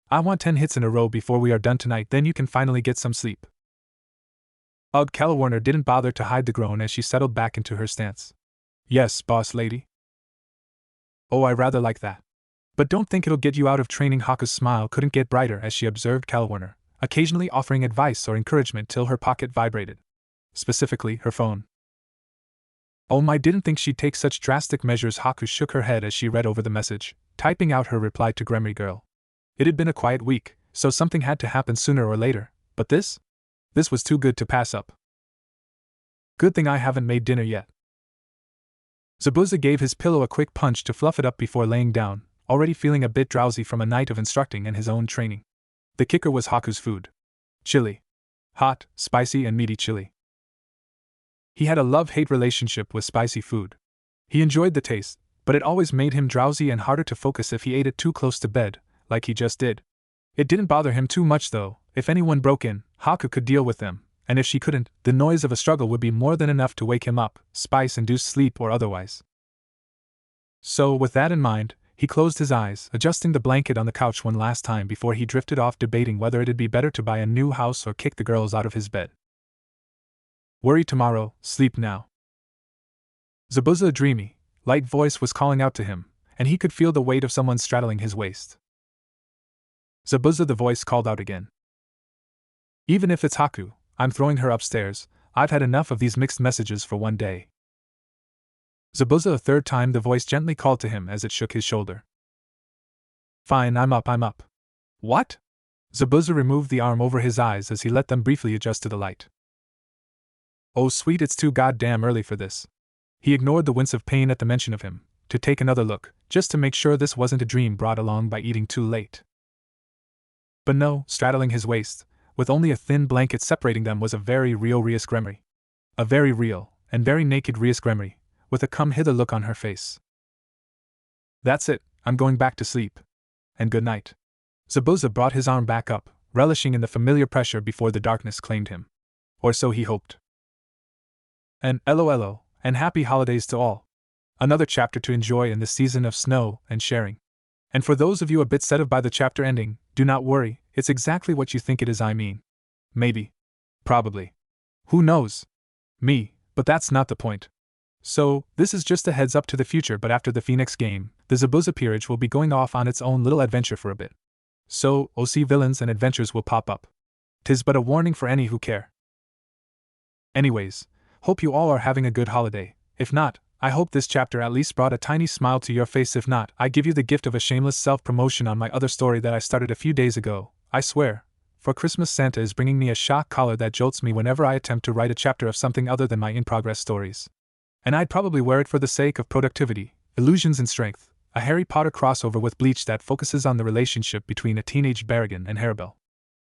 I want 10 hits in a row before we are done tonight, then you can finally get some sleep. Ugh, Calawarner didn't bother to hide the groan as she settled back into her stance. Yes, boss lady. Oh, I rather like that. But don't think it'll get you out of training. Haku's smile couldn't get brighter as she observed Calawarner, occasionally offering advice or encouragement till her pocket vibrated. Specifically, her phone. Oh, I didn't think she'd take such drastic measures. Haku shook her head as she read over the message, typing out her reply to Gremry Girl. It had been a quiet week, so something had to happen sooner or later, but this was too good to pass up. Good thing I haven't made dinner yet. Zabuza gave his pillow a quick punch to fluff it up before laying down, already feeling a bit drowsy from a night of instructing and his own training. The kicker was Haku's food. Chili. Hot, spicy and meaty chili. He had a love-hate relationship with spicy food. He enjoyed the taste, but it always made him drowsy and harder to focus if he ate it too close to bed, like he just did. It didn't bother him too much though. If anyone broke in, Haku could deal with them, and if she couldn't, the noise of a struggle would be more than enough to wake him up, spice-induced sleep or otherwise. So, with that in mind, he closed his eyes, adjusting the blanket on the couch one last time before he drifted off debating whether it'd be better to buy a new house or kick the girls out of his bed. Worry tomorrow, sleep now. Zabuza's dreamy, light voice was calling out to him, and he could feel the weight of someone straddling his waist. Zabuza, the voice called out again. Even if it's Haku, I'm throwing her upstairs. I've had enough of these mixed messages for one day. Zabuza, a third time the voice gently called to him as it shook his shoulder. Fine, I'm up. What? Zabuza removed the arm over his eyes as he let them briefly adjust to the light. Oh sweet, it's too goddamn early for this. He ignored the wince of pain at the mention of him, to take another look, just to make sure this wasn't a dream brought along by eating too late. But no, straddling his waist, with only a thin blanket separating them, was a very real Rias Gremry. A very real, and very naked Rias Gremry, with a come-hither look on her face. That's it, I'm going back to sleep. And good night. Zabuza brought his arm back up, relishing in the familiar pressure before the darkness claimed him. Or so he hoped. And LOLO, and happy holidays to all. Another chapter to enjoy in this season of snow and sharing. And for those of you a bit set off by the chapter ending, do not worry, it's exactly what you think it is. I mean. Maybe. Probably. Who knows? Me, but that's not the point. So, this is just a heads up to the future, but after the Phoenix game, the Zabuza peerage will be going off on its own little adventure for a bit. So, OC villains and adventures will pop up. 'Tis but a warning for any who care. Anyways, hope you all are having a good holiday. If not, I hope this chapter at least brought a tiny smile to your face. If not, I give you the gift of a shameless self-promotion on my other story that I started a few days ago. I swear, for Christmas Santa is bringing me a shock collar that jolts me whenever I attempt to write a chapter of something other than my in-progress stories. And I'd probably wear it for the sake of productivity, illusions and strength, a Harry Potter crossover with Bleach that focuses on the relationship between a teenage Barragan and Haribel.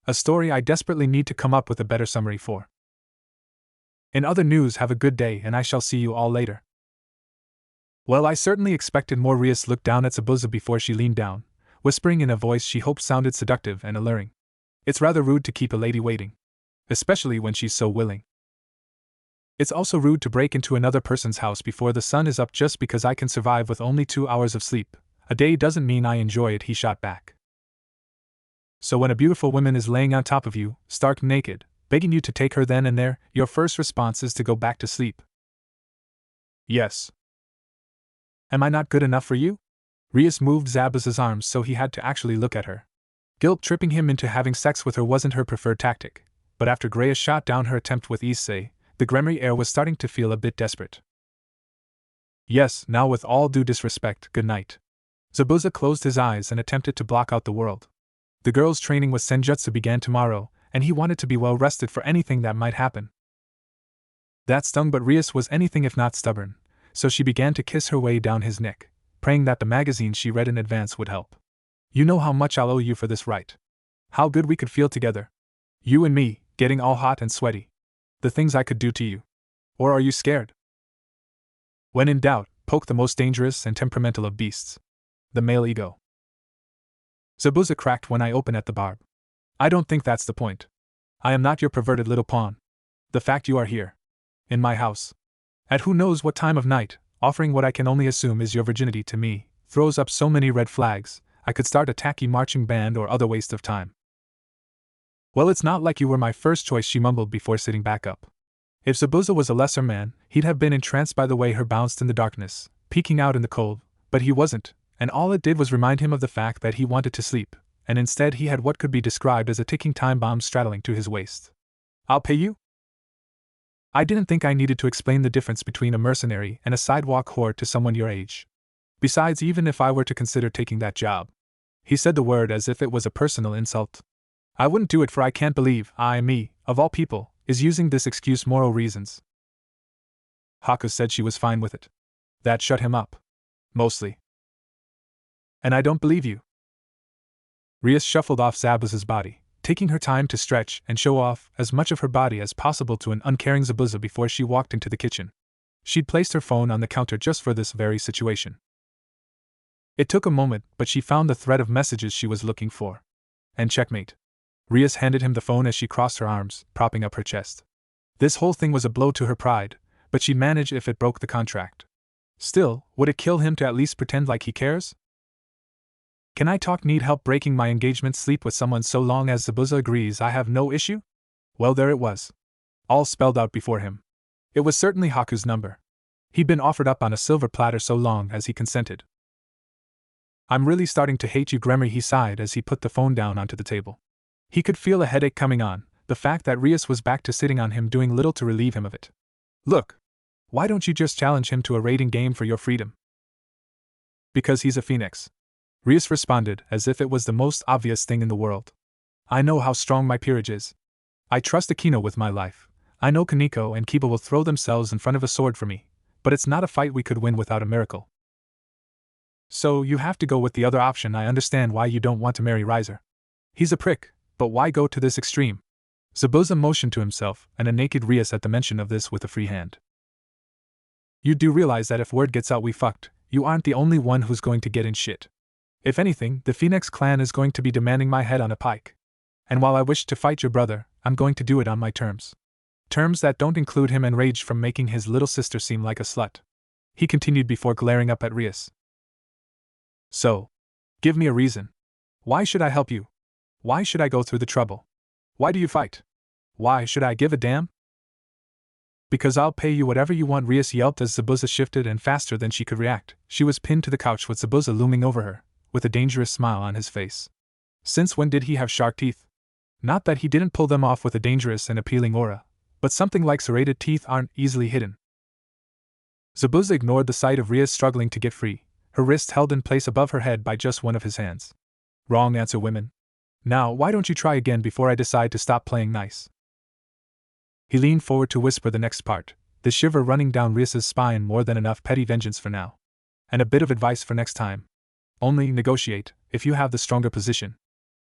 A story I desperately need to come up with a better summary for. In other news, have a good day and I shall see you all later. Well, I certainly expected more. Rias looked down at Zabuza before she leaned down, whispering in a voice she hoped sounded seductive and alluring. It's rather rude to keep a lady waiting. Especially when she's so willing. It's also rude to break into another person's house before the sun is up just because I can survive with only 2 hours of sleep. A day doesn't mean I enjoy it, he shot back. So when a beautiful woman is laying on top of you, stark naked, begging you to take her then and there, your first response is to go back to sleep. Yes. Am I not good enough for you? Rias moved Zabuza's arms so he had to actually look at her. Guilt tripping him into having sex with her wasn't her preferred tactic, but after Greya shot down her attempt with Issei, the Gremry heir was starting to feel a bit desperate. Yes, now with all due disrespect, good night. Zabuza closed his eyes and attempted to block out the world. The girl's training with Senjutsu began tomorrow, and he wanted to be well rested for anything that might happen. That stung, but Rias was anything if not stubborn, so she began to kiss her way down his neck, praying that the magazine she read in advance would help. You know how much I'll owe you for this, right? How good we could feel together. You and me, getting all hot and sweaty. The things I could do to you. Or are you scared? When in doubt, poke the most dangerous and temperamental of beasts. The male ego. Zabuza cracked when I open at the barb. I don't think that's the point. I am not your perverted little pawn. The fact you are here. In my house. At who knows what time of night, offering what I can only assume is your virginity to me, throws up so many red flags, I could start a tacky marching band or other waste of time. Well, it's not like you were my first choice, she mumbled before sitting back up. If Zabuza was a lesser man, he'd have been entranced by the way her bounced in the darkness, peeking out in the cold, but he wasn't, and all it did was remind him of the fact that he wanted to sleep, and instead he had what could be described as a ticking time bomb straddling to his waist. I'll pay you? I didn't think I needed to explain the difference between a mercenary and a sidewalk whore to someone your age. Besides, even if I were to consider taking that job. He said the word as if it was a personal insult. I wouldn't do it, for I can't believe me, of all people, is using this excuse moral reasons. Haku said she was fine with it. That shut him up. Mostly. And I don't believe you. Rias shuffled off Zabuza's body, taking her time to stretch and show off as much of her body as possible to an uncaring Zabuza before she walked into the kitchen. She'd placed her phone on the counter just for this very situation. It took a moment, but she found the thread of messages she was looking for. And checkmate. Rias handed him the phone as she crossed her arms, propping up her chest. This whole thing was a blow to her pride, but she'd manage if it broke the contract. Still, would it kill him to at least pretend like he cares? Can I talk? Need help breaking my engagement? Sleep with someone so long as Zabuza agrees I have no issue? Well, there it was. All spelled out before him. It was certainly Haku's number. He'd been offered up on a silver platter so long as he consented. I'm really starting to hate you, Gremry, he sighed as he put the phone down onto the table. He could feel a headache coming on, the fact that Rias was back to sitting on him doing little to relieve him of it. Look, why don't you just challenge him to a raiding game for your freedom? Because he's a phoenix. Rias responded as if it was the most obvious thing in the world. I know how strong my peerage is. I trust Akino with my life. I know Kaneko and Kiba will throw themselves in front of a sword for me, but it's not a fight we could win without a miracle. So you have to go with the other option. I understand why you don't want to marry Riser. He's a prick, but why go to this extreme? Zabuza motioned to himself and a naked Rias at the mention of this with a free hand. You do realize that if word gets out we fucked, you aren't the only one who's going to get in shit. If anything, the Phoenix clan is going to be demanding my head on a pike. And while I wish to fight your brother, I'm going to do it on my terms. Terms that don't include him enraged from making his little sister seem like a slut. He continued before glaring up at Rias. So, give me a reason. Why should I help you? Why should I go through the trouble? Why do you fight? Why should I give a damn? Because I'll pay you whatever you want, Rias yelped as Zabuza shifted, and faster than she could react, she was pinned to the couch with Zabuza looming over her, with a dangerous smile on his face. Since when did he have shark teeth? Not that he didn't pull them off with a dangerous and appealing aura, but something like serrated teeth aren't easily hidden. Zabuza ignored the sight of Rias struggling to get free, her wrist held in place above her head by just one of his hands. Wrong answer, women. Now, why don't you try again before I decide to stop playing nice? He leaned forward to whisper the next part, the shiver running down Rias's spine. More than enough petty vengeance for now. And a bit of advice for next time. Only negotiate, if you have the stronger position.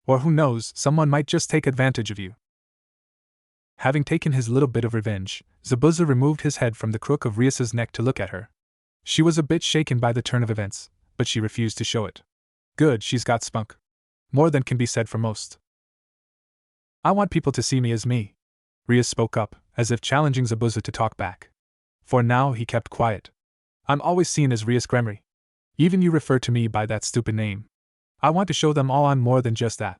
Or who knows, someone might just take advantage of you. Having taken his little bit of revenge, Zabuza removed his head from the crook of Rias's neck to look at her. She was a bit shaken by the turn of events, but she refused to show it. Good, she's got spunk. More than can be said for most. I want people to see me as me. Rias spoke up, as if challenging Zabuza to talk back. For now he kept quiet. I'm always seen as Rias Gremory. Even you refer to me by that stupid name. I want to show them all I'm more than just that.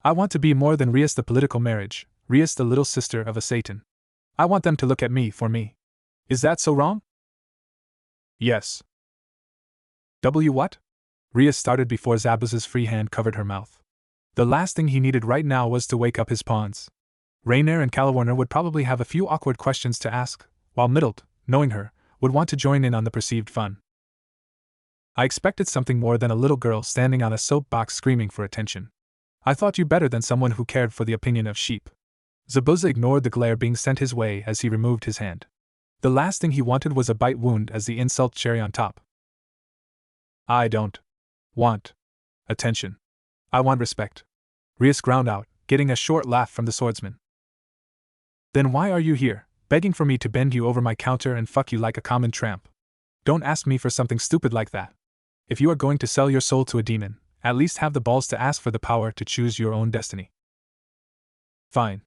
I want to be more than Rias the political marriage, Rias the little sister of a Satan. I want them to look at me for me. Is that so wrong? Yes. What? Rias started before Zabuza's free hand covered her mouth. The last thing he needed right now was to wake up his pawns. Rainier and Calawarner would probably have a few awkward questions to ask, while Middled, knowing her, would want to join in on the perceived fun. I expected something more than a little girl standing on a soapbox screaming for attention. I thought you better than someone who cared for the opinion of sheep. Zabuza ignored the glare being sent his way as he removed his hand. The last thing he wanted was a bite wound as the insult cherry on top. I don't want attention. I want respect. Rias ground out, getting a short laugh from the swordsman. Then why are you here, begging for me to bend you over my counter and fuck you like a common tramp? Don't ask me for something stupid like that. If you are going to sell your soul to a demon, at least have the balls to ask for the power to choose your own destiny. Fine.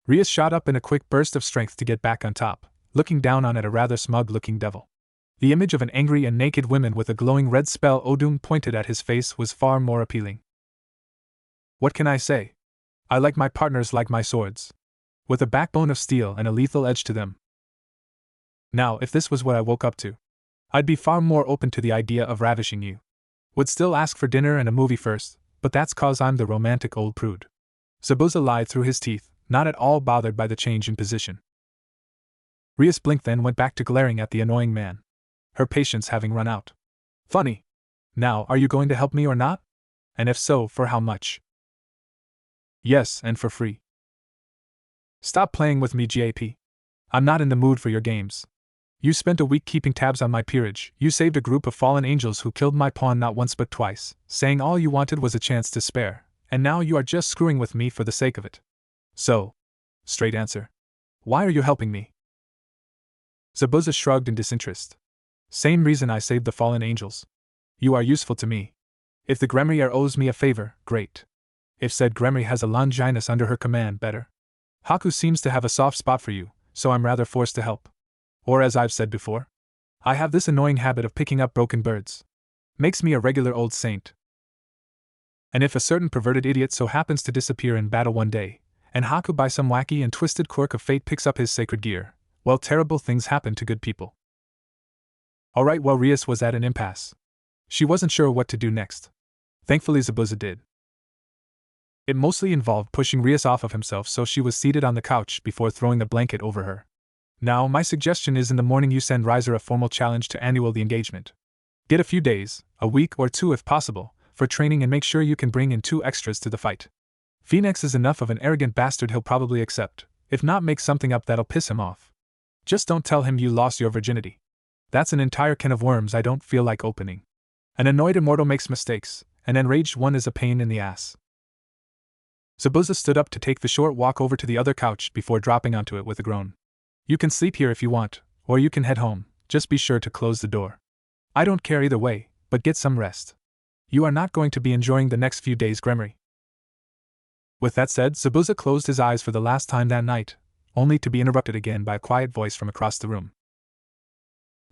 Rias shot up in a quick burst of strength to get back on top, looking down on at a rather smug-looking devil. The image of an angry and naked woman with a glowing red spell Odum pointed at his face was far more appealing. What can I say? I like my partners like my swords, with a backbone of steel and a lethal edge to them. Now, if this was what I woke up to, I'd be far more open to the idea of ravishing you. Would still ask for dinner and a movie first, but that's 'cause I'm the romantic old prude. Zabuza lied through his teeth, not at all bothered by the change in position. Rias blinked, then went back to glaring at the annoying man, her patience having run out. Funny. Now, are you going to help me or not? And if so, for how much? Yes, and for free. Stop playing with me, GAP. I'm not in the mood for your games. You spent a week keeping tabs on my peerage, you saved a group of fallen angels who killed my pawn not once but twice, saying all you wanted was a chance to spare, and now you are just screwing with me for the sake of it. So, straight answer. Why are you helping me? Zabuza shrugged in disinterest. Same reason I saved the fallen angels. You are useful to me. If the Gremrier owes me a favor, great. If said Gremry has a Longinus under her command, better. Haku seems to have a soft spot for you, so I'm rather forced to help. Or as I've said before, I have this annoying habit of picking up broken birds. Makes me a regular old saint. And if a certain perverted idiot so happens to disappear in battle one day, and Haku by some wacky and twisted quirk of fate picks up his sacred gear, well, terrible things happen to good people. Alright, well, Rias was at an impasse. She wasn't sure what to do next. Thankfully Zabuza did. It mostly involved pushing Rias off of himself so she was seated on the couch before throwing the blanket over her. Now, my suggestion is in the morning you send Riser a formal challenge to annul the engagement. Get a few days, a week or two if possible, for training and make sure you can bring in 2 extras to the fight. Phoenix is enough of an arrogant bastard he'll probably accept, if not make something up that'll piss him off. Just don't tell him you lost your virginity. That's an entire can of worms I don't feel like opening. An annoyed immortal makes mistakes, an enraged one is a pain in the ass. Zabuza stood up to take the short walk over to the other couch before dropping onto it with a groan. You can sleep here if you want, or you can head home, just be sure to close the door. I don't care either way, but get some rest. You are not going to be enjoying the next few days, Gremry. With that said, Zabuza closed his eyes for the last time that night, only to be interrupted again by a quiet voice from across the room.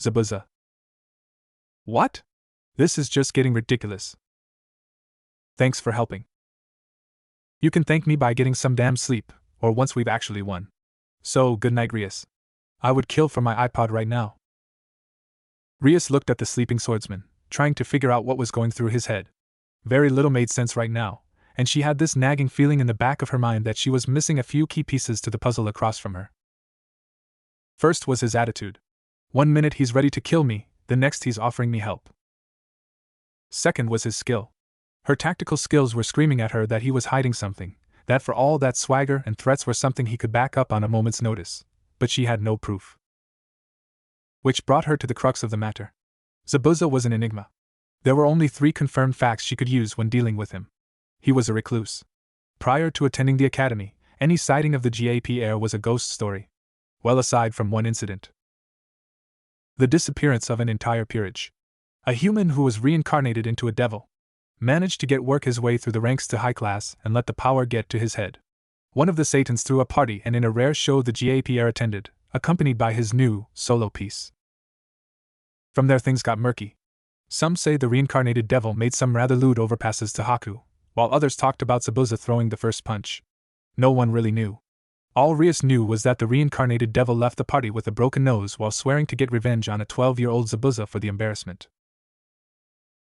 Zabuza. What? This is just getting ridiculous. Thanks for helping. You can thank me by getting some damn sleep, or once we've actually won. So, good night, Rias. I would kill for my iPod right now. Rias looked at the sleeping swordsman, trying to figure out what was going through his head. Very little made sense right now, and she had this nagging feeling in the back of her mind that she was missing a few key pieces to the puzzle across from her. First was his attitude. One minute he's ready to kill me, the next he's offering me help. Second was his skill. Her tactical skills were screaming at her that he was hiding something, that for all that swagger and threats were something he could back up on a moment's notice, but she had no proof. Which brought her to the crux of the matter. Zabuza was an enigma. There were only 3 confirmed facts she could use when dealing with him. He was a recluse. Prior to attending the academy, any sighting of the GAP heir was a ghost story. Well, aside from one incident. The disappearance of an entire peerage. A human who was reincarnated into a devil managed to work his way through the ranks to high class and let the power get to his head. One of the Satans threw a party, and in a rare show the GAP heir attended, accompanied by his new solo piece. From there things got murky. Some say the reincarnated devil made some rather lewd overpasses to Haku, while others talked about Zabuza throwing the first punch. No one really knew. All Rias knew was that the reincarnated devil left the party with a broken nose while swearing to get revenge on a 12-year-old Zabuza for the embarrassment.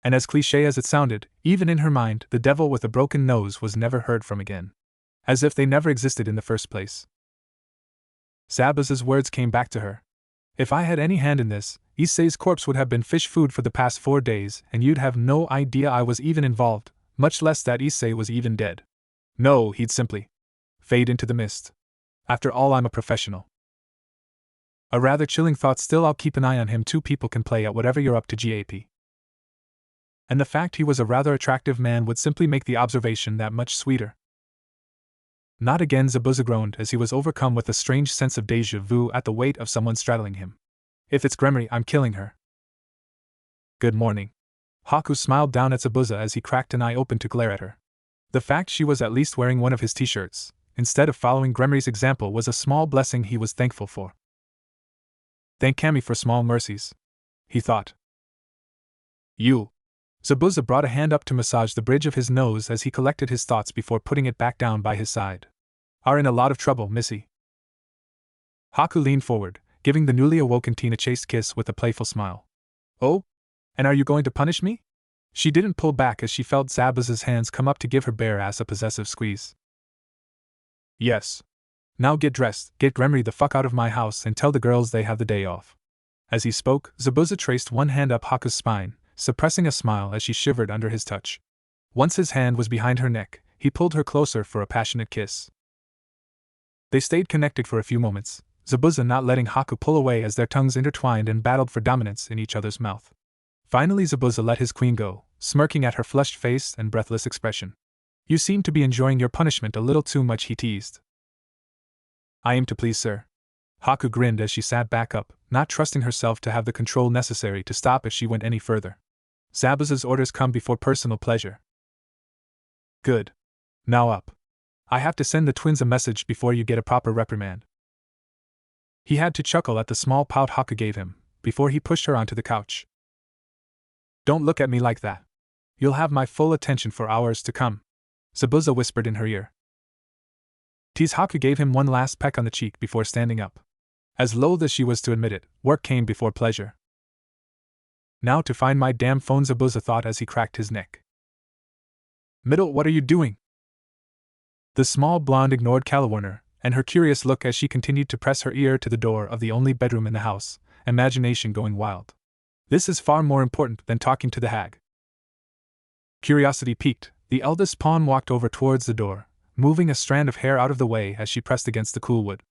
And as cliché as it sounded, even in her mind, the devil with a broken nose was never heard from again. As if they never existed in the first place. Zabuza's words came back to her. If I had any hand in this, Issei's corpse would have been fish food for the past 4 days, and you'd have no idea I was even involved, much less that Issei was even dead. No, he'd simply fade into the mist. After all, I'm a professional. A rather chilling thought. Still, I'll keep an eye on him. 2 people can play at whatever you're up to, GAP. And the fact he was a rather attractive man would simply make the observation that much sweeter. Not again, Zabuza groaned as he was overcome with a strange sense of déjà vu at the weight of someone straddling him. If it's Gremory, I'm killing her. Good morning. Haku smiled down at Zabuza as he cracked an eye open to glare at her. The fact she was at least wearing one of his t-shirts, instead of following Gremory's example, was a small blessing he was thankful for. Thank Kami for small mercies, he thought. You. Zabuza brought a hand up to massage the bridge of his nose as he collected his thoughts before putting it back down by his side. Are in a lot of trouble, Missy. Haku leaned forward, giving the newly awoken teen a chaste kiss with a playful smile. Oh? And are you going to punish me? She didn't pull back as she felt Zabuza's hands come up to give her bare ass a possessive squeeze. Yes. Now get dressed, get Gremory the fuck out of my house, and tell the girls they have the day off. As he spoke, Zabuza traced one hand up Haku's spine, suppressing a smile as she shivered under his touch. Once his hand was behind her neck, he pulled her closer for a passionate kiss. They stayed connected for a few moments, Zabuza not letting Haku pull away as their tongues intertwined and battled for dominance in each other's mouth. Finally, Zabuza let his queen go, smirking at her flushed face and breathless expression. You seem to be enjoying your punishment a little too much, he teased. I aim to please, sir. Haku grinned as she sat back up, not trusting herself to have the control necessary to stop if she went any further. Zabuza's orders come before personal pleasure. Good. Now up. I have to send the twins a message before you get a proper reprimand. He had to chuckle at the small pout Haku gave him, before he pushed her onto the couch. Don't look at me like that. You'll have my full attention for hours to come, Zabuza whispered in her ear. Haku gave him one last peck on the cheek before standing up. As loath as she was to admit it, work came before pleasure. Now to find my damn phone, Zabuza thought as he cracked his neck. Middle, what are you doing? The small blonde ignored Calawarner, and her curious look as she continued to press her ear to the door of the only bedroom in the house, imagination going wild. This is far more important than talking to the hag. Curiosity piqued, the eldest pawn walked over towards the door, moving a strand of hair out of the way as she pressed against the cool wood.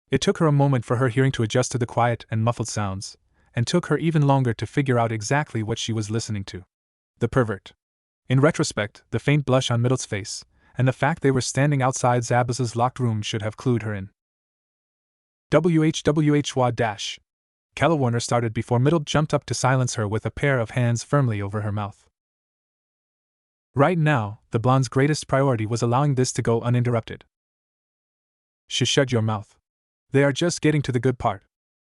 It took her a moment for her hearing to adjust to the quiet and muffled sounds, and took her even longer to figure out exactly what she was listening to. The pervert. In retrospect, the faint blush on Middle's face, and the fact they were standing outside Zabuza's locked room should have clued her in. WHWHWA-. Calawarner started before Middle jumped up to silence her with a pair of hands firmly over her mouth. Right now, the blonde's greatest priority was allowing this to go uninterrupted. Shut your mouth. They are just getting to the good part.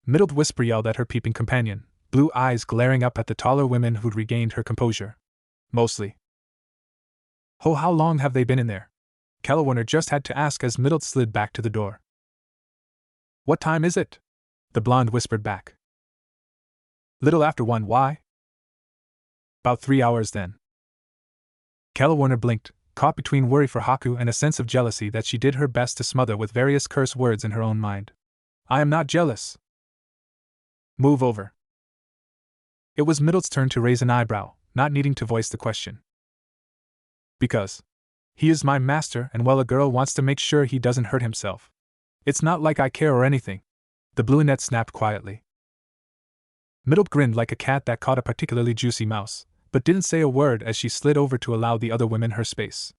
Middle whisper yelled at her peeping companion, blue eyes glaring up at the taller women who'd regained her composure. Mostly. Oh, how long have they been in there? Calawarner just had to ask as Middle slid back to the door. What time is it? The blonde whispered back. Little after 1. Why? About 3 hours then. Calawarner blinked, caught between worry for Haku and a sense of jealousy that she did her best to smother with various curse words in her own mind. I am not jealous. Move over. It was Middle's turn to raise an eyebrow, not needing to voice the question. Because he is my master, and well, a girl wants to make sure he doesn't hurt himself. It's not like I care or anything. The brunette snapped quietly. Middle grinned like a cat that caught a particularly juicy mouse, but didn't say a word as she slid over to allow the other women her space.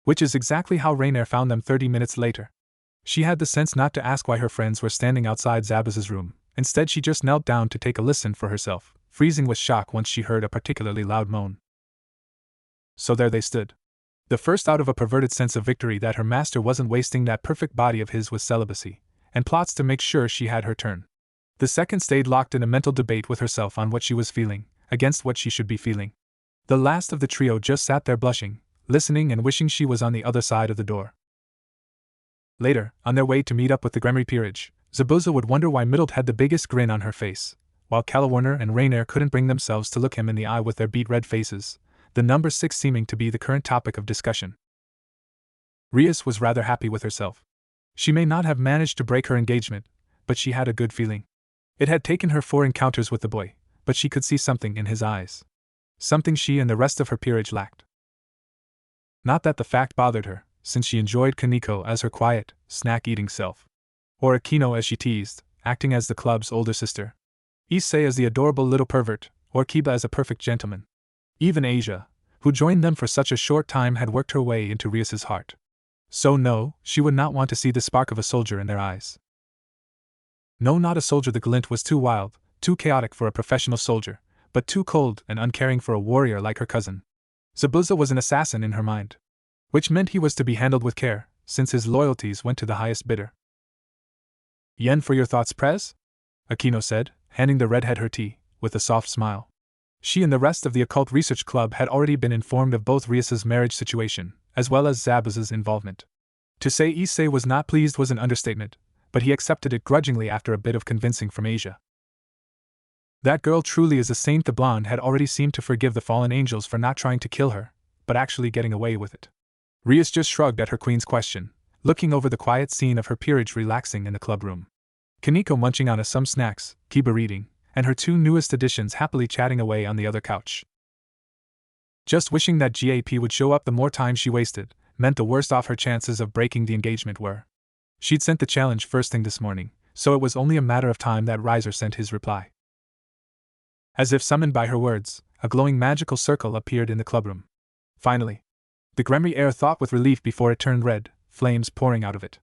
Which is exactly how Rainier found them 30 minutes later. She had the sense not to ask why her friends were standing outside Zabaz's room. Instead, she just knelt down to take a listen for herself, freezing with shock once she heard a particularly loud moan. So there they stood. The first out of a perverted sense of victory that her master wasn't wasting that perfect body of his with celibacy, and plots to make sure she had her turn. The second stayed locked in a mental debate with herself on what she was feeling, against what she should be feeling. The last of the trio just sat there blushing, listening and wishing she was on the other side of the door. Later, on their way to meet up with the Gremry peerage, Zabuza would wonder why Middled had the biggest grin on her face, while Calawarner and Rainier couldn't bring themselves to look him in the eye with their beet red faces, the number 6 seeming to be the current topic of discussion. Rias was rather happy with herself. She may not have managed to break her engagement, but she had a good feeling. It had taken her 4 encounters with the boy, but she could see something in his eyes. Something she and the rest of her peerage lacked. Not that the fact bothered her, since she enjoyed Kaneko as her quiet, snack-eating self. Or Akino as she teased, acting as the club's older sister. Issei as the adorable little pervert, or Kiba as a perfect gentleman. Even Asia, who joined them for such a short time, had worked her way into Rias's heart. So no, she would not want to see the spark of a soldier in their eyes. No, not a soldier. The glint was too wild, too chaotic for a professional soldier, but too cold and uncaring for a warrior like her cousin. Zabuza was an assassin in her mind. Which meant he was to be handled with care, since his loyalties went to the highest bidder. Yen for your thoughts, Prez? Akino said, handing the redhead her tea, with a soft smile. She and the rest of the Occult Research Club had already been informed of both Rias's marriage situation, as well as Zabaz's involvement. To say Issei was not pleased was an understatement, but he accepted it grudgingly after a bit of convincing from Asia. That girl truly is a saint. The blonde had already seemed to forgive the fallen angels for not trying to kill her, but actually getting away with it. Rias just shrugged at her queen's question, looking over the quiet scene of her peerage relaxing in the clubroom. Kaneko munching on some snacks, Kiba reading, and her 2 newest additions happily chatting away on the other couch. Just wishing that GAP would show up. The more time she wasted, meant the worse off her chances of breaking the engagement were. She'd sent the challenge first thing this morning, so it was only a matter of time that Riser sent his reply. As if summoned by her words, a glowing magical circle appeared in the clubroom. Finally. The Gremry air thawed with relief before it turned red, flames pouring out of it.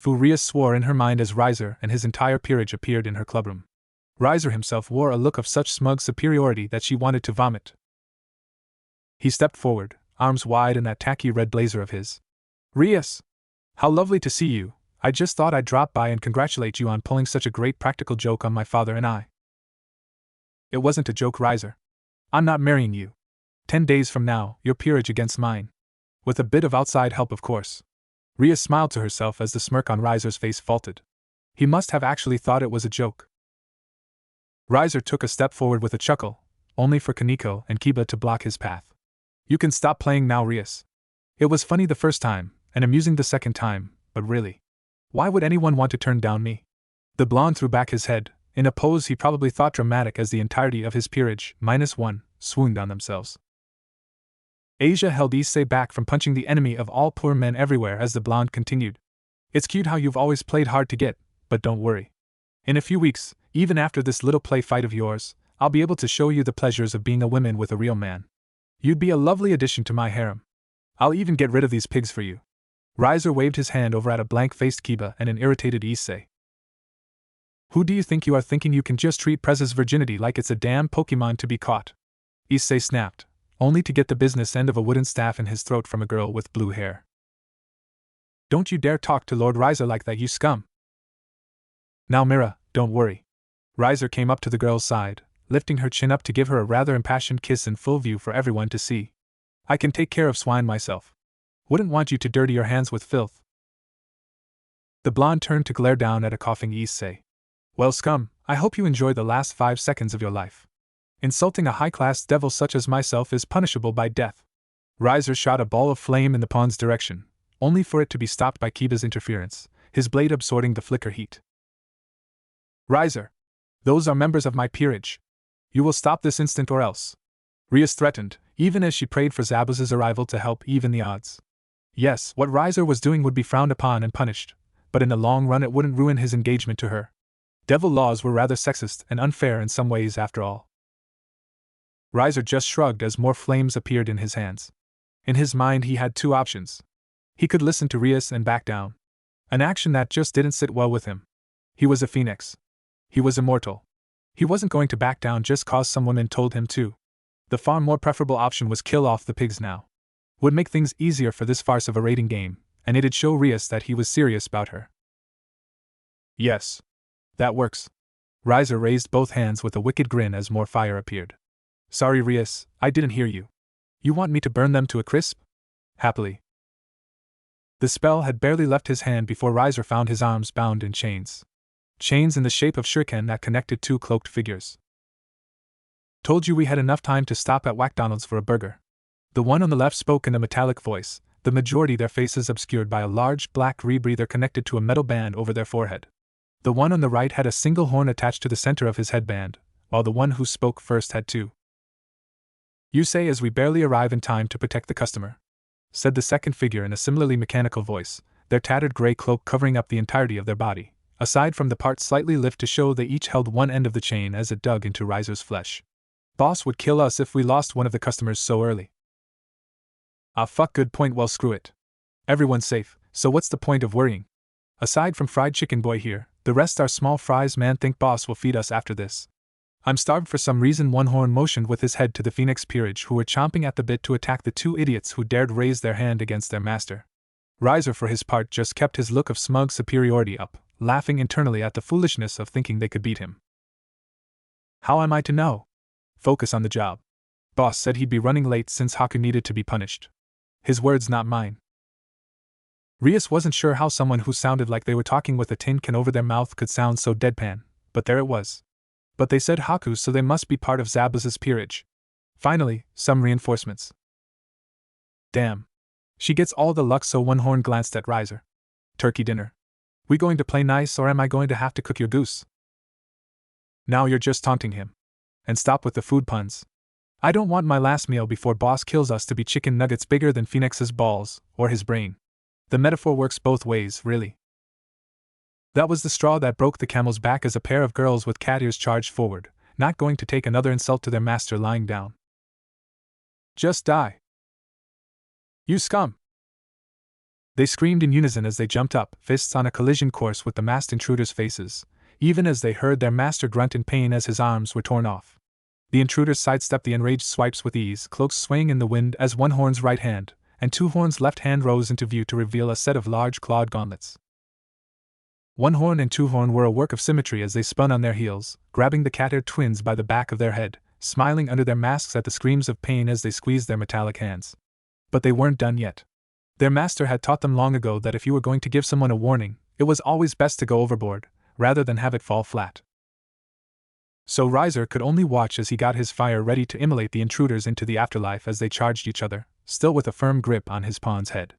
Rias swore in her mind as Riser and his entire peerage appeared in her clubroom. Riser himself wore a look of such smug superiority that she wanted to vomit. He stepped forward, arms wide in that tacky red blazer of his. Rias! How lovely to see you. I just thought I'd drop by and congratulate you on pulling such a great practical joke on my father and I. It wasn't a joke, Riser. I'm not marrying you. 10 days from now, your peerage against mine. With a bit of outside help, of course. Rias smiled to herself as the smirk on Riser's face faltered. He must have actually thought it was a joke. Riser took a step forward with a chuckle, only for Kaneko and Kiba to block his path. You can stop playing now, Rias. It was funny the first time, and amusing the second time, but really. Why would anyone want to turn down me? The blonde threw back his head, in a pose he probably thought dramatic as the entirety of his peerage, -1, swooned on themselves. Asia held Issei back from punching the enemy of all poor men everywhere as the blonde continued. It's cute how you've always played hard to get, but don't worry. In a few weeks, even after this little play fight of yours, I'll be able to show you the pleasures of being a woman with a real man. You'd be a lovely addition to my harem. I'll even get rid of these pigs for you. Riser waved his hand over at a blank-faced Kiba and an irritated Issei. Who do you think you are, thinking you can just treat Prez's virginity like it's a damn Pokemon to be caught? Issei snapped, only to get the business end of a wooden staff in his throat from a girl with blue hair. Don't you dare talk to Lord Riser like that, you scum! Now Mira, don't worry. Riser came up to the girl's side, lifting her chin up to give her a rather impassioned kiss in full view for everyone to see. I can take care of swine myself. Wouldn't want you to dirty your hands with filth. The blonde turned to glare down at a coughing Issei. Well, scum, I hope you enjoy the last 5 seconds of your life. Insulting a high-class devil such as myself is punishable by death. Riser shot a ball of flame in the pawn's direction, only for it to be stopped by Kiba's interference, his blade absorbing the flicker heat. Riser! Those are members of my peerage. You will stop this instant or else. Rias threatened, even as she prayed for Zabuz's arrival to help even the odds. Yes, what Riser was doing would be frowned upon and punished, but in the long run it wouldn't ruin his engagement to her. Devil laws were rather sexist and unfair in some ways after all. Riser just shrugged as more flames appeared in his hands. In his mind he had two options. He could listen to Rias and back down. An action that just didn't sit well with him. He was a phoenix. He was immortal. He wasn't going to back down just cause some women told him to. The far more preferable option was kill off the pigs now. Would make things easier for this farce of a rating game, and it'd show Rias that he was serious about her. Yes. That works. Riser raised both hands with a wicked grin as more fire appeared. Sorry Rias, I didn't hear you. You want me to burn them to a crisp? Happily. The spell had barely left his hand before Riser found his arms bound in chains. Chains in the shape of shuriken that connected two cloaked figures. Told you we had enough time to stop at McDonald's for a burger. The one on the left spoke in a metallic voice, the majority their faces obscured by a large black rebreather connected to a metal band over their forehead. The one on the right had a single horn attached to the center of his headband, while the one who spoke first had two. You say as we barely arrive in time to protect the customer, said the second figure in a similarly mechanical voice, their tattered gray cloak covering up the entirety of their body, aside from the part slightly lift to show they each held one end of the chain as it dug into Riser's flesh. Boss would kill us if we lost one of the customers so early. Ah fuck, good point, well screw it. Everyone's safe, so what's the point of worrying? Aside from fried chicken boy here, the rest are small fries, man. Think boss will feed us after this. I'm starved for some reason. One horn motioned with his head to the Phoenix peerage who were chomping at the bit to attack the two idiots who dared raise their hand against their master. Riser for his part just kept his look of smug superiority up, laughing internally at the foolishness of thinking they could beat him. How am I to know? Focus on the job. Boss said he'd be running late since Haku needed to be punished. His words, not mine. Rias wasn't sure how someone who sounded like they were talking with a tin can over their mouth could sound so deadpan, but there it was. But they said Haku, so they must be part of Zabaz's peerage. Finally, some reinforcements. Damn. She gets all the luck. So one horn glanced at Riser. Turkey dinner. We going to play nice, or am I going to have to cook your goose? Now you're just taunting him. And stop with the food puns. I don't want my last meal before boss kills us to be chicken nuggets bigger than Phoenix's balls, or his brain. The metaphor works both ways, really. That was the straw that broke the camel's back as a pair of girls with cat ears charged forward, not going to take another insult to their master lying down. Just die. You scum! They screamed in unison as they jumped up, fists on a collision course with the masked intruders' faces, even as they heard their master grunt in pain as his arms were torn off. The intruders sidestepped the enraged swipes with ease, cloaks swaying in the wind as one horn's right hand, and two horns' left hand rose into view to reveal a set of large clawed gauntlets. One horn and two horn were a work of symmetry as they spun on their heels, grabbing the cat-eared twins by the back of their head, smiling under their masks at the screams of pain as they squeezed their metallic hands. But they weren't done yet. Their master had taught them long ago that if you were going to give someone a warning, it was always best to go overboard, rather than have it fall flat. So Riser could only watch as he got his fire ready to immolate the intruders into the afterlife as they charged each other, still with a firm grip on his pawn's head.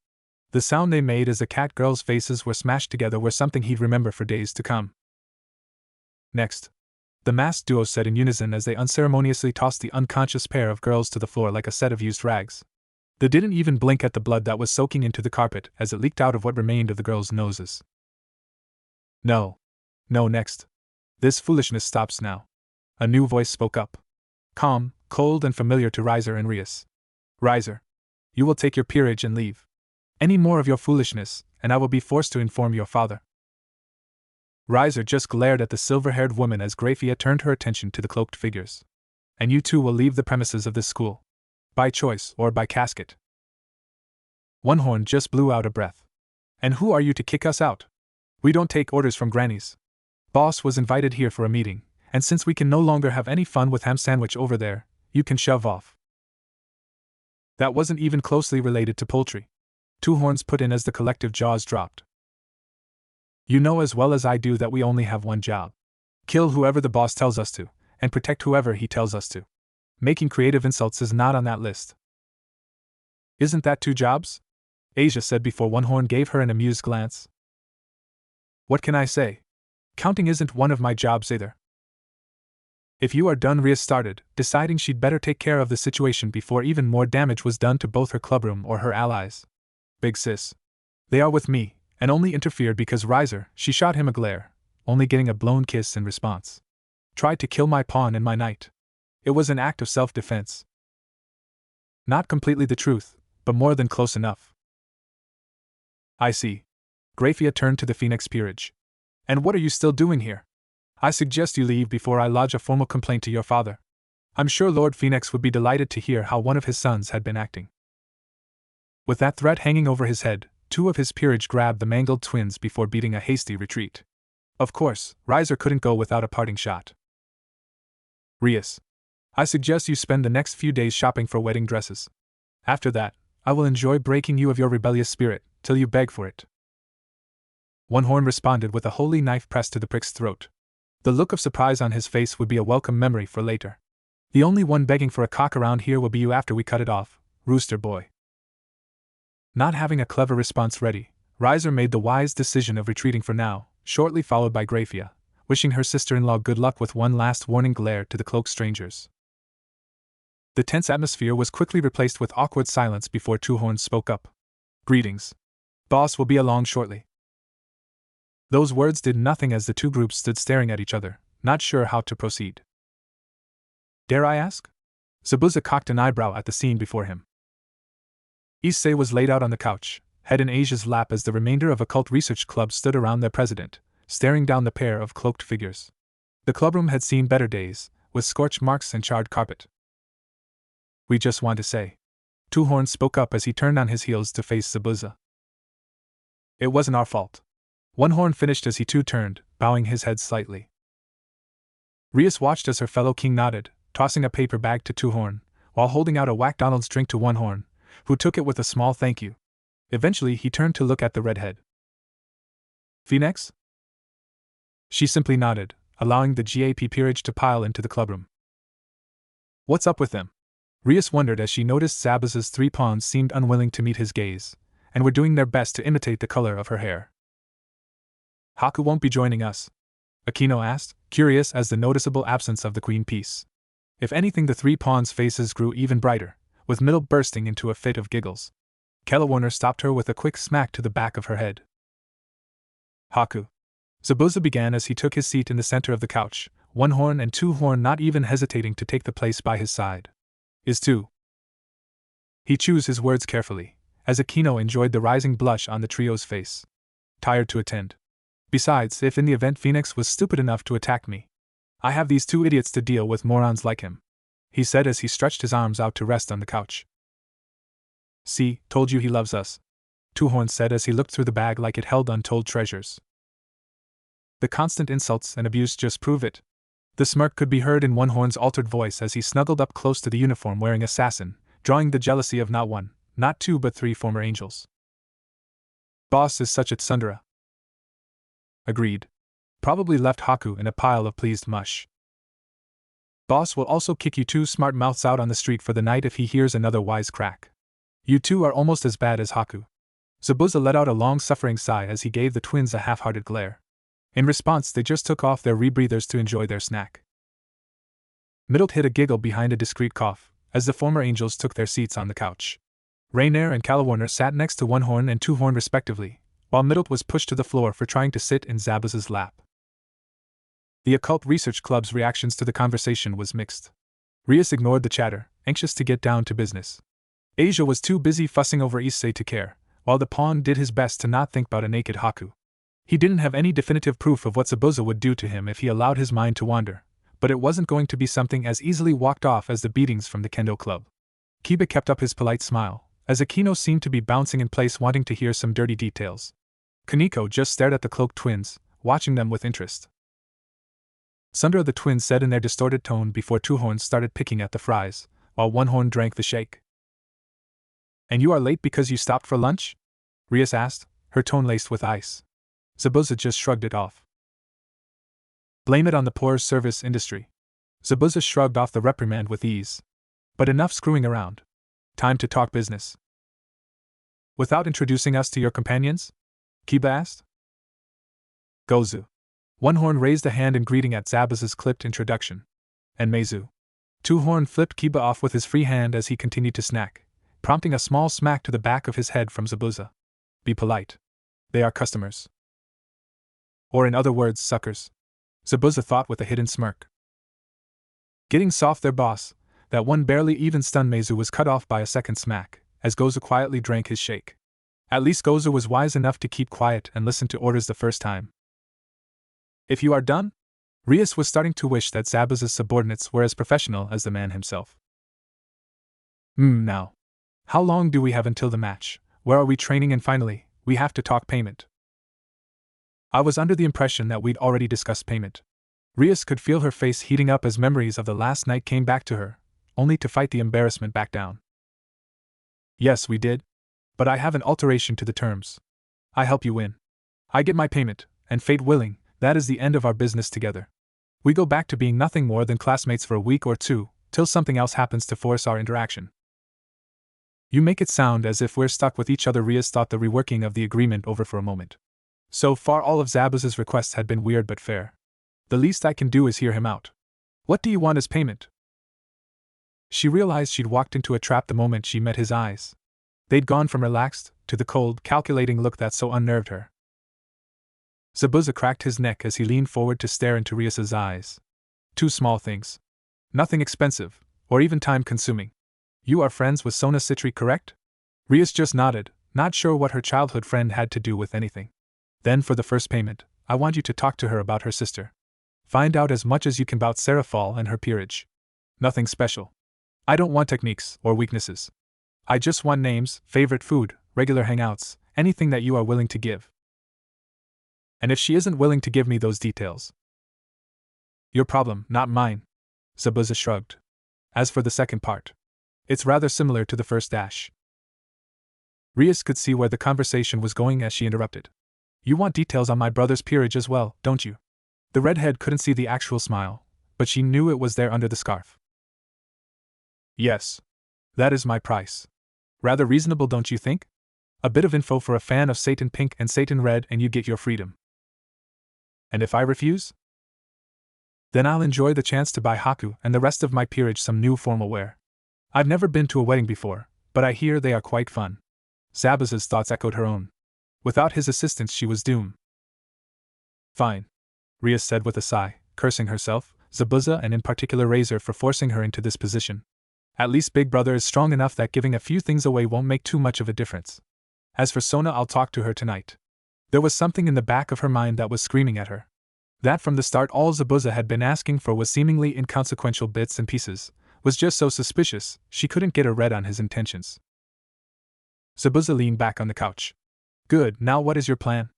The sound they made as the cat girls' faces were smashed together were something he'd remember for days to come. Next, the masked duo said in unison as they unceremoniously tossed the unconscious pair of girls to the floor like a set of used rags. They didn't even blink at the blood that was soaking into the carpet as it leaked out of what remained of the girls' noses. No. No, next. This foolishness stops now. A new voice spoke up. Calm, cold and familiar to Riser and Rias. Riser. You will take your peerage and leave. Any more of your foolishness, and I will be forced to inform your father. Riser just glared at the silver-haired woman as Grafia turned her attention to the cloaked figures. And you two will leave the premises of this school. By choice or by casket. One horn just blew out a breath. And who are you to kick us out? We don't take orders from grannies. Boss was invited here for a meeting, and since we can no longer have any fun with ham sandwich over there, you can shove off. That wasn't even closely related to poultry. Two horns put in as the collective jaws dropped. You know as well as I do that we only have one job. Kill whoever the boss tells us to, and protect whoever he tells us to. Making creative insults is not on that list. Isn't that two jobs? Asia said before one horn gave her an amused glance. What can I say? Counting isn't one of my jobs either. If you are done, Rias started, deciding she'd better take care of the situation before even more damage was done to both her clubroom or her allies. Big sis. They are with me, and only interfered because Riser, she shot him a glare, only getting a blown kiss in response. Tried to kill my pawn and my knight. It was an act of self-defense. Not completely the truth, but more than close enough. I see. Grafia turned to the Phoenix peerage. And what are you still doing here? I suggest you leave before I lodge a formal complaint to your father. I'm sure Lord Phoenix would be delighted to hear how one of his sons had been acting. With that threat hanging over his head, two of his peerage grabbed the mangled twins before beating a hasty retreat. Of course, Riser couldn't go without a parting shot. Rias, I suggest you spend the next few days shopping for wedding dresses. After that, I will enjoy breaking you of your rebellious spirit, till you beg for it. One Horn responded with a holy knife pressed to the prick's throat. The look of surprise on his face would be a welcome memory for later. The only one begging for a cock around here will be you after we cut it off, rooster boy. Not having a clever response ready, Riser made the wise decision of retreating for now, shortly followed by Grafia, wishing her sister-in-law good luck with one last warning glare to the cloaked strangers. The tense atmosphere was quickly replaced with awkward silence before Two Horns spoke up. Greetings. Boss will be along shortly. Those words did nothing as the two groups stood staring at each other, not sure how to proceed. Dare I ask? Zabuza cocked an eyebrow at the scene before him. Issei was laid out on the couch, head in Asia's lap as the remainder of Occult Research Club stood around their president, staring down the pair of cloaked figures. The clubroom had seen better days, with scorch marks and charred carpet. We just want to say. Two Horns spoke up as he turned on his heels to face Zabuza. It wasn't our fault. One Horn finished as he too turned, bowing his head slightly. Rias watched as her fellow king nodded, tossing a paper bag to Two Horn, while holding out a McDonald's drink to One Horn, who took it with a small thank you. Eventually he turned to look at the redhead. Phoenix? She simply nodded, allowing the GAP peerage to pile into the clubroom. What's up with them? Rias wondered as she noticed Zabuza's 3 pawns seemed unwilling to meet his gaze, and were doing their best to imitate the color of her hair. Haku won't be joining us? Akino asked, curious as the noticeable absence of the queen piece. If anything, the 3 pawns' faces grew even brighter, with Middle bursting into a fit of giggles. Kellewarner stopped her with a quick smack to the back of her head. Haku. Zabuza began as he took his seat in the center of the couch, One Horn and Two Horn not even hesitating to take the place by his side. Is two. He chose his words carefully, as Akino enjoyed the rising blush on the trio's face. Tired to attend. Besides, if in the event Phoenix was stupid enough to attack me, I have these 2 idiots to deal with morons like him, he said as he stretched his arms out to rest on the couch. See, told you he loves us, Two Horns said as he looked through the bag like it held untold treasures. The constant insults and abuse just prove it. The smirk could be heard in One Horn's altered voice as he snuggled up close to the uniform-wearing assassin, drawing the jealousy of not 1, not 2 but 3 former angels. Boss is such a tsundere. Agreed. Probably left Haku in a pile of pleased mush. Boss will also kick you 2 smart mouths out on the street for the night if he hears another wisecrack. You 2 are almost as bad as Haku. Zabuza let out a long-suffering sigh as he gave the twins a half-hearted glare. In response, they just took off their rebreathers to enjoy their snack. Middle hid a giggle behind a discreet cough, as the former angels took their seats on the couch. Rainier and Kellewarner sat next to One Horn and Two Horn respectively, while Middle was pushed to the floor for trying to sit in Zabuza's lap. The Occult Research Club's reactions to the conversation was mixed. Rias ignored the chatter, anxious to get down to business. Asia was too busy fussing over Issei to care, while the pawn did his best to not think about a naked Haku. He didn't have any definitive proof of what Zabuza would do to him if he allowed his mind to wander, but it wasn't going to be something as easily walked off as the beatings from the Kendo Club. Kiba kept up his polite smile, as Akino seemed to be bouncing in place wanting to hear some dirty details. Kaneko just stared at the cloaked twins, watching them with interest. Sundra the twins said in their distorted tone before Two Horns started picking at the fries, while One Horn drank the shake. And you are late because you stopped for lunch? Rias asked, her tone laced with ice. Zabuza just shrugged it off. Blame it on the poor service industry. Zabuza shrugged off the reprimand with ease. But enough screwing around. Time to talk business. Without introducing us to your companions? Kiba asked. Gozu. One Horn raised a hand in greeting at Zabuza's clipped introduction. And Meizu. Two Horn flipped Kiba off with his free hand as he continued to snack, prompting a small smack to the back of his head from Zabuza. Be polite. They are customers. Or in other words, suckers. Zabuza thought with a hidden smirk. Getting soft there, boss. That one barely even stunned Meizu was cut off by a second smack, as Gozu quietly drank his shake. At least Gozu was wise enough to keep quiet and listen to orders the first time. If you are done? Rias was starting to wish that Zabuza's subordinates were as professional as the man himself. Now. How long do we have until the match? Where are we training? And finally, we have to talk payment. I was under the impression that we'd already discussed payment. Rias could feel her face heating up as memories of the last night came back to her, only to fight the embarrassment back down. Yes, we did. But I have an alteration to the terms. I help you win. I get my payment, and fate willing, that is the end of our business together. We go back to being nothing more than classmates for a week or two, till something else happens to force our interaction. You make it sound as if we're stuck with each other. Rias thought the reworking of the agreement over for a moment. So far all of Zabuza's requests had been weird but fair. The least I can do is hear him out. What do you want as payment? She realized she'd walked into a trap the moment she met his eyes. They'd gone from relaxed to the cold, calculating look that so unnerved her. Zabuza cracked his neck as he leaned forward to stare into Rias's eyes. Two small things. Nothing expensive, or even time-consuming. You are friends with Sona Citri, correct? Rias just nodded, not sure what her childhood friend had to do with anything. Then for the first payment, I want you to talk to her about her sister. Find out as much as you can about Serafal and her peerage. Nothing special. I don't want techniques or weaknesses. I just want names, favorite food, regular hangouts, anything that you are willing to give. And if she isn't willing to give me those details? Your problem, not mine. Zabuza shrugged. As for the second part, it's rather similar to the first dash. Rias could see where the conversation was going as she interrupted. You want details on my brother's peerage as well, don't you? The redhead couldn't see the actual smile, but she knew it was there under the scarf. Yes. That is my price. Rather reasonable, don't you think? A bit of info for a fan of Satan Pink and Satan Red and you get your freedom. And if I refuse? Then I'll enjoy the chance to buy Haku and the rest of my peerage some new formal wear. I've never been to a wedding before, but I hear they are quite fun. Zabuza's thoughts echoed her own. Without his assistance she was doomed. Fine. Rias said with a sigh, cursing herself, Zabuza and in particular Razor for forcing her into this position. At least Big Brother is strong enough that giving a few things away won't make too much of a difference. As for Sona, I'll talk to her tonight. There was something in the back of her mind that was screaming at her. That from the start all Zabuza had been asking for was seemingly inconsequential bits and pieces, was just so suspicious, she couldn't get a read on his intentions. Zabuza leaned back on the couch. Good, now what is your plan?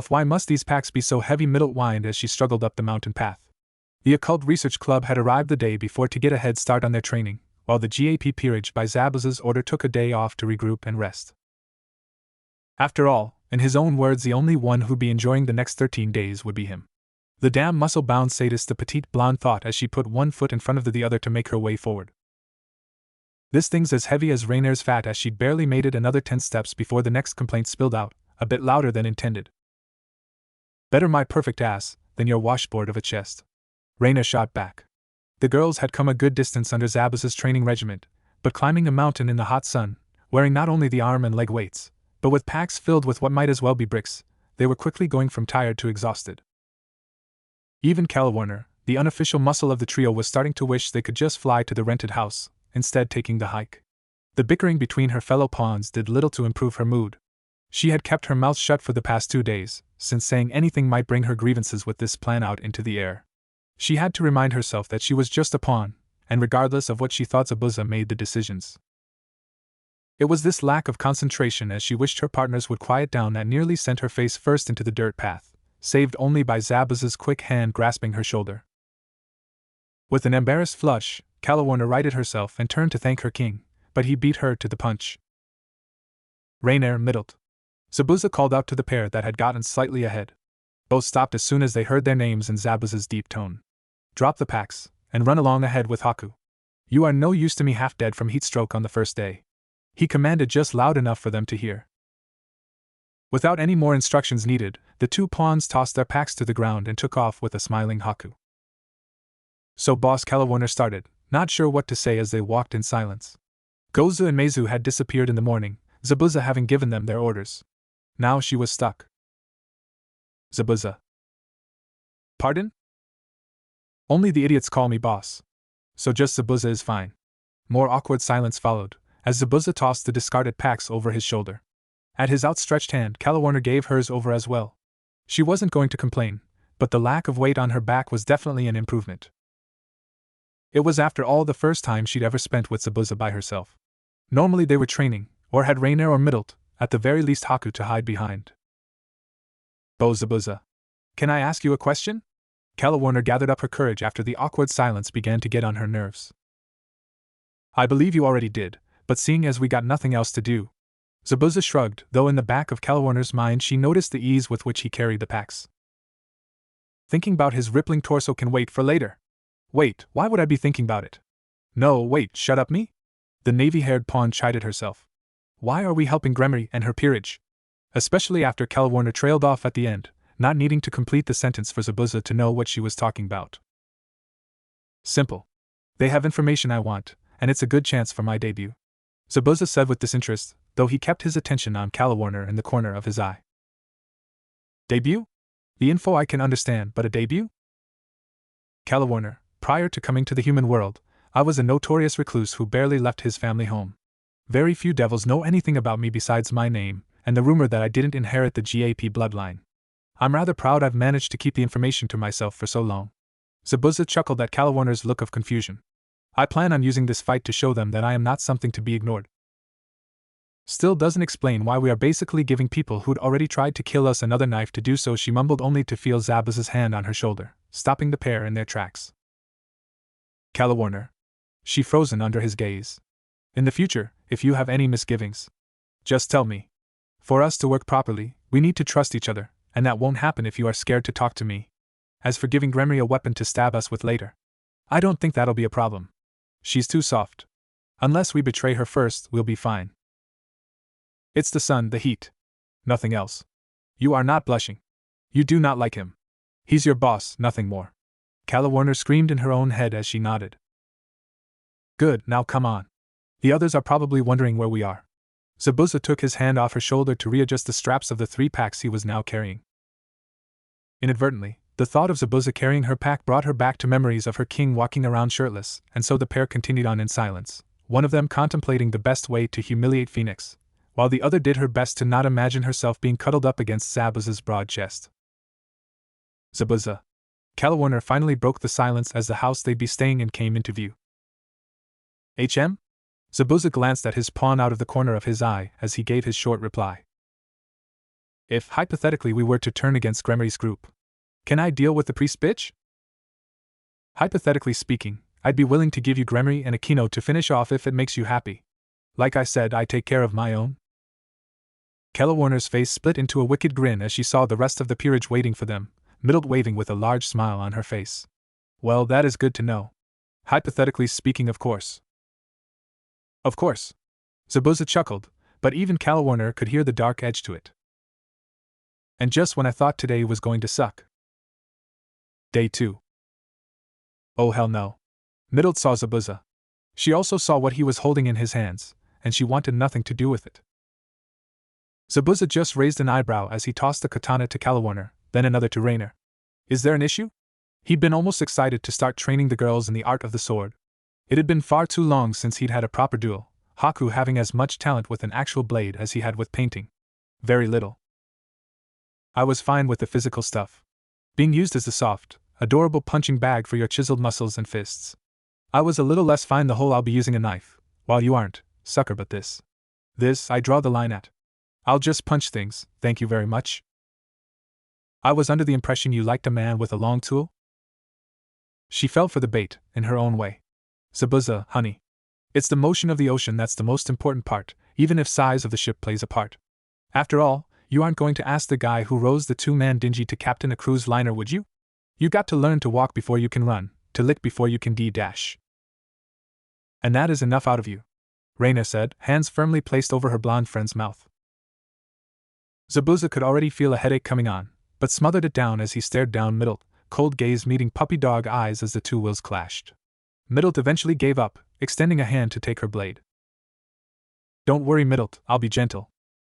Why must these packs be so heavy? Middle whined as she struggled up the mountain path. The Occult Research Club had arrived the day before to get a head start on their training, while the GAP peerage by Zabuza's order took a day off to regroup and rest. After all, in his own words, the only one who'd be enjoying the next 13 days would be him. The damn muscle-bound sadist, the petite blonde thought as she put one foot in front of the other to make her way forward. This thing's as heavy as Rainer's fat, as she'd barely made it another 10 steps before the next complaint spilled out, a bit louder than intended. Better my perfect ass than your washboard of a chest. Rainer shot back. The girls had come a good distance under Zabuza's training regiment, but climbing a mountain in the hot sun, wearing not only the arm and leg weights, but with packs filled with what might as well be bricks, they were quickly going from tired to exhausted. Even Warner, the unofficial muscle of the trio, was starting to wish they could just fly to the rented house, instead taking the hike. The bickering between her fellow pawns did little to improve her mood. She had kept her mouth shut for the past 2 days, since saying anything might bring her grievances with this plan out into the air. She had to remind herself that she was just a pawn, and regardless of what she thought, Zabuza made the decisions. It was this lack of concentration as she wished her partners would quiet down that nearly sent her face first into the dirt path, saved only by Zabuza's quick hand grasping her shoulder. With an embarrassed flush, Warner righted herself and turned to thank her king, but he beat her to the punch. Rainer middled. Zabuza called out to the pair that had gotten slightly ahead. Both stopped as soon as they heard their names in Zabuza's deep tone. Drop the packs, and run along ahead with Haku. You are no use to me, half dead from heat stroke on the first day. He commanded just loud enough for them to hear. Without any more instructions needed, the two pawns tossed their packs to the ground and took off with a smiling Haku. So Boss Warner started, not sure what to say as they walked in silence. Gozu and Meizu had disappeared in the morning, Zabuza having given them their orders. Now she was stuck. Zabuza. Pardon? Only the idiots call me boss. So just Zabuza is fine. More awkward silence followed, as Zabuza tossed the discarded packs over his shoulder. At his outstretched hand, Calawarner gave hers over as well. She wasn't going to complain, but the lack of weight on her back was definitely an improvement. It was, after all, the first time she'd ever spent with Zabuza by herself. Normally they were training, or had Rainer or Middlet, at the very least Haku, to hide behind. "Bo Zabuza, can I ask you a question?" Calawarner gathered up her courage after the awkward silence began to get on her nerves. "I believe you already did, but seeing as we got nothing else to do." Zabuza shrugged, though in the back of Calawarner's mind she noticed the ease with which he carried the packs. "Thinking about his rippling torso can wait for later." "Wait, why would I be thinking about it?" "No, wait, shut up me?" The navy-haired pawn chided herself. "Why are we helping Gremory and her peerage?" Especially after Calawarner trailed off at the end, not needing to complete the sentence for Zabuza to know what she was talking about. "Simple. They have information I want, and it's a good chance for my debut," Zabuza said with disinterest, though he kept his attention on Calawarner in the corner of his eye. "Debut? The info I can understand, but a debut?" "Calawarner, prior to coming to the human world, I was a notorious recluse who barely left his family home. Very few devils know anything about me besides my name, and the rumor that I didn't inherit the GAP bloodline. I'm rather proud I've managed to keep the information to myself for so long." Zabuza chuckled at Calawarner's look of confusion. "I plan on using this fight to show them that I am not something to be ignored." "Still doesn't explain why we are basically giving people who'd already tried to kill us another knife to do so," she mumbled, only to feel Zabuza's hand on her shoulder, stopping the pair in their tracks. "Calawarner." She frozen under his gaze. "In the future, if you have any misgivings, just tell me. For us to work properly, we need to trust each other, and that won't happen if you are scared to talk to me. As for giving Gremory a weapon to stab us with later, I don't think that'll be a problem. She's too soft. Unless we betray her first, we'll be fine. It's the sun, the heat. Nothing else. You are not blushing. You do not like him. He's your boss, nothing more." Calawarner screamed in her own head as she nodded. "Good, now come on. The others are probably wondering where we are." Zabuza took his hand off her shoulder to readjust the straps of the 3 packs he was now carrying. Inadvertently, the thought of Zabuza carrying her pack brought her back to memories of her king walking around shirtless, and so the pair continued on in silence, one of them contemplating the best way to humiliate Phoenix, while the other did her best to not imagine herself being cuddled up against Zabuza's broad chest. "Zabuza." Calawarner finally broke the silence as the house they'd be staying in came into view. "HM?" Zabuza glanced at his pawn out of the corner of his eye as he gave his short reply. "If, hypothetically, we were to turn against Gremory's group, can I deal with the priest bitch?" "Hypothetically speaking, I'd be willing to give you Gremory and Aquino to finish off if it makes you happy. Like I said, I take care of my own." Calawarner's face split into a wicked grin as she saw the rest of the peerage waiting for them, Middlet waving with a large smile on her face. "Well, that is good to know. Hypothetically speaking, of course." "Of course." Zabuza chuckled, but even Calawarner could hear the dark edge to it. "And just when I thought today was going to suck." Day 2. Oh hell no. Middlet saw Zabuza. She also saw what he was holding in his hands, and she wanted nothing to do with it. Zabuza just raised an eyebrow as he tossed the katana to Calawarner, then another to Rainer. "Is there an issue?" He'd been almost excited to start training the girls in the art of the sword. It had been far too long since he'd had a proper duel, Haku having as much talent with an actual blade as he had with painting. Very little. "I was fine with the physical stuff. Being used as the soft, adorable punching bag for your chiseled muscles and fists. I was a little less fine the whole I'll be using a knife, while you aren't, sucker, but this I draw the line at. I'll just punch things, thank you very much." "I was under the impression you liked a man with a long tool?" She fell for the bait, in her own way. "Zabuza, honey. It's the motion of the ocean that's the most important part, even if size of the ship plays a part. After all, you aren't going to ask the guy who rows the 2-man dinghy to captain a cruise liner, would you? You got to learn to walk before you can run, to lick before you can dash. And that is enough out of you," Rainer said, hands firmly placed over her blonde friend's mouth. Zabuza could already feel a headache coming on, but smothered it down as he stared down Middlet, cold gaze meeting puppy dog eyes as the 2 wills clashed. Middlet eventually gave up, extending a hand to take her blade. "Don't worry, Middlet, I'll be gentle."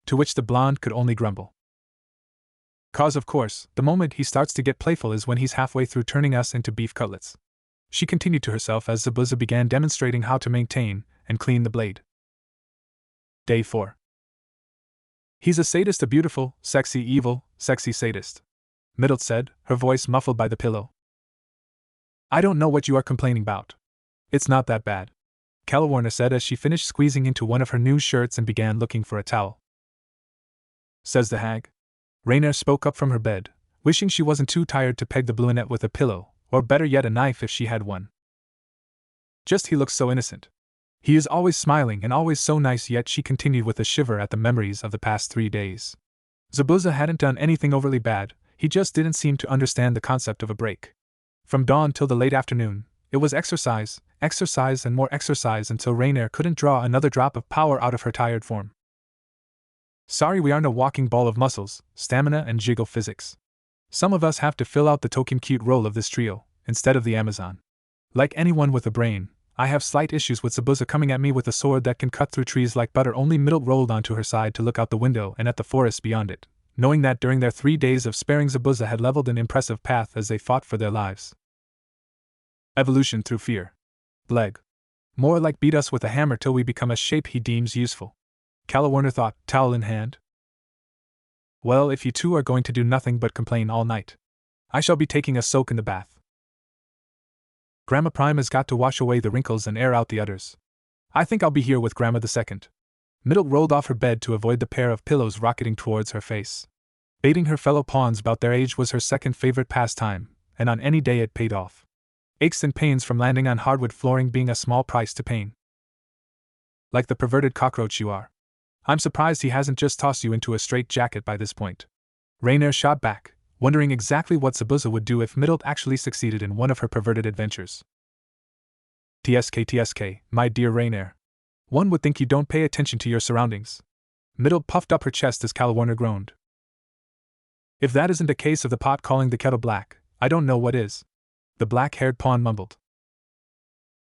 To which the blonde could only grumble. "'Cause of course, the moment he starts to get playful is when he's halfway through turning us into beef cutlets," she continued to herself as Zabuza began demonstrating how to maintain and clean the blade. Day 4. He's a sadist, a beautiful, sexy, evil, sexy sadist, Middle said, her voice muffled by the pillow. I don't know what you are complaining about. It's not that bad, Calawarna said as she finished squeezing into one of her new shirts and began looking for a towel. Says the hag. Rainier spoke up from her bed, wishing she wasn't too tired to peg the brunette with a pillow, or better yet a knife if she had one. Just he looks so innocent. He is always smiling and always so nice, yet she continued with a shiver at the memories of the past 3 days. Zabuza hadn't done anything overly bad, he just didn't seem to understand the concept of a break. From dawn till the late afternoon, it was exercise, exercise and more exercise until Rainier couldn't draw another drop of power out of her tired form. Sorry, we aren't a walking ball of muscles, stamina and jiggle physics. Some of us have to fill out the token cute role of this trio, instead of the Amazon. Like anyone with a brain, I have slight issues with Zabuza coming at me with a sword that can cut through trees like butter. Only Middle rolled onto her side to look out the window and at the forest beyond it, knowing that during their 3 days of sparing, Zabuza had leveled an impressive path as they fought for their lives. Evolution through fear. Bleg. More like beat us with a hammer till we become a shape he deems useful, Calawarna thought, towel in hand. Well, if you two are going to do nothing but complain all night, I shall be taking a soak in the bath. Grandma Prime has got to wash away the wrinkles and air out the udders. I think I'll be here with Grandma the Second. Middle rolled off her bed to avoid the pair of pillows rocketing towards her face. Baiting her fellow pawns about their age was her second favorite pastime, and on any day it paid off. Aches and pains from landing on hardwood flooring being a small price to pay. Like the perverted cockroach you are. I'm surprised he hasn't just tossed you into a straitjacket by this point. Rainier shot back, wondering exactly what Zabuza would do if Middle actually succeeded in one of her perverted adventures. TSK, my dear Rainier. One would think you don't pay attention to your surroundings. Middle puffed up her chest as Calawarna groaned. If that isn't a case of the pot calling the kettle black, I don't know what is, the black-haired pawn mumbled.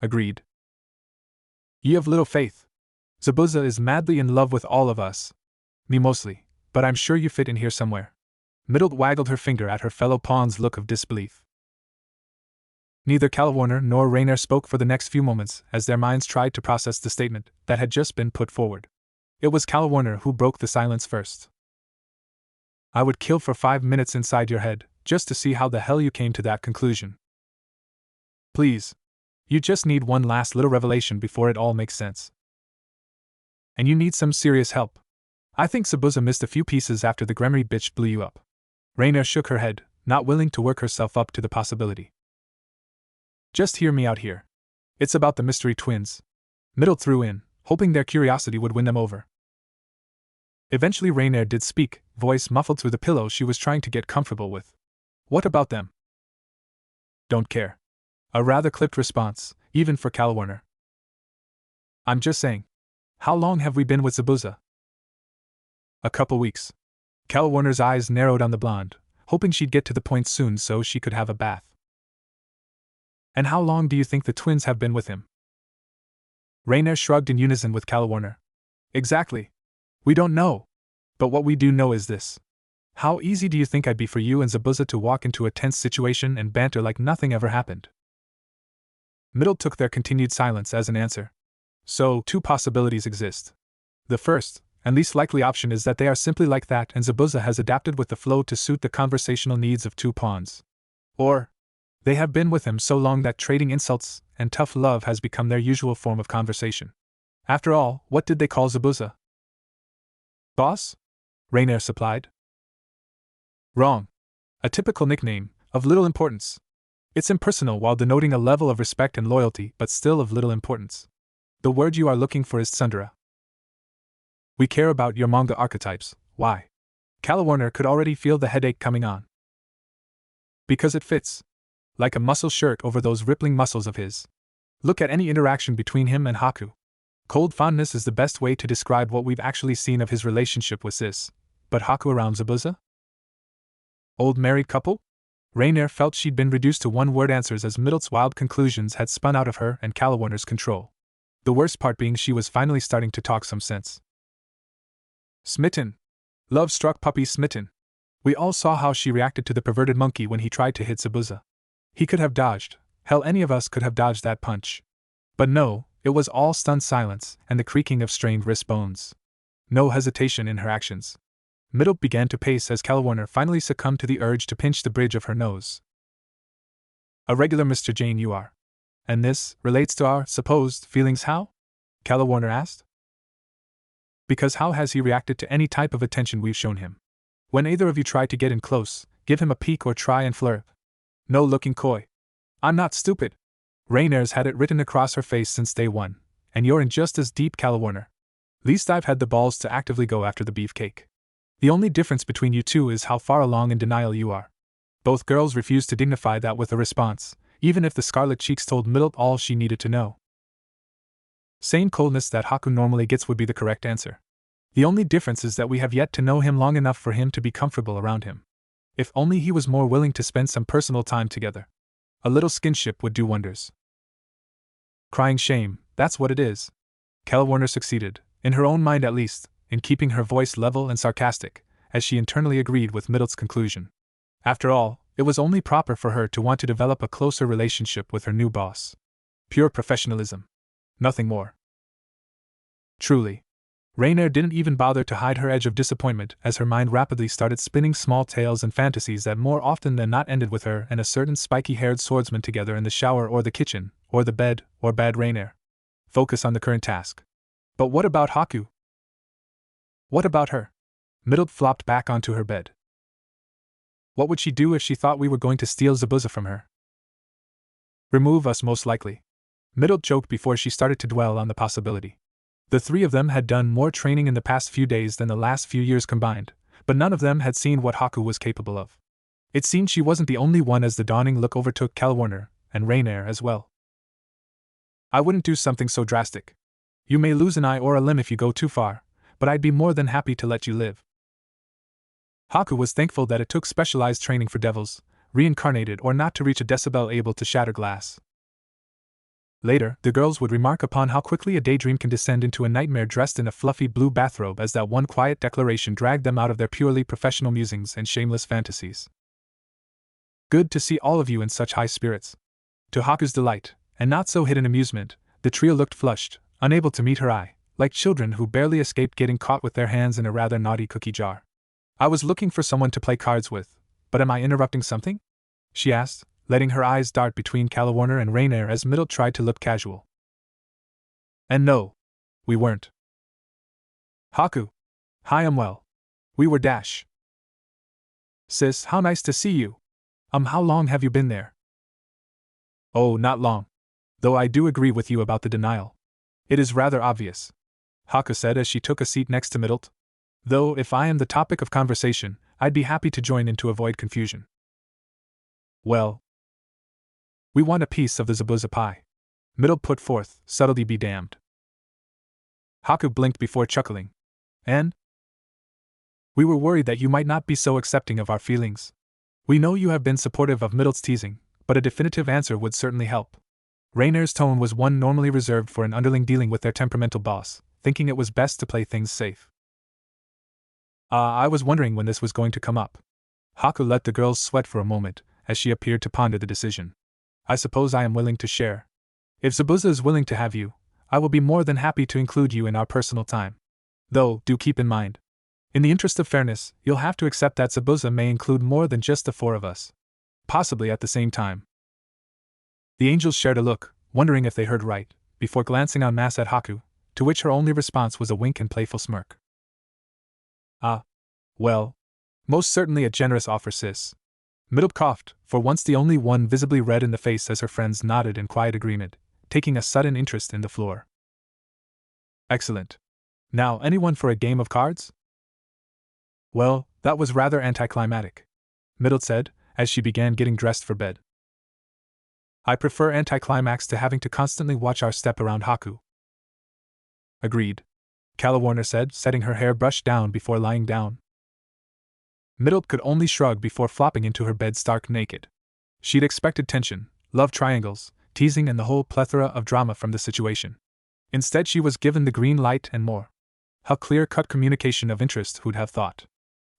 Agreed. Ye have little faith. Zabuza is madly in love with all of us. Me mostly, but I'm sure you fit in here somewhere. Middle waggled her finger at her fellow pawn's look of disbelief. Neither Calawarna nor Rainier spoke for the next few moments as their minds tried to process the statement that had just been put forward. It was Calawarna who broke the silence first. I would kill for 5 minutes inside your head, just to see how the hell you came to that conclusion. Please. You just need one last little revelation before it all makes sense. And you need some serious help. I think Zabuza missed a few pieces after the Gremory bitch blew you up. Rainier shook her head, not willing to work herself up to the possibility. Just hear me out here. It's about the mystery twins. Middle threw in, hoping their curiosity would win them over. Eventually Rainier did speak, voice muffled through the pillow she was trying to get comfortable with. What about them? Don't care. A rather clipped response, even for Calawarna. I'm just saying. How long have we been with Zabuza? A couple weeks. Calawarna's eyes narrowed on the blonde, hoping she'd get to the point soon so she could have a bath. And how long do you think the twins have been with him? Rainier shrugged in unison with Calawarna. Exactly. We don't know. But what we do know is this. How easy do you think I'd be for you and Zabuza to walk into a tense situation and banter like nothing ever happened? Middle took their continued silence as an answer. So, 2 possibilities exist. The first, and least likely option is that they are simply like that and Zabuza has adapted with the flow to suit the conversational needs of 2 pawns. Or, they have been with him so long that trading insults and tough love has become their usual form of conversation. After all, what did they call Zabuza? Boss? Rainier supplied. Wrong. A typical nickname, of little importance. It's impersonal while denoting a level of respect and loyalty, but still of little importance. The word you are looking for is tsundere. We care about your manga archetypes. Why? Calawarna could already feel the headache coming on. Because it fits. Like a muscle shirt over those rippling muscles of his. Look at any interaction between him and Haku. Cold fondness is the best way to describe what we've actually seen of his relationship with Sis. But Haku around Zabuza? Old married couple? Rainier felt she'd been reduced to one-word answers as Middle's wild conclusions had spun out of her and Calawarna's control. The worst part being she was finally starting to talk some sense. Smitten. Love-struck puppy smitten. We all saw how she reacted to the perverted monkey when he tried to hit Zabuza. He could have dodged. Hell, any of us could have dodged that punch. But no, It was all stunned silence and the creaking of strained wrist bones. No hesitation in her actions. Middle began to pace as Calwarner finally succumbed to the urge to pinch the bridge of her nose. A regular Mr. Jane you are. And this relates to our supposed feelings how? Calwarner asked. Because how has he reacted to any type of attention we've shown him? When either of you try to get in close, give him a peek or try and flirt. No looking coy. I'm not stupid. Raynair's had it written across her face since day one, and you're in just as deep, Calwarner. Least I've had the balls to actively go after the beefcake. The only difference between you two is how far along in denial you are. Both girls refused to dignify that with a response, even if the scarlet cheeks told Middle all she needed to know. Same coldness that Haku normally gets would be the correct answer. The only difference is that we have yet to know him long enough for him to be comfortable around him. If only he was more willing to spend some personal time together. A little skinship would do wonders. Crying shame, that's what it is. Calwarner succeeded, in her own mind at least, in keeping her voice level and sarcastic, as she internally agreed with Middle's conclusion. After all, it was only proper for her to want to develop a closer relationship with her new boss. Pure professionalism. Nothing more. Truly. Raynair didn't even bother to hide her edge of disappointment as her mind rapidly started spinning small tales and fantasies that more often than not ended with her and a certain spiky-haired swordsman together in the shower or the kitchen, or the bed, or bad Raynair. Focus on the current task. But what about Haku? What about her? Middle flopped back onto her bed. What would she do if she thought we were going to steal Zabuza from her? Remove us, most likely. Middle joked before she started to dwell on the possibility. The three of them had done more training in the past few days than the last few years combined, but none of them had seen what Haku was capable of. It seemed she wasn't the only one as the dawning look overtook Calwarner, and Raynair as well. I wouldn't do something so drastic. You may lose an eye or a limb if you go too far, but I'd be more than happy to let you live. Haku was thankful that it took specialized training for devils, reincarnated or not, to reach a decibel able to shatter glass. Later, the girls would remark upon how quickly a daydream can descend into a nightmare dressed in a fluffy blue bathrobe as that one quiet declaration dragged them out of their purely professional musings and shameless fantasies. Good to see all of you in such high spirits. To Haku's delight, and not so hidden amusement, the trio looked flushed, unable to meet her eye, like children who barely escaped getting caught with their hands in a rather naughty cookie jar. I was looking for someone to play cards with, but am I interrupting something? She asked, letting her eyes dart between Calwarner and Raynair as Middle tried to look casual. And no, we weren't. Haku. Hi, I'm well. We were dash. Sis, how nice to see you. How long have you been there? Oh, not long. Though I do agree with you about the denial. It is rather obvious, Haku said as she took a seat next to Middle. Though if I am the topic of conversation, I'd be happy to join in to avoid confusion. Well, we want a piece of the Zabuza pie. Middle put forth, subtlety be damned. Haku blinked before chuckling. And? We were worried that you might not be so accepting of our feelings. We know you have been supportive of Middle's teasing, but a definitive answer would certainly help. Raynair's tone was one normally reserved for an underling dealing with their temperamental boss, thinking it was best to play things safe. I was wondering when this was going to come up. Haku let the girls sweat for a moment, as she appeared to ponder the decision. I suppose I am willing to share. If Zabuza is willing to have you, I will be more than happy to include you in our personal time. Though, do keep in mind, in the interest of fairness, you'll have to accept that Zabuza may include more than just the four of us. Possibly at the same time. The angels shared a look, wondering if they heard right, before glancing en masse at Haku, to which her only response was a wink and playful smirk. Well, most certainly a generous offer, sis. Middle coughed, for once the only one visibly red in the face as her friends nodded in quiet agreement, taking a sudden interest in the floor. Excellent. Now, anyone for a game of cards? Well, that was rather anticlimactic, Middle said, as she began getting dressed for bed. I prefer anticlimax to having to constantly watch our step around Haku. Agreed, Calwarner said, setting her hair brushed down before lying down. Middle could only shrug before flopping into her bed stark naked. She'd expected tension, love triangles, teasing and the whole plethora of drama from the situation. Instead she was given the green light and more. How clear-cut communication of interest, who'd have thought.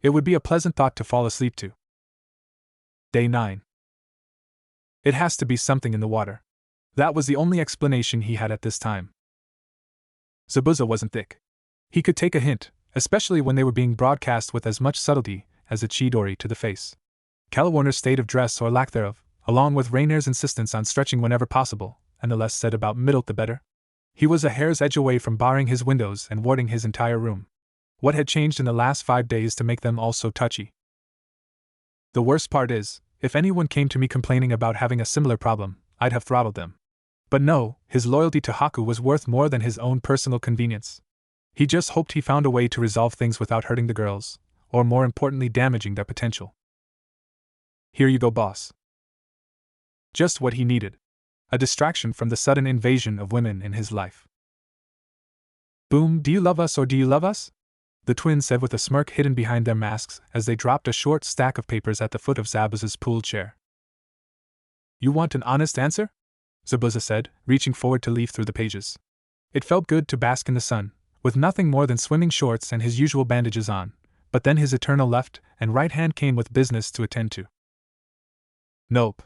It would be a pleasant thought to fall asleep to. Day 9. It has to be something in the water. That was the only explanation he had at this time. Zabuza wasn't thick. He could take a hint, especially when they were being broadcast with as much subtlety as a Chidori to the face. Calawarner's state of dress or lack thereof, along with Rainier's insistence on stretching whenever possible, and the less said about middle the better. He was a hair's edge away from barring his windows and warding his entire room. What had changed in the last 5 days to make them all so touchy? The worst part is, if anyone came to me complaining about having a similar problem, I'd have throttled them. But no, his loyalty to Haku was worth more than his own personal convenience. He just hoped he found a way to resolve things without hurting the girls, or more importantly damaging their potential. Here you go, boss. Just what he needed. A distraction from the sudden invasion of women in his life. Boom, do you love us or do you love us? The twins said with a smirk hidden behind their masks as they dropped a short stack of papers at the foot of Zabuza's pool chair. You want an honest answer? Zabuza said, reaching forward to leaf through the pages. It felt good to bask in the sun, with nothing more than swimming shorts and his usual bandages on, but then his eternal left and right hand came with business to attend to. Nope.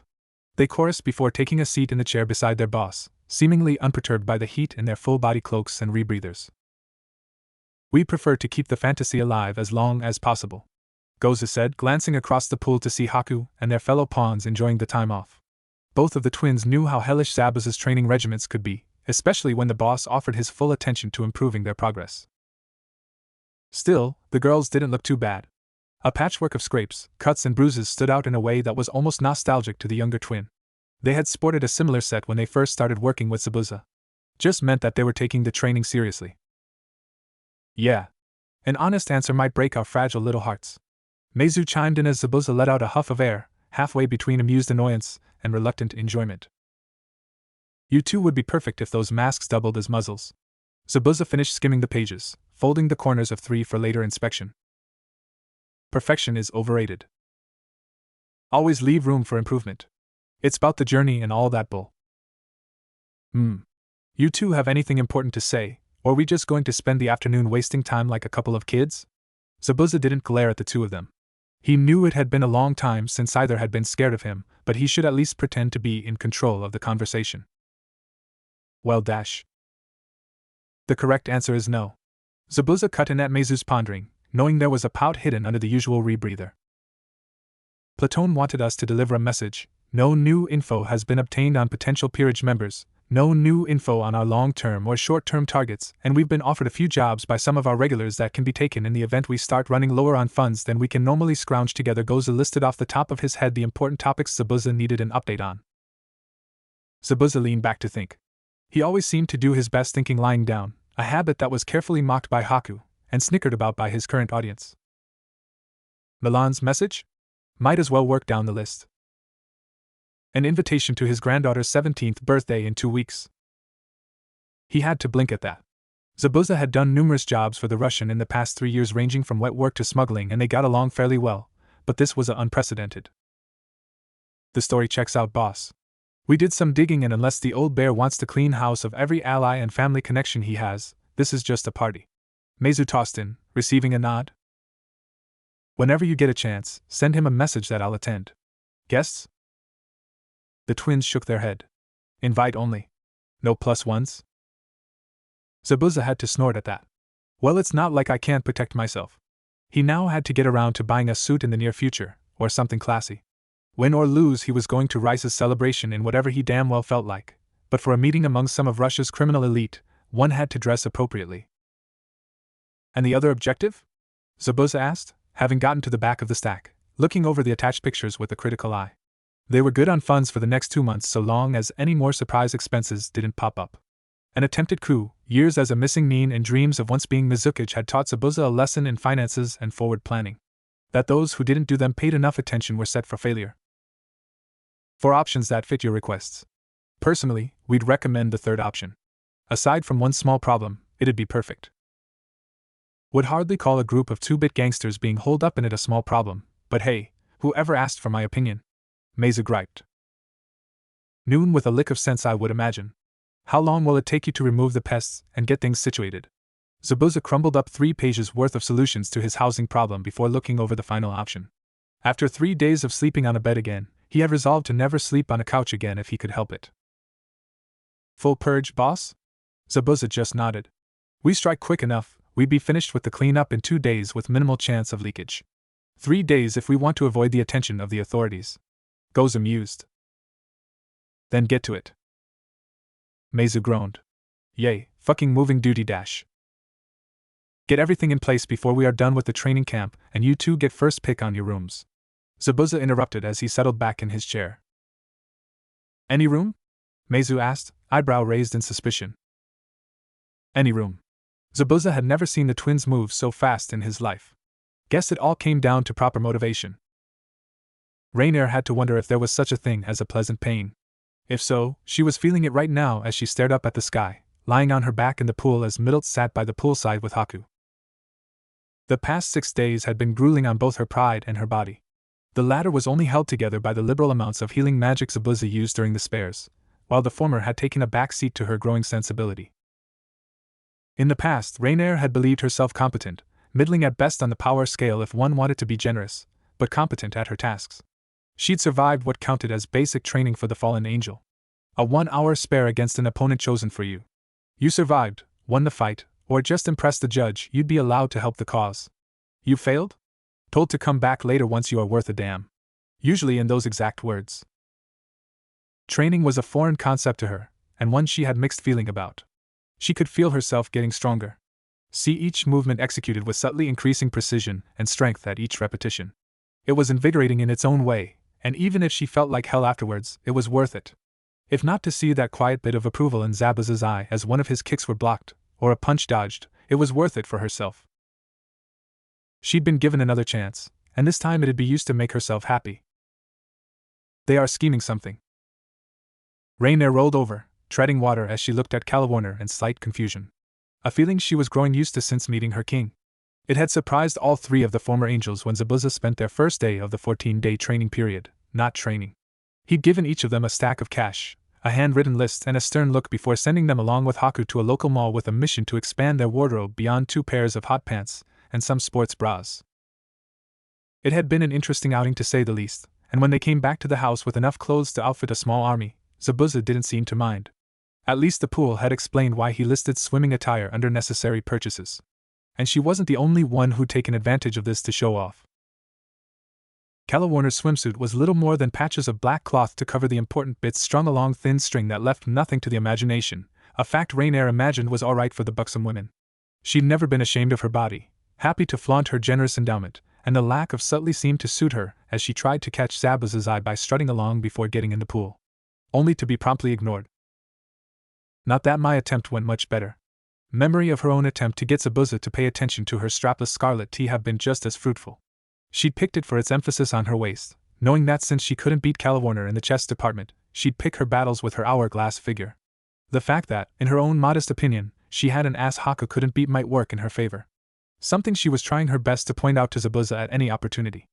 They chorused before taking a seat in the chair beside their boss, seemingly unperturbed by the heat in their full-body cloaks and rebreathers. We prefer to keep the fantasy alive as long as possible, Goza said, glancing across the pool to see Haku and their fellow pawns enjoying the time off. Both of the twins knew how hellish Zabuza's training regiments could be, especially when the boss offered his full attention to improving their progress. Still, the girls didn't look too bad. A patchwork of scrapes, cuts and bruises stood out in a way that was almost nostalgic to the younger twin. They had sported a similar set when they first started working with Zabuza. Just meant that they were taking the training seriously. Yeah. An honest answer might break our fragile little hearts. Meizu chimed in as Zabuza let out a huff of air, halfway between amused annoyance and reluctant enjoyment. You two would be perfect if those masks doubled as muzzles. Zabuza finished skimming the pages, folding the corners of 3 for later inspection. Perfection is overrated. Always leave room for improvement. It's about the journey and all that bull. You two have anything important to say, or are we just going to spend the afternoon wasting time like a couple of kids? Zabuza didn't glare at the two of them. He knew it had been a long time since either had been scared of him, but he should at least pretend to be in control of the conversation. Well, dash. The correct answer is no. Zabuza cut in at Meizu's pondering, knowing there was a pout hidden under the usual rebreather. Platone wanted us to deliver a message. No new info has been obtained on potential peerage members, no new info on our long-term or short-term targets, and we've been offered a few jobs by some of our regulars that can be taken in the event we start running lower on funds than we can normally scrounge together. Goza listed off the top of his head the important topics Zabuza needed an update on. Zabuza leaned back to think. He always seemed to do his best thinking lying down, a habit that was carefully mocked by Haku, and snickered about by his current audience. Milan's message? Might as well work down the list. An invitation to his granddaughter's 17th birthday in 2 weeks. He had to blink at that. Zabuza had done numerous jobs for the Russian in the past 3 years ranging from wet work to smuggling and they got along fairly well, but this was unprecedented. The story checks out, boss. We did some digging and unless the old bear wants to clean house of every ally and family connection he has, this is just a party. Meizu tossed in, receiving a nod. Whenever you get a chance, send him a message that I'll attend. Guests? The twins shook their head. Invite only. No plus ones? Zabuza had to snort at that. Well, it's not like I can't protect myself. He now had to get around to buying a suit in the near future, or something classy. Win or lose, he was going to Rice's celebration in whatever he damn well felt like, but for a meeting among some of Russia's criminal elite, one had to dress appropriately. And the other objective? Zabuza asked, having gotten to the back of the stack, looking over the attached pictures with a critical eye. They were good on funds for the next 2 months so long as any more surprise expenses didn't pop up. An attempted coup, years as a missing mean and dreams of once being Mizukic had taught Zabuza a lesson in finances and forward planning. That those who didn't do them paid enough attention were set for failure. 4 options that fit your requests. Personally, we'd recommend the third option. Aside from one small problem, it'd be perfect. Would hardly call a group of 2-bit gangsters being holed up in it a small problem, but hey, whoever asked for my opinion? Meizu griped. Noon with a lick of sense, I would imagine. How long will it take you to remove the pests and get things situated? Zabuza crumbled up 3 pages worth of solutions to his housing problem before looking over the final option. After 3 days of sleeping on a bed again, he had resolved to never sleep on a couch again if he could help it. Full purge, boss? Zabuza just nodded. We strike quick enough, we'd be finished with the cleanup in 2 days with minimal chance of leakage. 3 days if we want to avoid the attention of the authorities. Goes amused. Then get to it. Meizu groaned. Yay, fucking moving duty dash. Get everything in place before we are done with the training camp, and you two get first pick on your rooms. Zabuza interrupted as he settled back in his chair. Any room? Meizu asked, eyebrow raised in suspicion. Any room. Zabuza had never seen the twins move so fast in his life. Guess it all came down to proper motivation. Rainier had to wonder if there was such a thing as a pleasant pain. If so, she was feeling it right now as she stared up at the sky, lying on her back in the pool as Middle sat by the poolside with Haku. The past 6 days had been grueling on both her pride and her body. The latter was only held together by the liberal amounts of healing magic Zabuza used during the spares, while the former had taken a back seat to her growing sensibility. In the past, Rainier had believed herself competent, middling at best on the power scale if one wanted to be generous, but competent at her tasks. She'd survived what counted as basic training for the fallen angel. A 1-hour spare against an opponent chosen for you. You survived, won the fight, or just impressed the judge, you'd be allowed to help the cause. You failed? Told to come back later once you are worth a damn. Usually in those exact words. Training was a foreign concept to her, and one she had mixed feeling about. She could feel herself getting stronger. See each movement executed with subtly increasing precision and strength at each repetition. It was invigorating in its own way, and even if she felt like hell afterwards, it was worth it. If not to see that quiet bit of approval in Zabuza's eye as one of his kicks were blocked, or a punch dodged, it was worth it for herself. She'd been given another chance, and this time it'd be used to make herself happy. They are scheming something. Rainier rolled over, treading water as she looked at Calawarner in slight confusion. A feeling she was growing used to since meeting her king. It had surprised all 3 of the former angels when Zabuza spent their first day of the 14-day training period, not training. He'd given each of them a stack of cash, a handwritten list and a stern look before sending them along with Haku to a local mall with a mission to expand their wardrobe beyond 2 pairs of hot pants and some sports bras. It had been an interesting outing to say the least, and when they came back to the house with enough clothes to outfit a small army, Zabuza didn't seem to mind. At least the pool had explained why he listed swimming attire under necessary purchases. And she wasn't the only one who'd taken advantage of this to show off. Calawarner's swimsuit was little more than patches of black cloth to cover the important bits strung along thin string that left nothing to the imagination, a fact Rainier imagined was alright for the buxom women. She'd never been ashamed of her body, happy to flaunt her generous endowment, and the lack of subtlety seemed to suit her as she tried to catch Zabuza's eye by strutting along before getting in the pool. Only to be promptly ignored. Not that my attempt went much better. Memory of her own attempt to get Zabuza to pay attention to her strapless scarlet tee have been just as fruitful. She'd picked it for its emphasis on her waist, knowing that since she couldn't beat Calawarner in the chess department, she'd pick her battles with her hourglass figure. The fact that, in her own modest opinion, she had an ass Haku couldn't beat might work in her favor. Something she was trying her best to point out to Zabuza at any opportunity.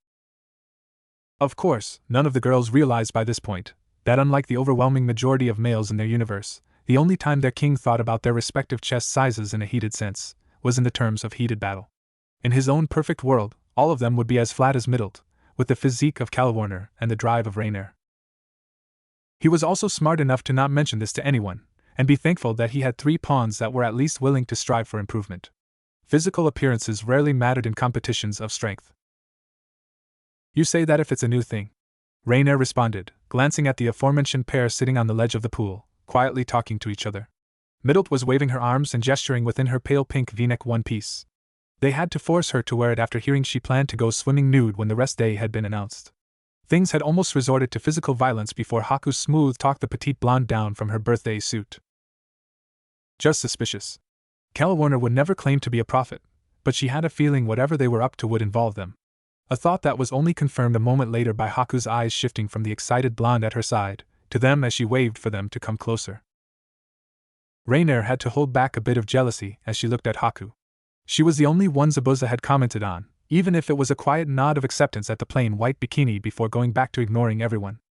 Of course, none of the girls realized by this point that unlike the overwhelming majority of males in their universe, the only time their king thought about their respective chest sizes in a heated sense was in the terms of heated battle. In his own perfect world, all of them would be as flat as Middled, with the physique of Calawarner and the drive of Rainier. He was also smart enough to not mention this to anyone, and be thankful that he had 3 pawns that were at least willing to strive for improvement. Physical appearances rarely mattered in competitions of strength. You say that if it's a new thing. Rainier responded, glancing at the aforementioned pair sitting on the ledge of the pool, quietly talking to each other. Middlet was waving her arms and gesturing within her pale pink v-neck one-piece. They had to force her to wear it after hearing she planned to go swimming nude when the rest day had been announced. Things had almost resorted to physical violence before Haku smooth-talked the petite blonde down from her birthday suit. Just suspicious. Calawarner would never claim to be a prophet, but she had a feeling whatever they were up to would involve them. A thought that was only confirmed a moment later by Haku's eyes shifting from the excited blonde at her side to them as she waved for them to come closer. Rainier had to hold back a bit of jealousy as she looked at Haku. She was the only one Zabuza had commented on, even if it was a quiet nod of acceptance at the plain white bikini before going back to ignoring everyone.